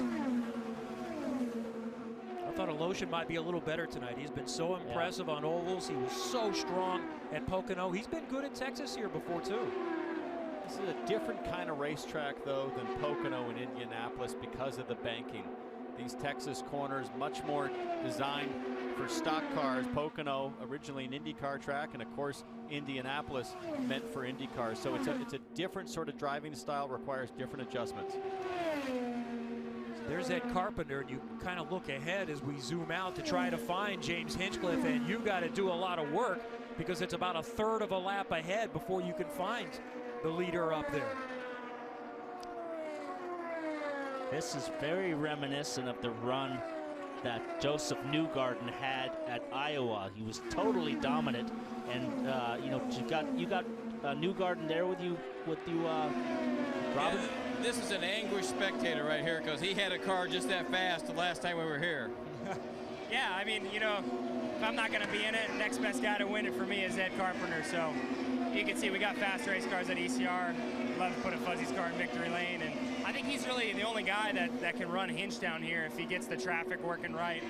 I thought Aloshin might be a little better tonight. He's been so impressive on ovals. He was so strong at Pocono. He's been good at Texas here before, too. This is a different kind of racetrack, though, than Pocono and Indianapolis because of the banking. These Texas corners much more designed for stock cars. Pocono originally an IndyCar track, and of course Indianapolis meant for IndyCars. So it's a different sort of driving style, requires different adjustments. There's Ed Carpenter, and you kind of look ahead as we zoom out to try to find James Hinchcliffe, and you got to do a lot of work because it's about a third of a lap ahead before you can find the leader up there. This is very reminiscent of the run that Joseph Newgarden had at Iowa. He was totally dominant, and you know, you got Newgarden there with you, Robin. Yeah, this is an anguished spectator right here because he had a car just that fast the last time we were here. Yeah, I mean, you know, if I'm not going to be in it, next best guy to win it for me is Ed Carpenter. So you can see we got fast race cars at ECR. Love to put a Fuzzy's car in victory lane, and I think he's really the only guy that can run Hinch down here if he gets the traffic working right.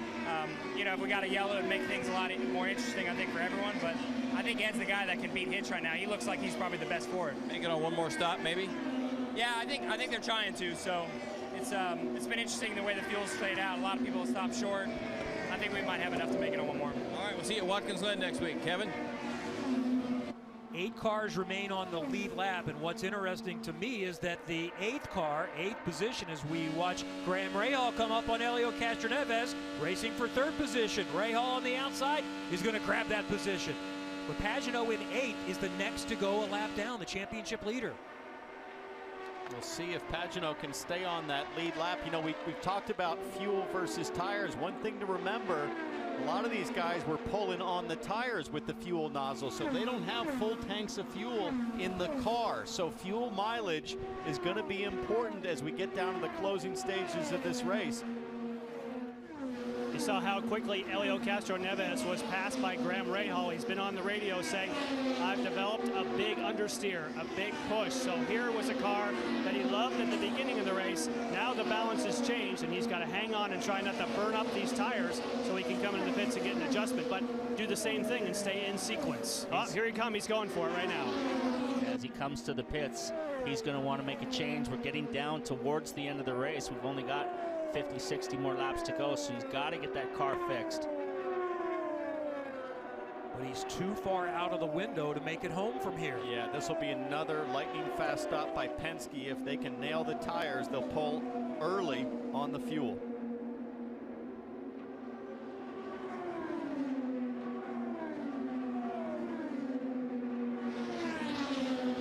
You know, if we got a yellow, it'd make things a lot more interesting, I think, for everyone. But I think Ed's the guy that can beat Hinch right now. He looks like he's probably the best for it. Make it on one more stop, maybe? Yeah, I think they're trying to. So it's been interesting the way the fuel's played out. A lot of people have stopped short. I think we might have enough to make it on one more. All right, we'll see you at Watkins Glen next week. Kevin? 8 cars remain on the lead lap, and what's interesting to me is that the 8th car, 8th position, as we watch Graham Rahal come up on Helio Castroneves, racing for 3rd position. Rahal on the outside is going to grab that position. But Pagenaud in 8th is the next to go a lap down, the championship leader. We'll see if Pagenaud can stay on that lead lap. You know, we've talked about fuel versus tires. One thing to remember, a lot of these guys were pulling on the tires with the fuel nozzle, so they don't have full tanks of fuel in the car. So fuel mileage is going to be important as we get down to the closing stages of this race. You saw how quickly Helio Castroneves was passed by Graham Rahal. He's been on the radio saying, I've developed a big understeer, a big push. So here was a car that he loved at the beginning of the race. Now the balance has changed, and he's got to hang on and try not to burn up these tires so he can come into the pits and get an adjustment, but do the same thing and stay in sequence. Oh, here he comes. He's going for it right now. As he comes to the pits, he's going to want to make a change. We're getting down towards the end of the race. We've only got 50, 60 more laps to go, so he's got to get that car fixed. But he's too far out of the window to make it home from here. Yeah, this will be another lightning fast stop by Penske. If they can nail the tires, they'll pull early on the fuel.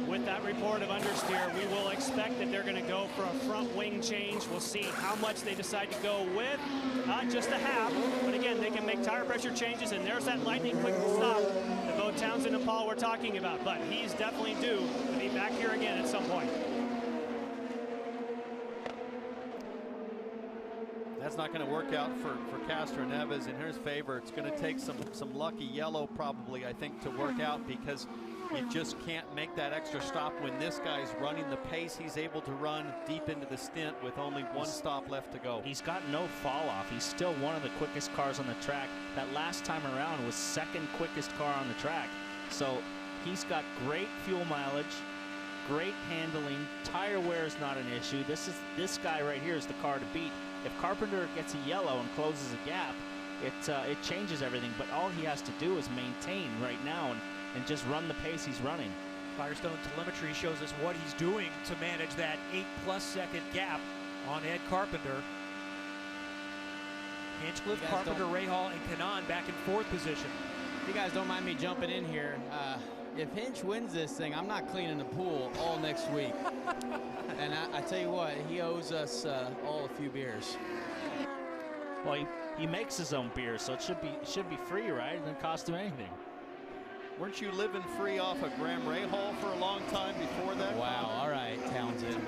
With that report of understeer, we will expect that they're going to go for a front wing change. We'll see how much they decide to go with. Not just a half, but again, they can make tire pressure changes, and there's that lightning quick stop that both Townsend and Paul were talking about. But he's definitely due to be back here again at some point. That's not going to work out for Castroneves in his favor. It's going to take some lucky yellow probably, I think, to work out, because you just can't make that extra stop when this guy's running the pace he's able to run deep into the stint with only one stop left to go. He's got no fall off. He's still one of the quickest cars on the track. That last time around was second quickest car on the track. So he's got great fuel mileage, great handling. Tire wear is not an issue. This guy right here is the car to beat. If Carpenter gets a yellow and closes a gap, it changes everything. But all he has to do is maintain right now and just run the pace he's running. Firestone telemetry shows us what he's doing to manage that 8+ second gap on Ed Carpenter. Hinchcliffe, Carpenter, Rahal, and Kanaan back in 4th position. If you guys don't mind me jumping in here, if Hinch wins this thing, I'm not cleaning the pool all next week. And I tell you what, he owes us all a few beers. Well, he makes his own beer, so it should be free, right? It doesn't cost him anything. Weren't you living free off of Graham Rahal for a long time before that? Wow, all right, Townsend.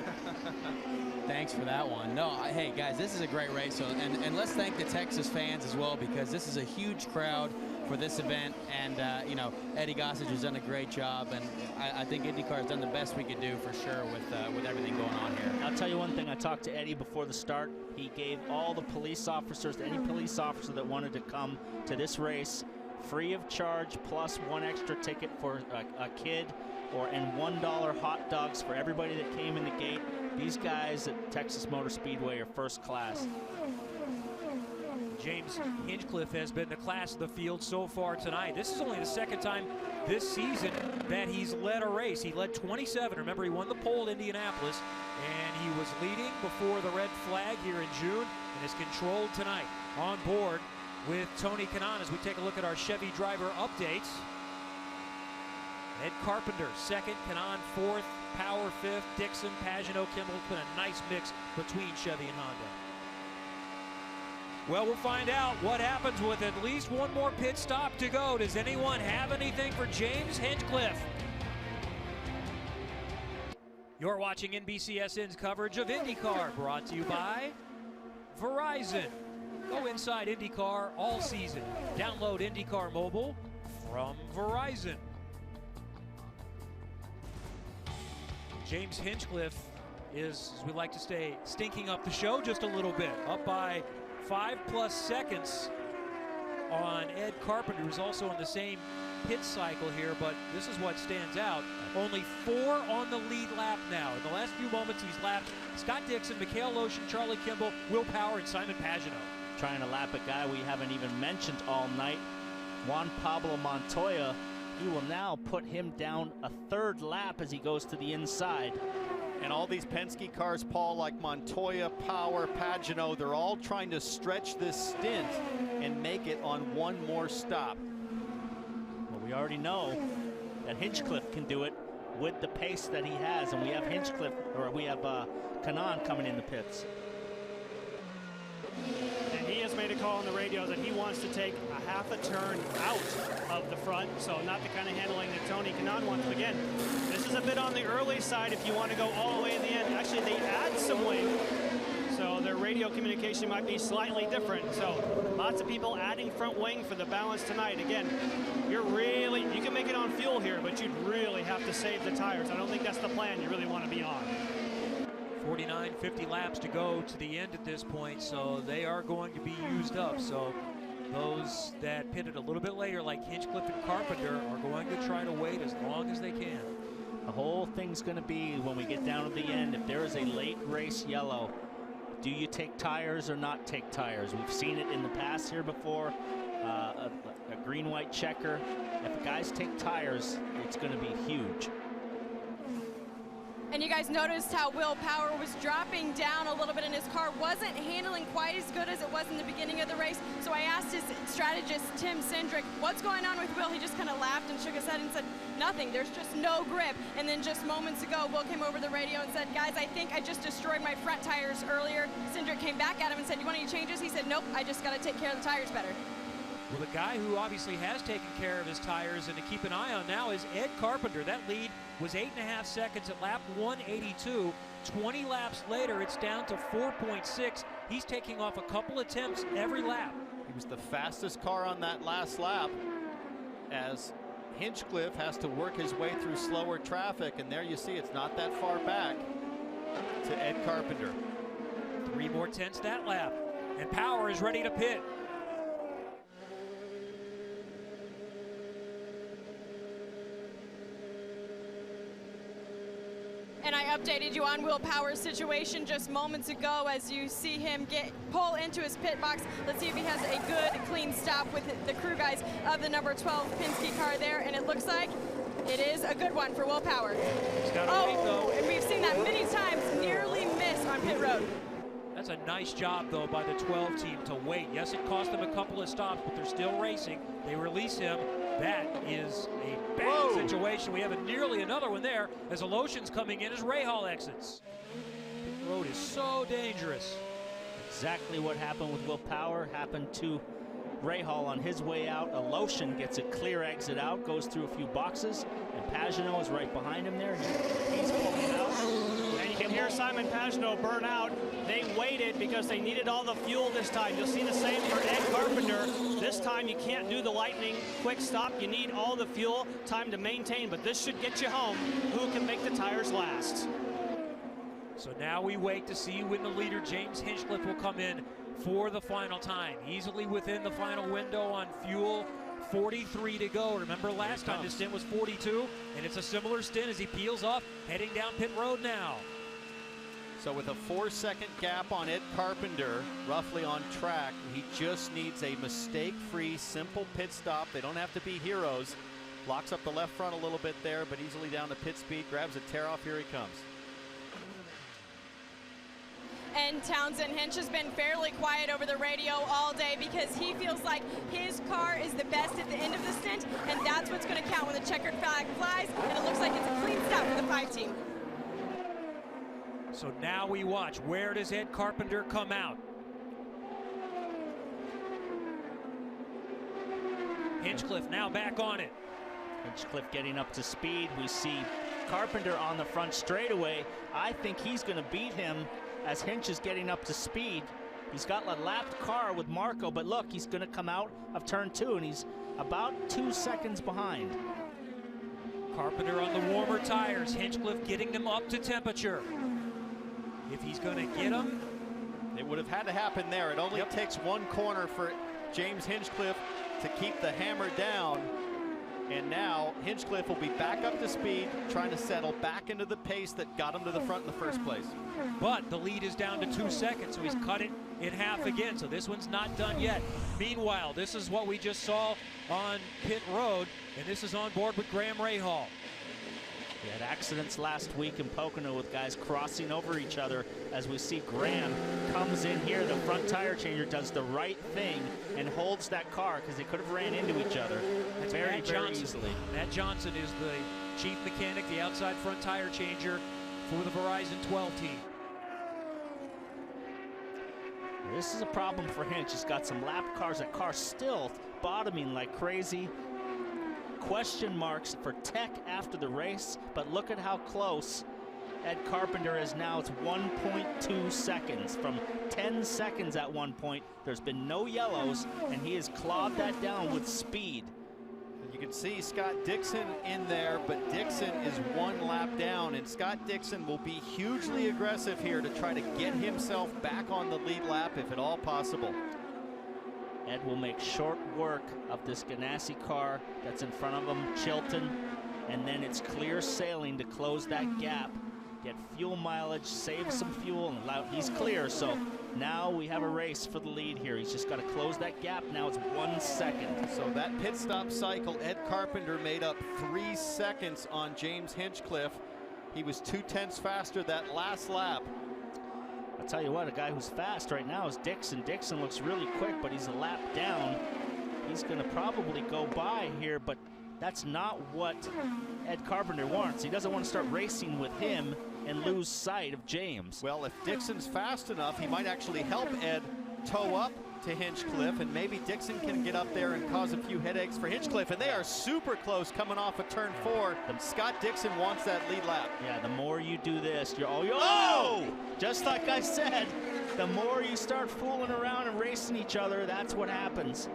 Thanks for that one. No, hey, guys, this is a great race. And let's thank the Texas fans as well, because this is a huge crowd for this event. And, you know, Eddie Gossage has done a great job. And I think IndyCar has done the best we could do for sure with everything going on here. I'll tell you one thing. I talked to Eddie before the start. He gave all the police officers, any police officer that wanted to come to this race, free of charge, plus one extra ticket for a kid, and $1 hot dogs for everybody that came in the gate. These guys at Texas Motor Speedway are first class. James Hinchcliffe has been the class of the field so far tonight. This is only the second time this season that he's led a race. He led 27. Remember, he won the pole at Indianapolis, and he was leading before the red flag here in June, and is controlled tonight on board with Tony Kanaan as we take a look at our Chevy driver updates. Ed Carpenter, 2nd, Kanaan 4th, Power 5th, Dixon, Pagenaud, Kimball. Been a nice mix between Chevy and Honda. Well, we'll find out what happens with at least one more pit stop to go. Does anyone have anything for James Hinchcliffe? You're watching NBCSN's coverage of IndyCar, brought to you by Verizon. Go inside IndyCar all season. Download IndyCar Mobile from Verizon. James Hinchcliffe is, as we like to say, stinking up the show just a little bit. Up by 5+ seconds on Ed Carpenter, who's also in the same pit cycle here, but this is what stands out. Only 4 on the lead lap now. In the last few moments, he's lapped Scott Dixon, Mikhail Lotion, Charlie Kimball, Will Power, and Simon Pagenaud. Trying to lap a guy we haven't even mentioned all night, Juan Pablo Montoya. He will now put him down a 3rd lap as he goes to the inside. And all these Penske cars, Paul, like Montoya, Power, Pagenaud, they're all trying to stretch this stint and make it on one more stop. Well, we already know that Hinchcliffe can do it with the pace that he has, and we have Kanaan coming in the pits. And he has made a call on the radio that he wants to take a half a turn out of the front, so not the kind of handling that Tony Kanaan wants. But again, this is a bit on the early side if you want to go all the way in the end. Actually, they add some wing, so their radio communication might be slightly different. So lots of people adding front wing for the balance tonight. Again, you can make it on fuel here, but you'd really have to save the tires. I don't think that's the plan you really want to be on. 49, 50 laps to go to the end at this point, so they are going to be used up. So those that pitted a little bit later, like Hinchcliffe and Carpenter, are going to try to wait as long as they can. The whole thing's going to be, when we get down to the end, if there is a late race yellow, Do you take tires or not take tires? We've seen it in the past here before. A green-white checker. If guys take tires, it's going to be huge. And you guys noticed how Will Power was dropping down a little bit in his car, wasn't handling quite as good as it was in the beginning of the race. So I asked his strategist, Tim Cindric, what's going on with Will? He just kind of laughed and shook his head and said, nothing, there's just no grip. And then just moments ago, Will came over the radio and said, guys, I think I just destroyed my front tires earlier. Cindric came back at him and said, you want any changes? He said, nope, I just got to take care of the tires better. Well, the guy who obviously has taken care of his tires and to keep an eye on now is Ed Carpenter. That lead was 8.5 seconds at lap 182. 20 laps later, it's down to 4.6. He's taking off a couple attempts every lap. He was the fastest car on that last lap as Hinchcliffe has to work his way through slower traffic, and there you see it's not that far back to Ed Carpenter. 3 more tenths that lap, and Power is ready to pit. And I updated you on Will Power's situation just moments ago as you see him pull into his pit box. Let's see if he has a good, clean stop with the crew guys of the number 12 Penske car there. And it looks like it is a good one for Will Power. He's got to wait, though. And we've seen that many times, nearly miss on pit road. That's a nice job, though, by the 12 team to wait. Yes, it cost them a couple of stops, but they're still racing. They release him. That is a bad situation. We have nearly another one there as Alotian's coming in as Rahal exits. The road is so dangerous. Exactly what happened with Will Power happened to Rahal on his way out. Alotian gets a clear exit out, goes through a few boxes, and Pagenaud is right behind him there. He's pulling out. And you can hear Simon Pagenaud burn out. They waited because they needed all the fuel this time. You'll see the same for Ed Carpenter. This time you can't do the lightning quick stop. You need all the fuel time to maintain, but this should get you home. Who can make the tires last? So now we wait to see when the leader, James Hinchcliffe, will come in for the final time. Easily within the final window on fuel. 43 to go. Remember last time the stint was 42, and it's a similar stint as he peels off, heading down pit road now. So with a 4-second gap on Ed Carpenter, roughly on track, he just needs a mistake-free, simple pit stop. They don't have to be heroes. Locks up the left front a little bit there, but easily down to pit speed, grabs a tear off, here he comes. And Townsend Hinch has been fairly quiet over the radio all day because he feels like his car is the best at the end of the stint, and that's what's going to count when the checkered flag flies, and it looks like it's a clean stop for the 5 team. So now we watch. Where does Ed Carpenter come out? Hinchcliffe now back on it. Hinchcliffe getting up to speed. We see Carpenter on the front straightaway. I think he's going to beat him as Hinch is getting up to speed. He's got a lapped car with Marco, but look, he's going to come out of turn 2, and he's about 2 seconds behind. Carpenter on the warmer tires. Hinchcliffe getting them up to temperature. If he's going to get them, it would have had to happen there. It only takes one corner for James Hinchcliffe to keep the hammer down. And now Hinchcliffe will be back up to speed, trying to settle back into the pace that got him to the front in the first place. But the lead is down to 2 seconds, so he's cut it in half again. So this one's not done yet. Meanwhile, this is what we just saw on pit road, and this is on board with Graham Rahal. We had accidents last week in Pocono with guys crossing over each other. As we see Graham comes in here, the front tire changer does the right thing and holds that car because they could have ran into each other very easily. Matt Johnson is the chief mechanic, the outside front tire changer for the Verizon 12 team. This is a problem for Hinch. He's got some lap cars. That car still bottoming like crazy. Question marks for Tech after the race, but look at how close Ed Carpenter is now. It's 1.2 seconds from 10 seconds at one point. There's been no yellows, and he has clawed that down with speed. You can see Scott Dixon in there, but Dixon is 1 lap down, and Scott Dixon will be hugely aggressive here to try to get himself back on the lead lap if at all possible. Ed will make short work of this Ganassi car that's in front of him, Chilton, and then it's clear sailing to close that gap, get fuel mileage, save some fuel, and he's clear. So now we have a race for the lead here. He's just got to close that gap. Now it's 1 second. So that pit stop cycle, Ed Carpenter made up 3 seconds on James Hinchcliffe. He was 2/10 faster that last lap. I'll tell you what, a guy who's fast right now is Dixon. Dixon looks really quick, but he's a lap down. He's going to probably go by here, but that's not what Ed Carpenter wants. He doesn't want to start racing with him and lose sight of James. Well, if Dixon's fast enough, he might actually help Ed tow up to Hinchcliffe, and maybe Dixon can get up there and cause a few headaches for Hinchcliffe. And they are super close coming off of turn 4. Scott Dixon wants that lead lap. Yeah, the more you do this, oh! Just like I said, the more you start fooling around and racing each other, that's what happens.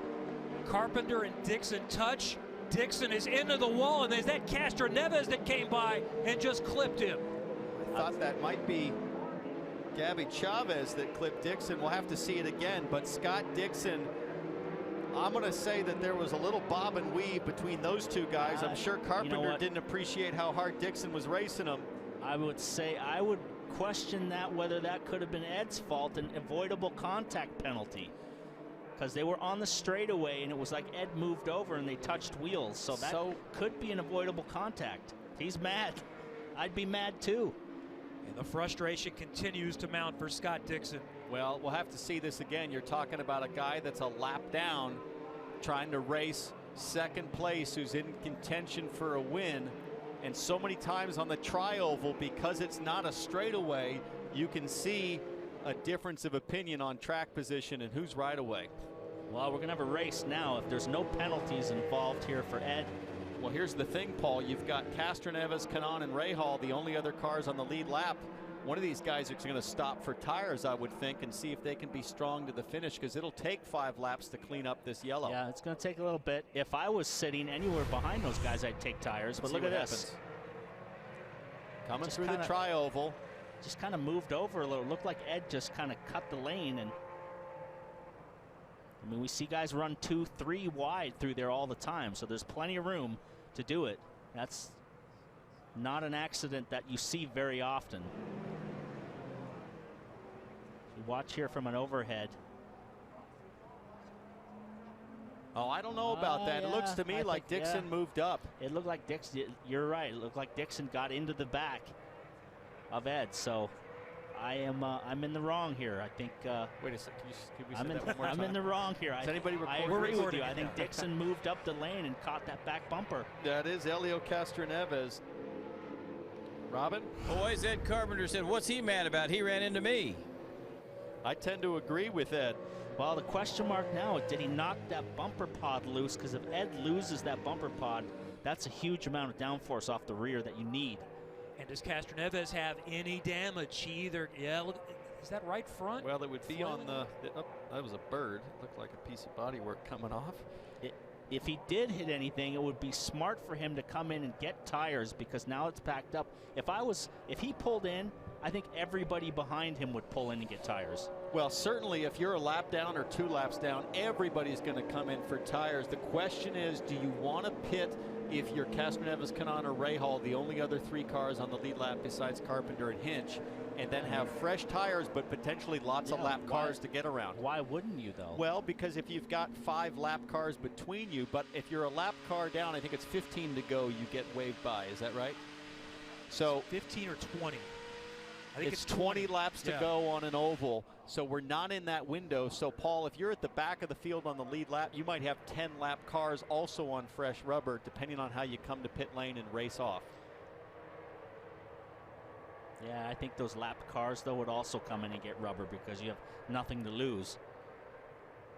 Carpenter and Dixon touch. Dixon is into the wall, and there's that Castroneves that came by and just clipped him. I thought that might be Gabby Chavez that clipped Dixon. We'll have to see it again, but Scott Dixon, I'm going to say that there was a little bob and weave between those two guys. I'm sure Carpenter didn't appreciate how hard Dixon was racing him. I would say, I would question that whether that could have been Ed's fault, an avoidable contact penalty. Because they were on the straightaway, and it was like Ed moved over and they touched wheels. So that could be an avoidable contact. He's mad. I'd be mad too. And the frustration continues to mount for Scott Dixon. Well, we'll have to see this again. You're talking about a guy that's a lap down, trying to race second place, who's in contention for a win. And so many times on the tri-oval, because it's not a straightaway, you can see a difference of opinion on track position and who's right away. Well, we're going to have a race now if there's no penalties involved here for Ed. Well, here's the thing, Paul. You've got Castroneves, Kanaan, and Rahal, the only other cars on the lead lap. One of these guys is going to stop for tires, I would think, and see if they can be strong to the finish, because it'll take 5 laps to clean up this yellow. Yeah, it's going to take a little bit. If I was sitting anywhere behind those guys, I'd take tires. But look at this. Coming through the tri-oval. Just kind of moved over a little. Looked like Ed just kind of cut the lane. And I mean, we see guys run 2, 3 wide through there all the time. So there's plenty of room to do it. That's not an accident that you see very often. You watch here from an overhead. Oh, I don't know about that. Yeah, it looks to me like Dixon moved up. It looked like Dixon. You're right. It looked like Dixon got into the back of Ed. So I'm in the wrong here. I think. Wait a second. Can we say that one more time? I'm in the wrong here. Does anybody I agree with you. I think Dixon moved up the lane and caught that back bumper. That is Helio Castroneves. Robin? Boys, Ed Carpenter said, what's he mad about? He ran into me. I tend to agree with Ed. Well, the question mark now is, did he knock that bumper pod loose? Because if Ed loses that bumper pod, that's a huge amount of downforce off the rear that you need. And does Castroneves have any damage? He either, look, is that right front? Well, it would be on the oh, that was a bird. It looked like a piece of bodywork coming off. If he did hit anything, it would be smart for him to come in and get tires, because now it's packed up. If he pulled in, I think everybody behind him would pull in and get tires. Well, certainly if you're a lap down or 2 laps down, everybody's going to come in for tires. The question is, do you want to pit if you're Castroneves, Kanaan, or Rahal, the only other 3 cars on the lead lap besides Carpenter and Hinch, and then have fresh tires but potentially lots of lap cars to get around? Why wouldn't you, though? Well, because if you've got 5 lap cars between you, but if you're a lap car down, I think it's 15 to go, you get waved by. Is that right? So 15 or 20. I think it's 20 laps to go on an oval, so we're not in that window. So, Paul, if you're at the back of the field on the lead lap, you might have 10 lap cars also on fresh rubber, depending on how you come to pit lane and race off. Yeah, I think those lap cars, though, would also come in and get rubber because you have nothing to lose.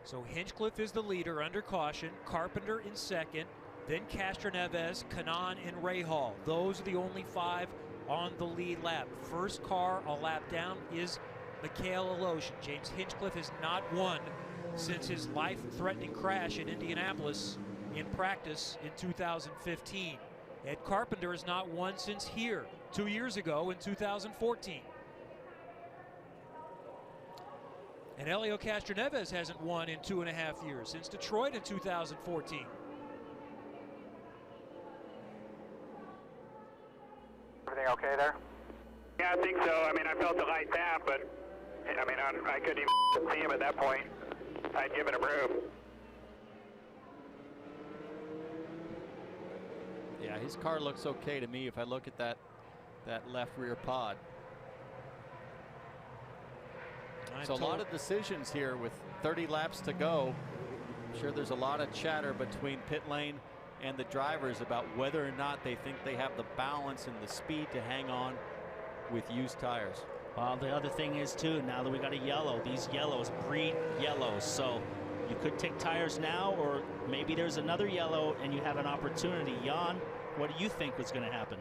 So Hinchcliffe is the leader under caution, Carpenter in second, then Castroneves, Kanaan, and Rahal. Those are the only 5 on the lead lap. First car a lap down is Mikhail Aloshin. James Hinchcliffe has not won since his life-threatening crash in Indianapolis in practice in 2015. Ed Carpenter has not won since here 2 years ago in 2014. And Helio Castroneves hasn't won in 2.5 years, since Detroit in 2014. Everything okay there? Yeah, I think so. I mean, I felt the light tap, but I mean, I couldn't even see him at that point. I'd given him room. Yeah, his car looks okay to me if I look at that left rear pod. So a lot of decisions here with 30 laps to go. I'm sure there's a lot of chatter between pit lane and the drivers about whether or not they think they have the balance and the speed to hang on with used tires. Well, the other thing is too, now that we got a yellow, these yellows breed yellows, so you could take tires now, or maybe there's another yellow and you have an opportunity. Jan, what do you think was going to happen?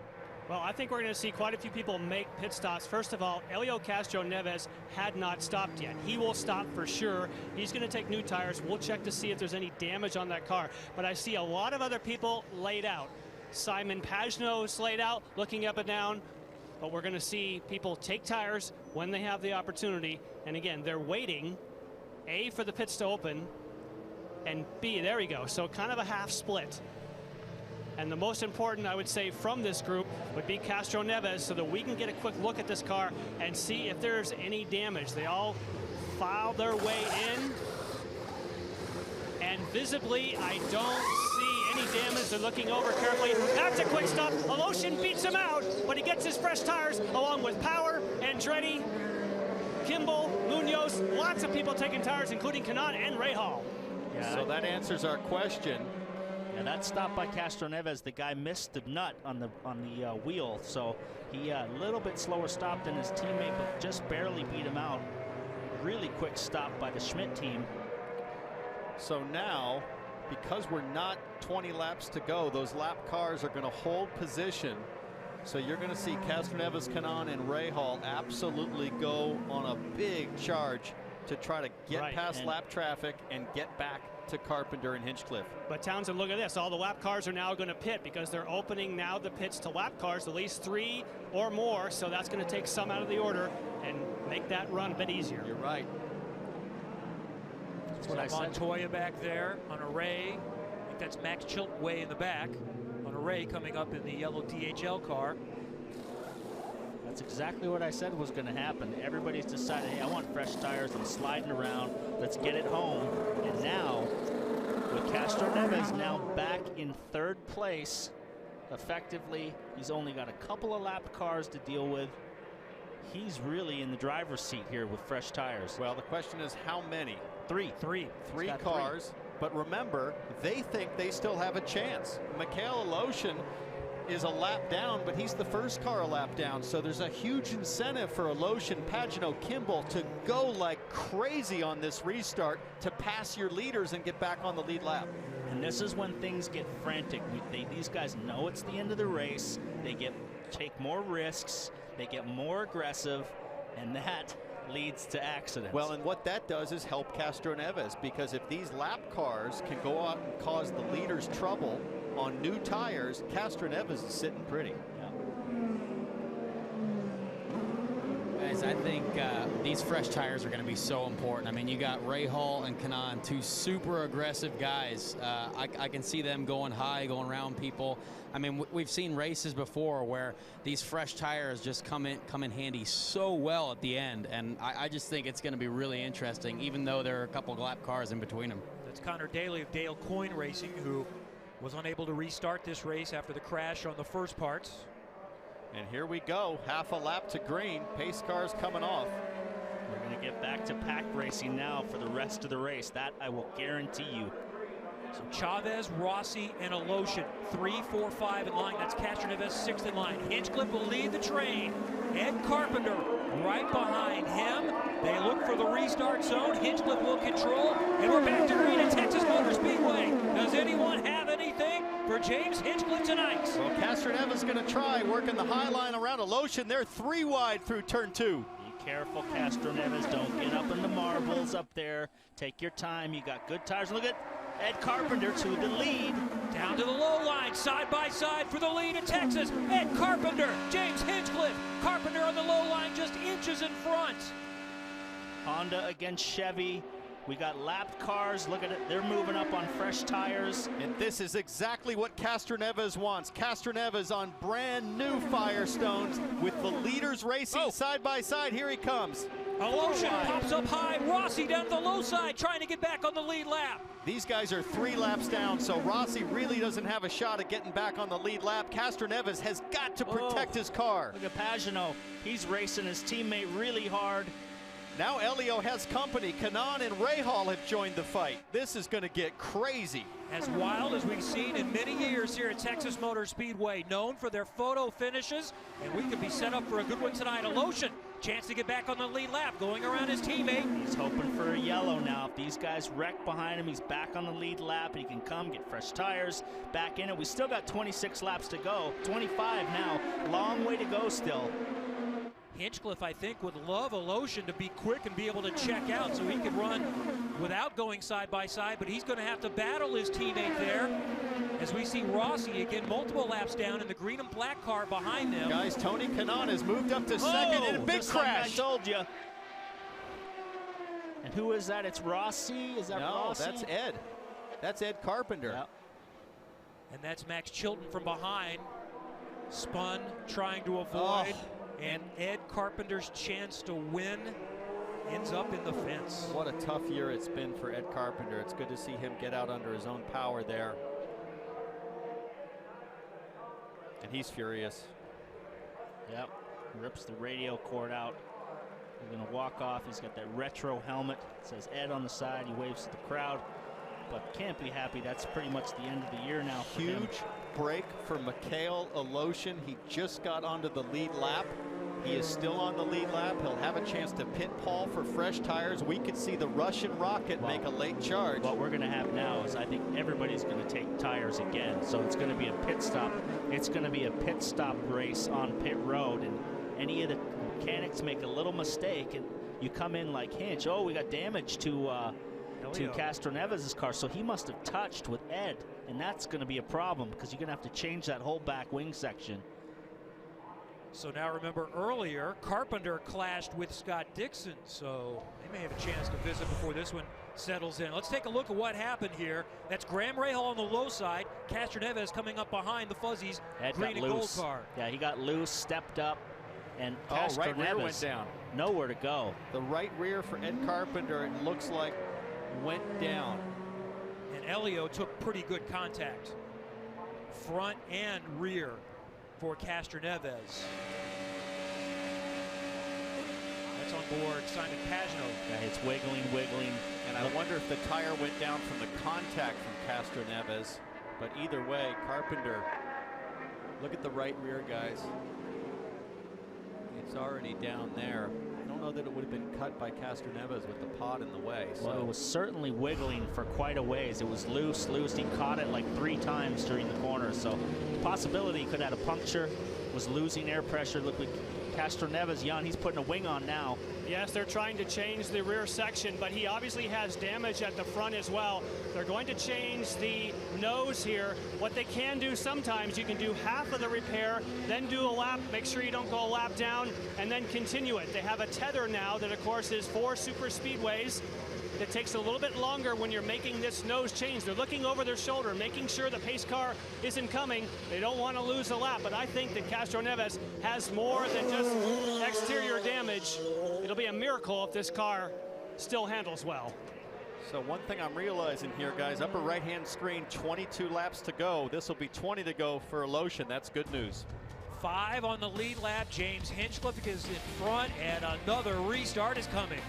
Well, I think we're going to see quite a few people make pit stops. First of all, Helio Castro-Neves had not stopped yet. He will stop for sure. He's going to take new tires. We'll check to see if there's any damage on that car. But I see a lot of other people laid out. Simon Pagenaud's laid out, looking up and down. But we're going to see people take tires when they have the opportunity. And again, they're waiting, A, for the pits to open, and B, there we go. So kind of a half split. And the most important, I would say, from this group would be Castro-Neves, so that we can get a quick look at this car and see if there's any damage. They all filed their way in. And visibly, I don't see any damage. They're looking over carefully. That's a quick stop. Aloshin beats him out, but he gets his fresh tires along with Power, Andretti, Kimball, Munoz. Lots of people taking tires, including Kanaan and Rahal. Yeah. So that answers our question. Yeah, that stop by Castro-Neves, the guy missed the nut on the wheel, so he a little bit slower stop than his teammate, but just barely beat him out. Really quick stop by the Schmidt team. So now, because we're not 20 laps to go, those lap cars are going to hold position. So you're going to see Castro-Neves, Kanaan, and Rahal absolutely go on a big charge to try to get past lap traffic and get back to Carpenter and Hinchcliffe. But Townsend, look at this. All the lap cars are now going to pit because they're opening now the pits to lap cars, at least 3 or more. So that's going to take some out of the order and make that run a bit easier. You're right. That's what I said. Montoya back there on a Ray. I think that's Max Chilton way in the back on a Ray coming up in the yellow DHL car. That's exactly what I said was going to happen. Everybody's decided, hey, I want fresh tires. I'm sliding around. Let's get it home. And now, with Castro-Neves now back in 3rd place, effectively, he's only got a couple of lap cars to deal with. He's really in the driver's seat here with fresh tires. Well, the question is how many? 3. 3 cars. 3. But remember, they think they still have a chance. Mikhail Aloshin is a lap down, but he's the first car a lap down. So there's a huge incentive for Aloshin, Pagenaud, Kimball to go like crazy on this restart to pass your leaders and get back on the lead lap. And this is when things get frantic. These guys know it's the end of the race. They take more risks. They get more aggressive, and that leads to accidents. Well, and what that does is help Castro-Neves, because if these lap cars can go out and cause the leaders trouble on new tires, Castro-Neves is sitting pretty. Guys, I think these fresh tires are going to be so important. I mean, you got Rahal and Kanaan, 2 super aggressive guys. I can see them going high, going around people. I mean, we've seen races before where these fresh tires just come in handy so well at the end, and I just think it's going to be really interesting, even though there are a couple of lap cars in between them. That's Connor Daly of Dale Coyne Racing, who was unable to restart this race after the crash on the first parts. And here we go, half a lap to green. Pace cars coming off. We're going to get back to pack racing now for the rest of the race. That I will guarantee you. So Chavez, Rossi, and Aloshin, 3, 4, 5 in line. That's Castro-Neves 6th in line. Hinchcliffe will lead the train. Ed Carpenter right behind him. They look for the restart zone. Hinchcliffe will control. And we're back to green at Texas Motor Speedway. Does anyone have anything for James Hinchcliffe tonight? Well, Castro-Neves going to try working the high line around Aloshin. They're 3 wide through turn 2. Be careful, Castro-Neves. Don't get up in the marbles up there. Take your time. You got good tires. Look at Ed Carpenter to the lead. Down to the low line, side by side for the lead at Texas. Ed Carpenter, James Hinchcliffe. Carpenter on the low line, just inches in front. Honda against Chevy. We got lapped cars. Look at it. They're moving up on fresh tires. And this is exactly what Castroneves wants. Castroneves on brand new Firestones with the leaders racing side by side. Here he comes. Aloshin pops up high. Rossi down to the low side trying to get back on the lead lap. These guys are 3 laps down, so Rossi really doesn't have a shot at getting back on the lead lap. Castroneves has got to protect his car. Look at Pagano. He's racing his teammate really hard. Now Elio has company. Canan and Rahal have joined the fight. This is going to get crazy. As wild as we've seen in many years here at Texas Motor Speedway, known for their photo finishes, and we could be set up for a good one tonight. Aloshin, chance to get back on the lead lap, going around his teammate. He's hoping for a yellow now. If these guys wreck behind him, he's back on the lead lap. He can come, get fresh tires, back in it. We still got 26 laps to go, 25 now. Long way to go still. Hinchcliffe, I think, would love Aloshin to be quick and be able to check out so he could run without going side by side, but he's going to have to battle his teammate there as we see Rossi again multiple laps down in the green and black car behind them. Guys, Tony Canan has moved up to second in a big crash. Like I told you. And who is that? It's Rossi? Is that Rossi? No, that's Ed. That's Ed Carpenter. Yep. And that's Max Chilton from behind. Spun, trying to avoid. And Ed Carpenter's chance to win ends up in the fence. What a tough year it's been for Ed Carpenter. It's good to see him get out under his own power there. And he's furious. Yep, rips the radio cord out. He's gonna walk off. He's got that retro helmet. It says Ed on the side. He waves to the crowd, but can't be happy. That's pretty much the end of the year now for him. Huge break for Mikhail Aloshin. He just got onto the lead lap. He is still on the lead lap. He'll have a chance to pit Paul for fresh tires. We could see the Russian Rocket make a late charge. What we're going to have now is I think everybody's going to take tires again. So it's going to be a pit stop. It's going to be a pit stop race on pit road. And any of the mechanics make a little mistake and you come in like Hinch. Oh, we got damage to Castroneves' car. So he must have touched with Ed. And that's going to be a problem because you're going to have to change that whole back wing section. So now remember earlier, Carpenter clashed with Scott Dixon, so they may have a chance to visit before this one settles in. Let's take a look at what happened here. That's Graham Rahal on the low side, Castroneves coming up behind the Fuzzies, green and gold car. Yeah, he got loose, stepped up, and right rear went Castroneves down. Nowhere to go. The right rear for Ed Carpenter, it looks like, went down. And Elio took pretty good contact, front and rear, for Castroneves. That's on board Simon Pagano. Yeah, it's wiggling. And I wonder if the tire went down from the contact from Castroneves. But either way, Carpenter, look at the right rear, guys. It's already down there. I don't know that it would have been cut by Castroneves with the pod in the way. So. Well, it was certainly wiggling for quite a ways. It was loose. He caught it like 3 times during the corner. So possibility he could have had a puncture, was losing air pressure. Look like Castroneves, Jan, he's putting a wing on now. Yes, they're trying to change the rear section, but he obviously has damage at the front as well. They're going to change the nose here. What they can do sometimes, you can do half of the repair, then do a lap, make sure you don't go a lap down, and then continue it. They have a tether now that, of course, is 4 super speedways. It takes a little bit longer when you're making this nose change. They're looking over their shoulder, making sure the pace car isn't coming. They don't want to lose a lap, but I think that Castroneves has more than just exterior damage. It'll be a miracle if this car still handles well. So one thing I'm realizing here, guys, upper right-hand screen, 22 laps to go. This will be 20 to go for Aloshin. That's good news. 5 on the lead lap. James Hinchcliffe is in front, and another restart is coming.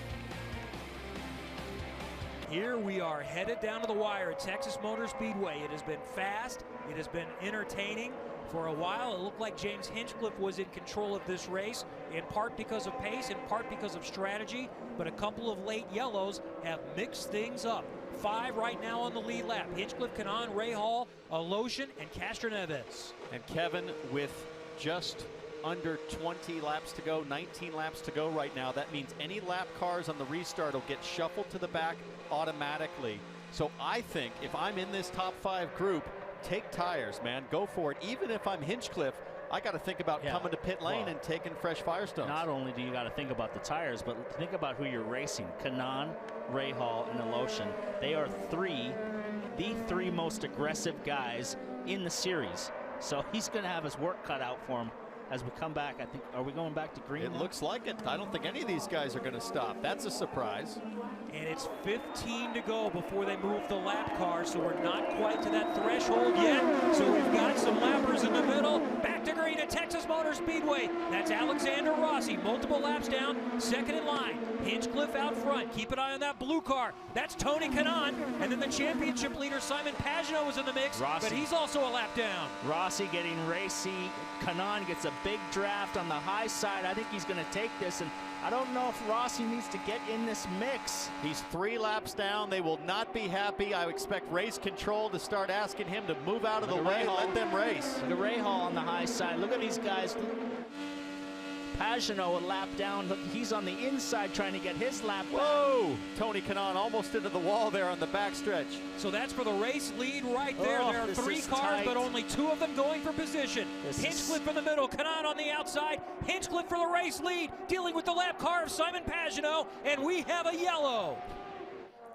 Here we are headed down to the wire at Texas Motor Speedway. It has been fast. It has been entertaining. For a while, it looked like James Hinchcliffe was in control of this race, in part because of pace, in part because of strategy, but a couple of late yellows have mixed things up. 5 right now on the lead lap. Hinchcliffe, Canan, Rahal, Aloshin, and Castroneves. And Kevin, with just under 20 laps to go, 19 laps to go right now, that means any lap cars on the restart will get shuffled to the back automatically. So I think if I'm in this top 5 group, take tires, man. Go for it. Even if I'm Hinchcliffe, I got to think about coming to pit lane and taking fresh Firestones. Not only do you got to think about the tires, but think about who you're racing. CANAL, Rahal, and Aloshin. They are the three most aggressive guys in the series. So he's going to have his work cut out for him as we come back. I think, are we going back to green? It looks like it. I don't think any of these guys are going to stop. That's a surprise. And it's 15 to go before they move the lap car, so we're not quite to that threshold yet. So we've got some lappers in the middle. Back to green at Texas Motor Speedway. That's Alexander Rossi, multiple laps down, second in line. Hinchcliffe out front. Keep an eye on that blue car. That's Tony Kanaan. And then the championship leader, Simon Pagenaud, is in the mix, but he's also a lap down. Rossi getting racy. Kanaan gets a big draft on the high side. I think he's going to take this, and I don't know if Rossi needs to get in this mix. He's 3 laps down. They will not be happy. I expect race control to start asking him to move out of the way. Let them race. Look at Rahal on the high side. Look at these guys. Pagenaud a lap down. Look, he's on the inside trying to get his lap back. Whoa! Tony Kanaan almost into the wall there on the backstretch. So that's for the race lead right there. There are 3 cars, tight. but only 2 of them going for position. Hinchcliffe in the middle, Kanaan on the outside. Hinchcliffe for the race lead, dealing with the lap car of Simon Pagenaud, and we have a yellow.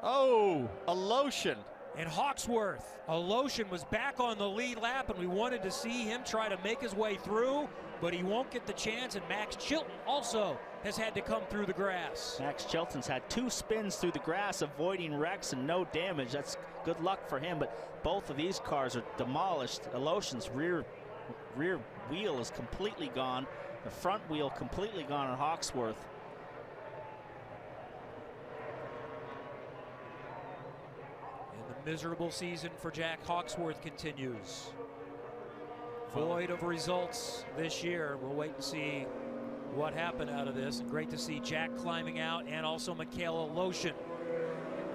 Oh, Aloshin. And Hawksworth. Aloshin was back on the lead lap, and we wanted to see him try to make his way through, but he won't get the chance, and Max Chilton also has had to come through the grass. Max Chilton's had 2 spins through the grass, avoiding wrecks and no damage. That's good luck for him, but both of these cars are demolished. Aloshin's rear wheel is completely gone. The front wheel completely gone on Hawksworth. Miserable season for Jack Hawksworth continues. Void of results this year. We'll wait and see what happened out of this. And great to see Jack climbing out, and also Mikhail Aloshin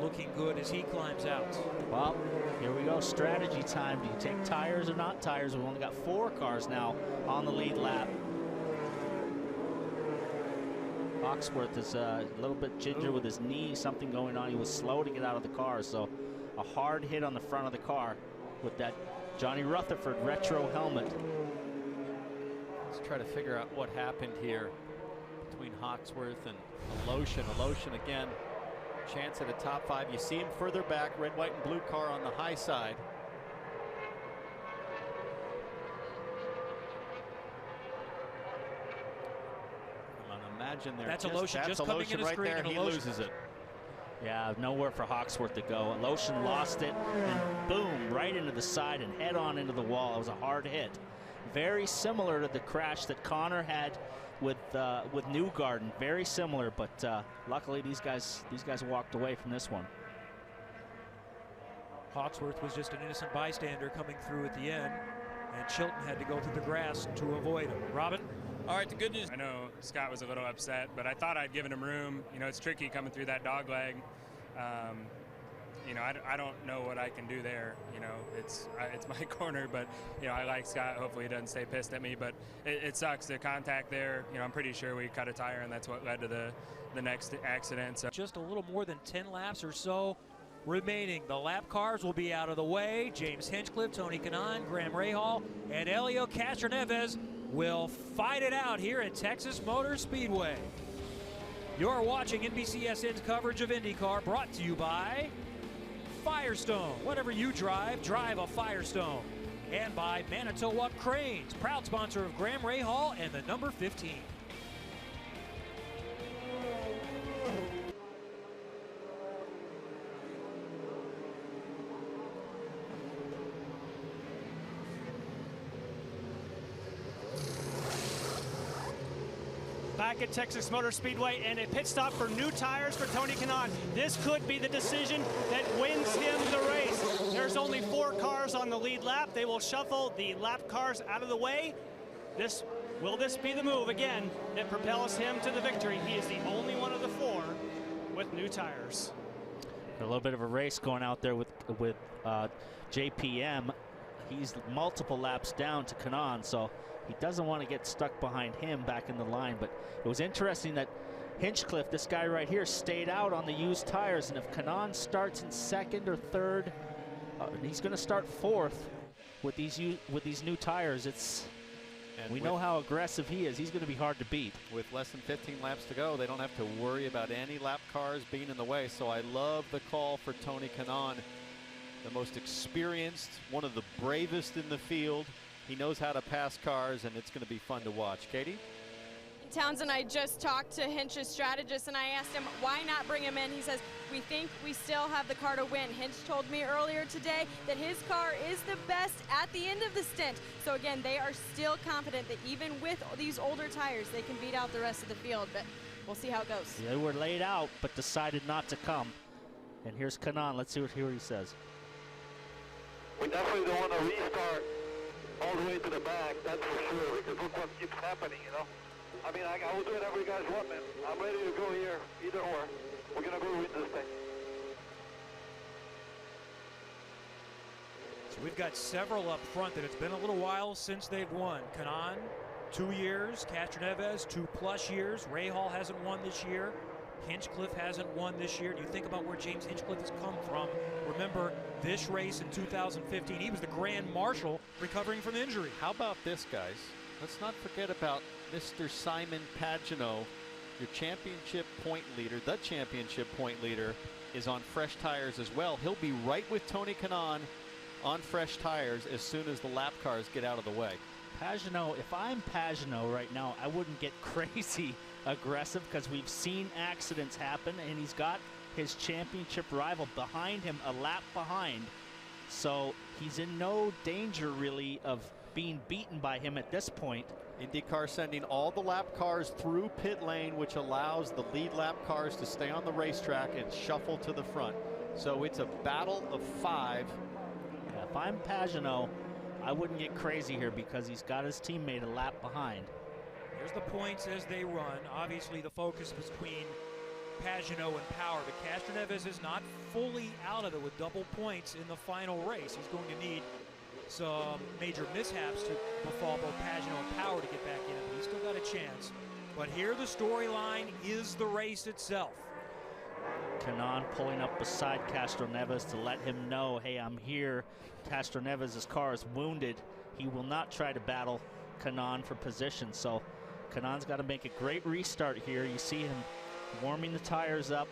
looking good as he climbs out. Well, here we go, strategy time. Do you take tires or not tires? We've only got 4 cars now on the lead lap. Hawksworth is a little bit ginger with his knee, something going on. He was slow to get out of the car, so a hard hit on the front of the car with that Johnny Rutherford retro helmet. Let's try to figure out what happened here between Hawksworth and Aloshin. Aloshin again, chance at a top 5. You see him further back, red, white, and blue car on the high side. Imagine there. That's Aloshin just coming in his right screen, there, and he loses it. Yeah, nowhere for Hawksworth to go. Aloshin lost it, and boom, right into the side and head on into the wall. It was a hard hit. Very similar to the crash that Connor had with Newgarden. Very similar, but luckily these guys walked away from this one. Hawksworth was just an innocent bystander coming through at the end, and Chilton had to go through the grass to avoid him. Robin? All right, the good news. I know Scott was a little upset, but I thought I'd given him room. You know, it's tricky coming through that dog leg. You know, I don't know what I can do there. You know, it's my corner, but, you know, I like Scott. Hopefully he doesn't stay pissed at me, but it sucks. The contact there, you know, I'm pretty sure we cut a tire, and that's what led to the next accident. So just a little more than 10 laps or so remaining. The lap cars will be out of the way. James Hinchcliffe, Tony Kanaan, Graham Rahal, and Helio Castroneves will fight it out here at Texas Motor Speedway. You're watching NBCSN's coverage of IndyCar, brought to you by Firestone. Whatever you drive, drive a Firestone. And by Manitowoc Cranes, proud sponsor of Graham Rahal and the number 15. Back at Texas Motor Speedway, and a pit stop for new tires for Tony Kanaan. This could be the decision that wins him the race. There's only 4 cars on the lead lap. They will shuffle the lap cars out of the way. Will this be the move again that propels him to the victory? He is the only one of the 4 with new tires. A little bit of a race going out there with JPM. He's multiple laps down to Kanaan, so he doesn't want to get stuck behind him back in the line. But it was interesting that Hinchcliffe, this guy right here, stayed out on the used tires. And if Kanaan starts in 2nd or 3rd, he's going to start 4th with these new tires. It's And we know how aggressive he is. He's going to be hard to beat. With less than 15 laps to go, they don't have to worry about any lap cars being in the way. So I love the call for Tony Kanaan, the most experienced, one of the bravest in the field. He knows how to pass cars, and it's going to be fun to watch. Katie? Townsend, I just talked to Hinch's strategist, and I asked him why not bring him in. He says, we think we still have the car to win. Hinch told me earlier today that his car is the best at the end of the stint. So again, they are still confident that even with these older tires, they can beat out the rest of the field, but we'll see how it goes. They were laid out, but decided not to come. And here's Kanaan. Let's hear what he says. We definitely don't want to restart all the way to the back, that's for sure, because look what keeps happening, you know. I mean, I will do whatever you guys want, man. I'm ready to go here, either or. We're going to go win this thing. So we've got several up front that it's been a little while since they've won. Kanaan, 2 years. Castroneves, 2+ years. Rahal hasn't won this year. Hinchcliffe hasn't won this year. And you think about where James Hinchcliffe has come from. Remember, this race in 2015, he was the Grand Marshal recovering from injury. How about this, guys? Let's not forget about Mr. Simon Pagenaud, your championship point leader. The championship point leader is on fresh tires as well. He'll be right with Tony Kanaan on fresh tires as soon as the lap cars get out of the way. Pagenaud, if I'm Pagenaud right now, I wouldn't get crazy aggressive because we've seen accidents happen, and he's got his championship rival behind him, a lap behind. So he's in no danger really of being beaten by him at this point. IndyCar sending all the lap cars through pit lane, which allows the lead lap cars to stay on the racetrack and shuffle to the front. So it's a battle of 5. Yeah, if I'm Pagenaud, I wouldn't get crazy here because he's got his teammate a lap behind. Here's the points as they run. Obviously, the focus between Pagenaud and Power, but Castroneves is not fully out of it with double points in the final race. He's going to need some major mishaps to befall both Pagenaud and Power to get back in, but he's still got a chance. But here the storyline is the race itself. Kanaan pulling up beside Castroneves to let him know, hey, I'm here. Castroneves' car is wounded. He will not try to battle Kanaan for position, so Kanaan's got to make a great restart here. You see him warming the tires up.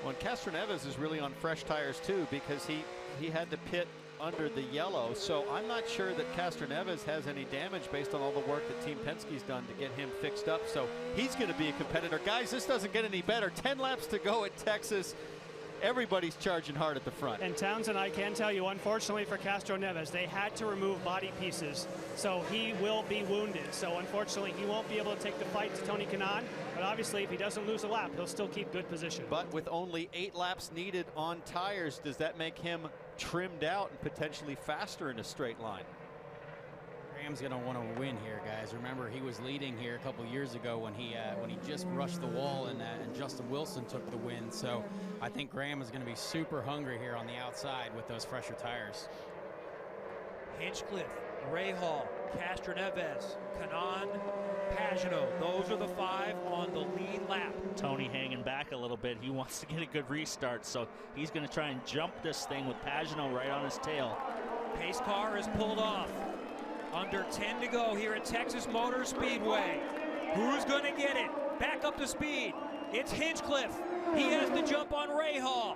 Well, and Castroneves is really on fresh tires too, because he had to pit under the yellow, so I'm not sure that Castroneves has any damage based on all the work that Team Penske's done to get him fixed up, so he's going to be a competitor. Guys, this doesn't get any better. 10 laps to go at Texas. Everybody's charging hard at the front. And Townsend, I can tell you, unfortunately for Castroneves, they had to remove body pieces, so he will be wounded. So unfortunately, he won't be able to take the fight to Tony Kanaan, but obviously if he doesn't lose a lap, he'll still keep good position. But with only 8 laps needed on tires, does that make him trimmed out and potentially faster in a straight line? Graham's going to want to win here, guys. Remember, he was leading here a couple years ago when he just rushed the wall and Justin Wilson took the win. So I think Graham is going to be super hungry here on the outside with those fresher tires. Hinchcliffe, Rahal, Castroneves, Kanaan, Pagenaud. Those are the 5 on the lead lap. Tony hanging back a little bit. He wants to get a good restart, so he's going to try and jump this thing with Pagenaud right on his tail. Pace car is pulled off. Under 10 to go here at Texas Motor Speedway. Who's going to get it? Back up to speed. It's Hinchcliffe. He has the jump on Rahal.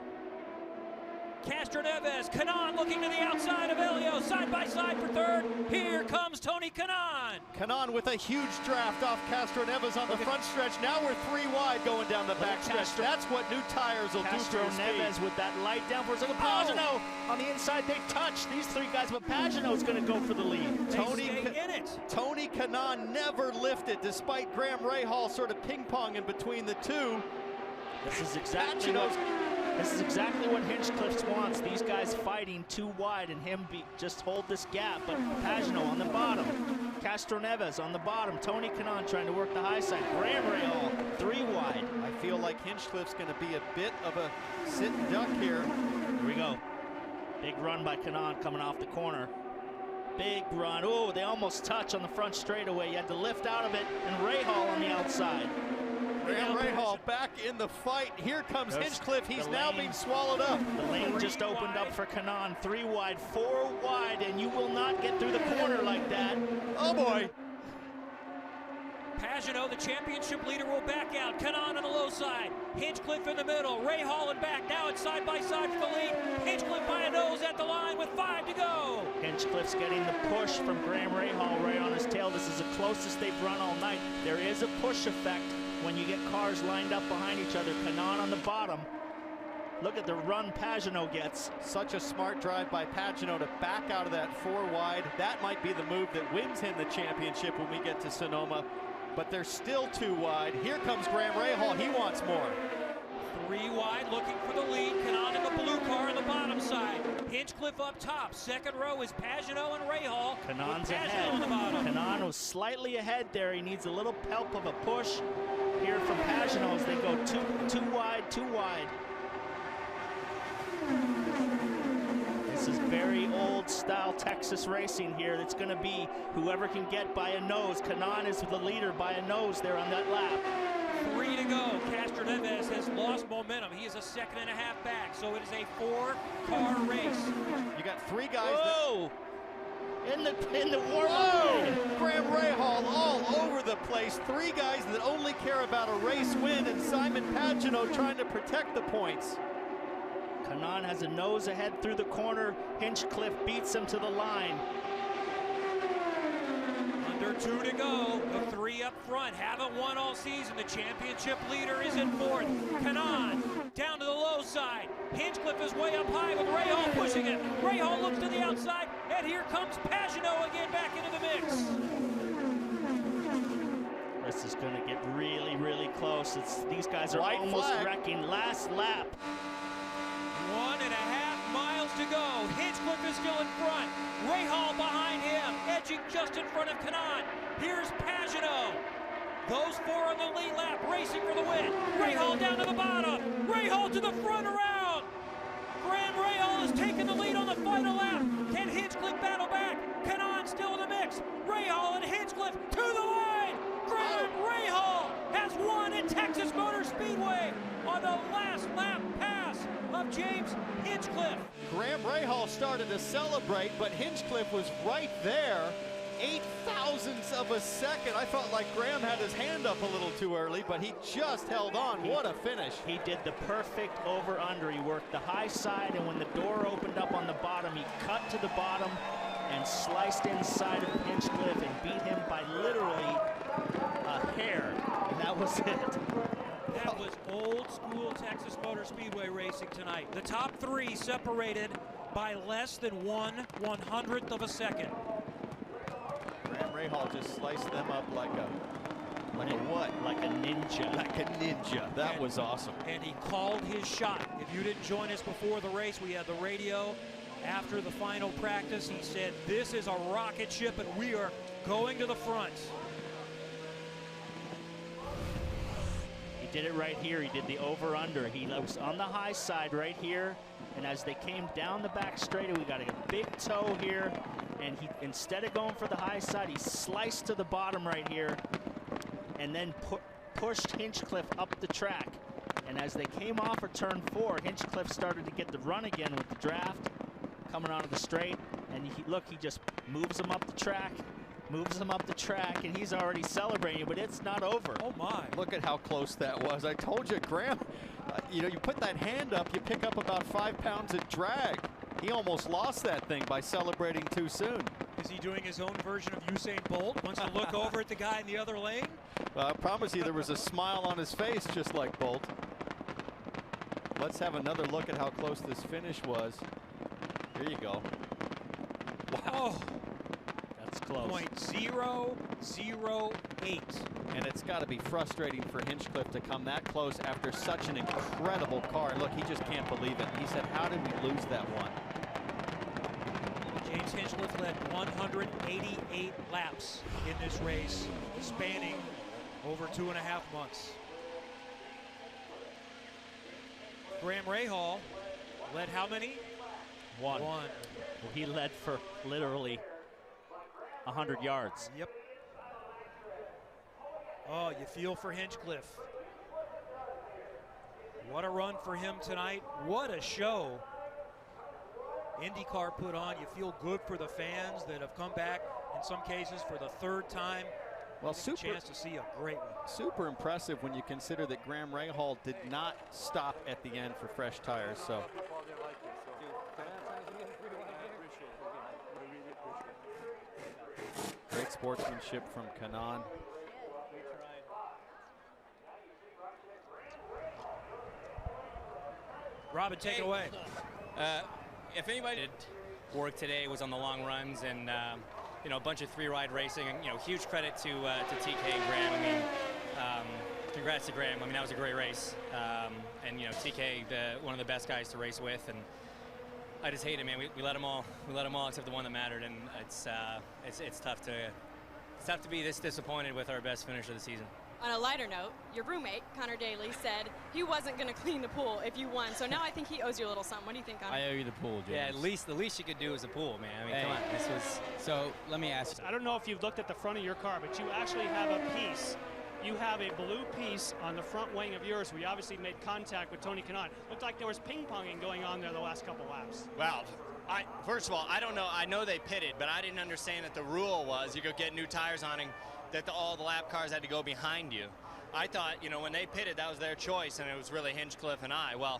Castroneves, Kanaan looking to the outside of Elio, side by side for third. Here comes Tony Kanaan. Kanaan with a huge draft off Castroneves on the front stretch. Now we're 3 wide going down the back stretch. That's what new tires will do for your speed. Castroneves with that light down for a second. Pagenaud on the inside. They touch these 3 guys, but Pagenaud's going to go for the lead. Tony Kanaan never lifted, despite Graham Rahal sort of ping-ponging between the 2. This is exactly what Hinchcliffe wants. These guys fighting 2 wide and him just hold this gap. But Pagenaud on the bottom. Castroneves on the bottom. Tony Kanaan trying to work the high side. Graham Rahal 3 wide. I feel like Hinchcliffe's going to be a bit of a sit and duck here. Here we go. Big run by Kanaan coming off the corner. Big run. Oh, they almost touch on the front straightaway. You had to lift out of it, and Rahal on the outside. Graham Rahal back in the fight. Here comes Hinchcliffe. He's now being swallowed up. The lane just opened up for Kanaan. 3 wide, 4 wide, and you will not get through the corner like that. Oh boy. Pagano, the championship leader, will back out. Canan on the low side. Hinchcliffe in the middle. Ray Hall and back. Now it's side by side for the lead. Hinchcliffe by a nose at the line with 5 to go. Hinchcliffe's getting the push from Graham Rahal right on his tail. This is the closest they've run all night. There is a push effect when you get cars lined up behind each other. Canan on the bottom. Look at the run Pagano gets. Such a smart drive by Pagano to back out of that 4 wide. That might be the move that wins him the championship when we get to Sonoma. But they're still 2 wide. Here comes Graham Rahal. He wants more. 3 wide, looking for the lead. Canan in the blue car on the bottom side. Hinchcliffe up top. Second row is Pagano and Rahal. Canan's ahead. On the bottom. Canan was slightly ahead there. He needs a little help of a push here from Pagano as they go two wide, 2 wide. This is very old style Texas racing here. It's going to be whoever can get by a nose. Canan is the leader by a nose there on that lap. 3 to go. Castroneves has lost momentum. He is a 2.5 seconds back, so it is a 4-car race. You got 3 guys. Whoa! In the warm-up. Graham Rahal all over the place. 3 guys that only care about a race win, and Simon Pagano trying to protect the points. Canan has a nose ahead through the corner. Hinchcliffe beats him to the line. Under 2 to go. The 3 up front haven't won all season. The championship leader is in 4th. Canan down to the low side. Hinchcliffe is way up high with Rahal pushing it. Rahal looks to the outside, and here comes Pagano again back into the mix. This is going to get really, really close. These guys are White almost flag. wrecking. Last lap. 1.5 miles to go. Hinchcliffe is still in front. Rahal behind him, edging just in front of Canan. Here's Pagano. Those 4 on the lead lap, racing for the win. Rahal down to the bottom. Rahal to the front around. Graham Rahal has taken the lead on the final lap. Can Hinchcliffe battle back? Canan still in the mix. Rahal and Hinchcliffe to the line. Graham Rahal has won at Texas Motor Speedway on the last lap pass of James Hinchcliffe. Graham Rahal started to celebrate, but Hinchcliffe was right there. 8 thousandths of a second. I felt like Graham had his hand up a little too early, but he just held on. What a finish. He did the perfect over-under. He worked the high side, and when the door opened up on the bottom, he cut to the bottom and sliced inside of Hinchcliffe and beat him by literally a hair, and that was it. That was old school Texas Motor Speedway racing tonight. The top 3 separated by less than 1/100th of a second. Graham Rahal just sliced them up like a what? Like a ninja. Like a ninja. That was awesome. And he called his shot. If you didn't join us before the race, we had the radio after the final practice. He said, "This is a rocket ship and we are going to the front." Did it right here. He did the over-under. He was on the high side right here, and as they came down the back straight, we got a big toe here, and he, instead of going for the high side, he sliced to the bottom right here, and then pushed Hinchcliffe up the track. And as they came off of turn 4, Hinchcliffe started to get the run again with the draft coming onto the straight, and he just moves him up the track. And he's already celebrating, but it's not over. Oh my. Look at how close that was. I told you, Graham, you put that hand up, you pick up about 5 pounds of drag. He almost lost that thing by celebrating too soon. Is he doing his own version of Usain Bolt? Wants to look over at the guy in the other lane? Well, I promise you there was a smile on his face just like Bolt. Let's have another look at how close this finish was. Here you go. Wow. That's close. .008. And it's got to be frustrating for Hinchcliffe to come that close after such an incredible car. Look, he just can't believe it. He said, how did we lose that one? James Hinchcliffe led 188 laps in this race, spanning over 2.5 months. Graham Rahal led how many? One. Well, he led for literally 100 yards. Yep. Oh, you feel for Hinchcliffe. What a run for him tonight. What a show IndyCar put on. You feel good for the fans that have come back, in some cases, for the 3rd time Well, chance to see a great one. Super impressive when you consider that Graham Rahal did not stop at the end for fresh tires. So. Great sportsmanship from Kanan. Robin, take it away. If anybody did work today was on the long runs and you know, a bunch of three-ride racing, and you know, huge credit to TK and Graham. I mean, congrats to Graham. I mean, that was a great race, and you know, TK, one of the best guys to race with, and I just hate it, man. We let them all except the one that mattered, and it's tough to be this disappointed with our best finish of the season. On a lighter note, your roommate, Connor Daly, said he wasn't going to clean the pool if you won. So now I think he owes you a little something. What do you think, Connor? I owe you the pool, James. Yeah, the least you could do is the pool, man. I mean, hey, come on. This was. So let me ask you. I don't know if you've looked at the front of your car, but you actually have a piece. You have a blue piece on the front wing of yours. We obviously made contact with Tony Kanaan. Looked like there was ping-ponging going on there the last couple laps. Well, first of all, I don't know. I know they pitted, but I didn't understand that the rule was you could get new tires on and that all the lap cars had to go behind you. I thought, you know, when they pitted, that was their choice, and it was really Hinchcliffe and I. Well,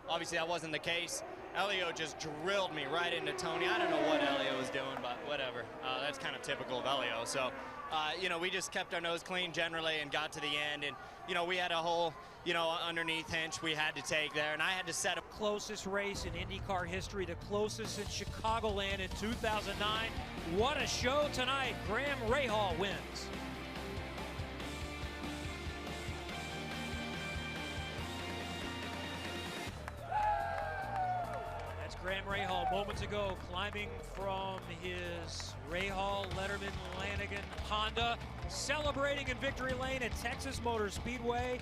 obviously that wasn't the case. Elio just drilled me right into Tony. I don't know what Elio was doing, but whatever. That's kind of typical of Elio. So, you know, we just kept our nose clean generally and got to the end. And, you know, we had a whole, you know, underneath hinch we had to take there, and I had to set up. Closest race in IndyCar history, the closest in Chicagoland in 2009. What a show tonight. Graham Rahal wins. Graham Rahal moments ago climbing from his Rahal, Letterman, Lanigan Honda, celebrating in victory lane at Texas Motor Speedway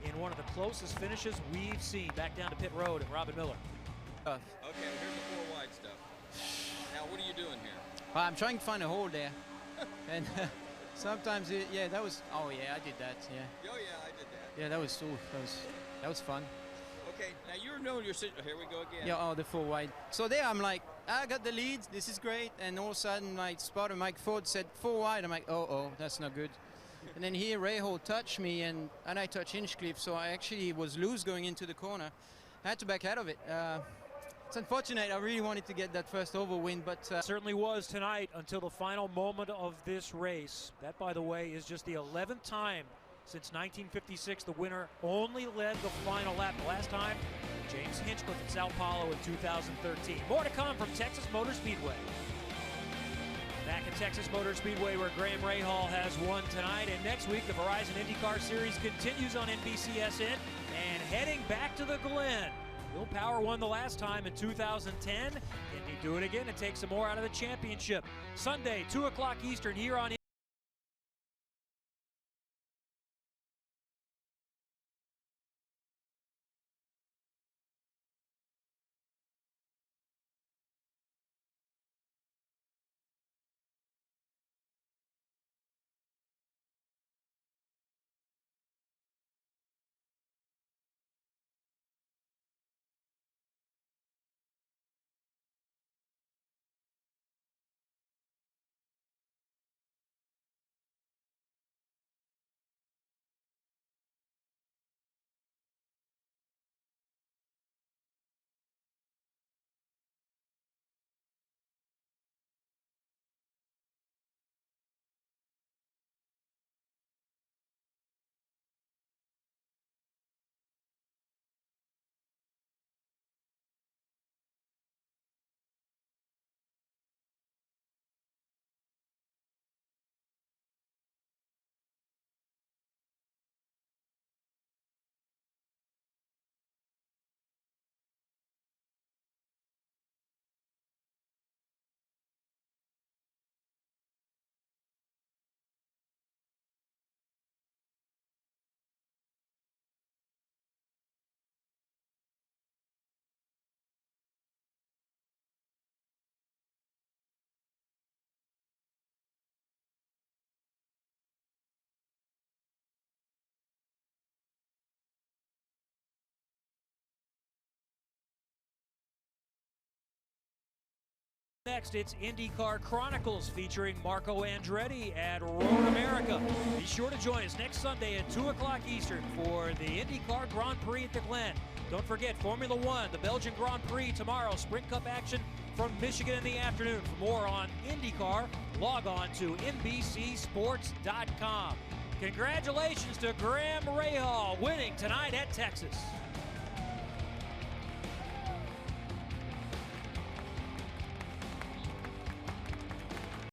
in one of the closest finishes we've seen. Back down to pit road and Robin Miller. Okay, here's the 4 wide stuff. Now, what are you doing here? I'm trying to find a hole there. And sometimes, yeah, that was, oh yeah, I did that, yeah. Oh yeah, I did that. Yeah, that was fun. Okay, now you're knowing your situation. Here we go again. Yeah, oh, the 4 wide. So there, I'm like, I got the lead. This is great. And all of a sudden, my spotter, Mike Ford, said 4 wide. I'm like, oh, that's not good. And then here, Rahal touched me, and I touched Hinchcliffe. So I actually was loose going into the corner. I had to back out of it. It's unfortunate. I really wanted to get that first oval win, but certainly was tonight until the final moment of this race. That, by the way, is just the 11th time since 1956, the winner only led the final lap. The last time, James Hinchcliffe at Sao Paulo in 2013. More to come from Texas Motor Speedway. Back at Texas Motor Speedway, where Graham Rahal has won tonight. And next week, the Verizon IndyCar Series continues on NBCSN. And heading back to the Glen. Will Power won the last time in 2010. Can he do it again and take some more out of the championship? Sunday, 2 o'clock Eastern here on Next, it's IndyCar Chronicles featuring Marco Andretti at Road America. Be sure to join us next Sunday at 2 o'clock Eastern for the IndyCar Grand Prix at the Glen. Don't forget Formula One, the Belgian Grand Prix tomorrow, Sprint Cup action from Michigan in the afternoon. For more on IndyCar, log on to NBCSports.com. Congratulations to Graham Rahal winning tonight at Texas.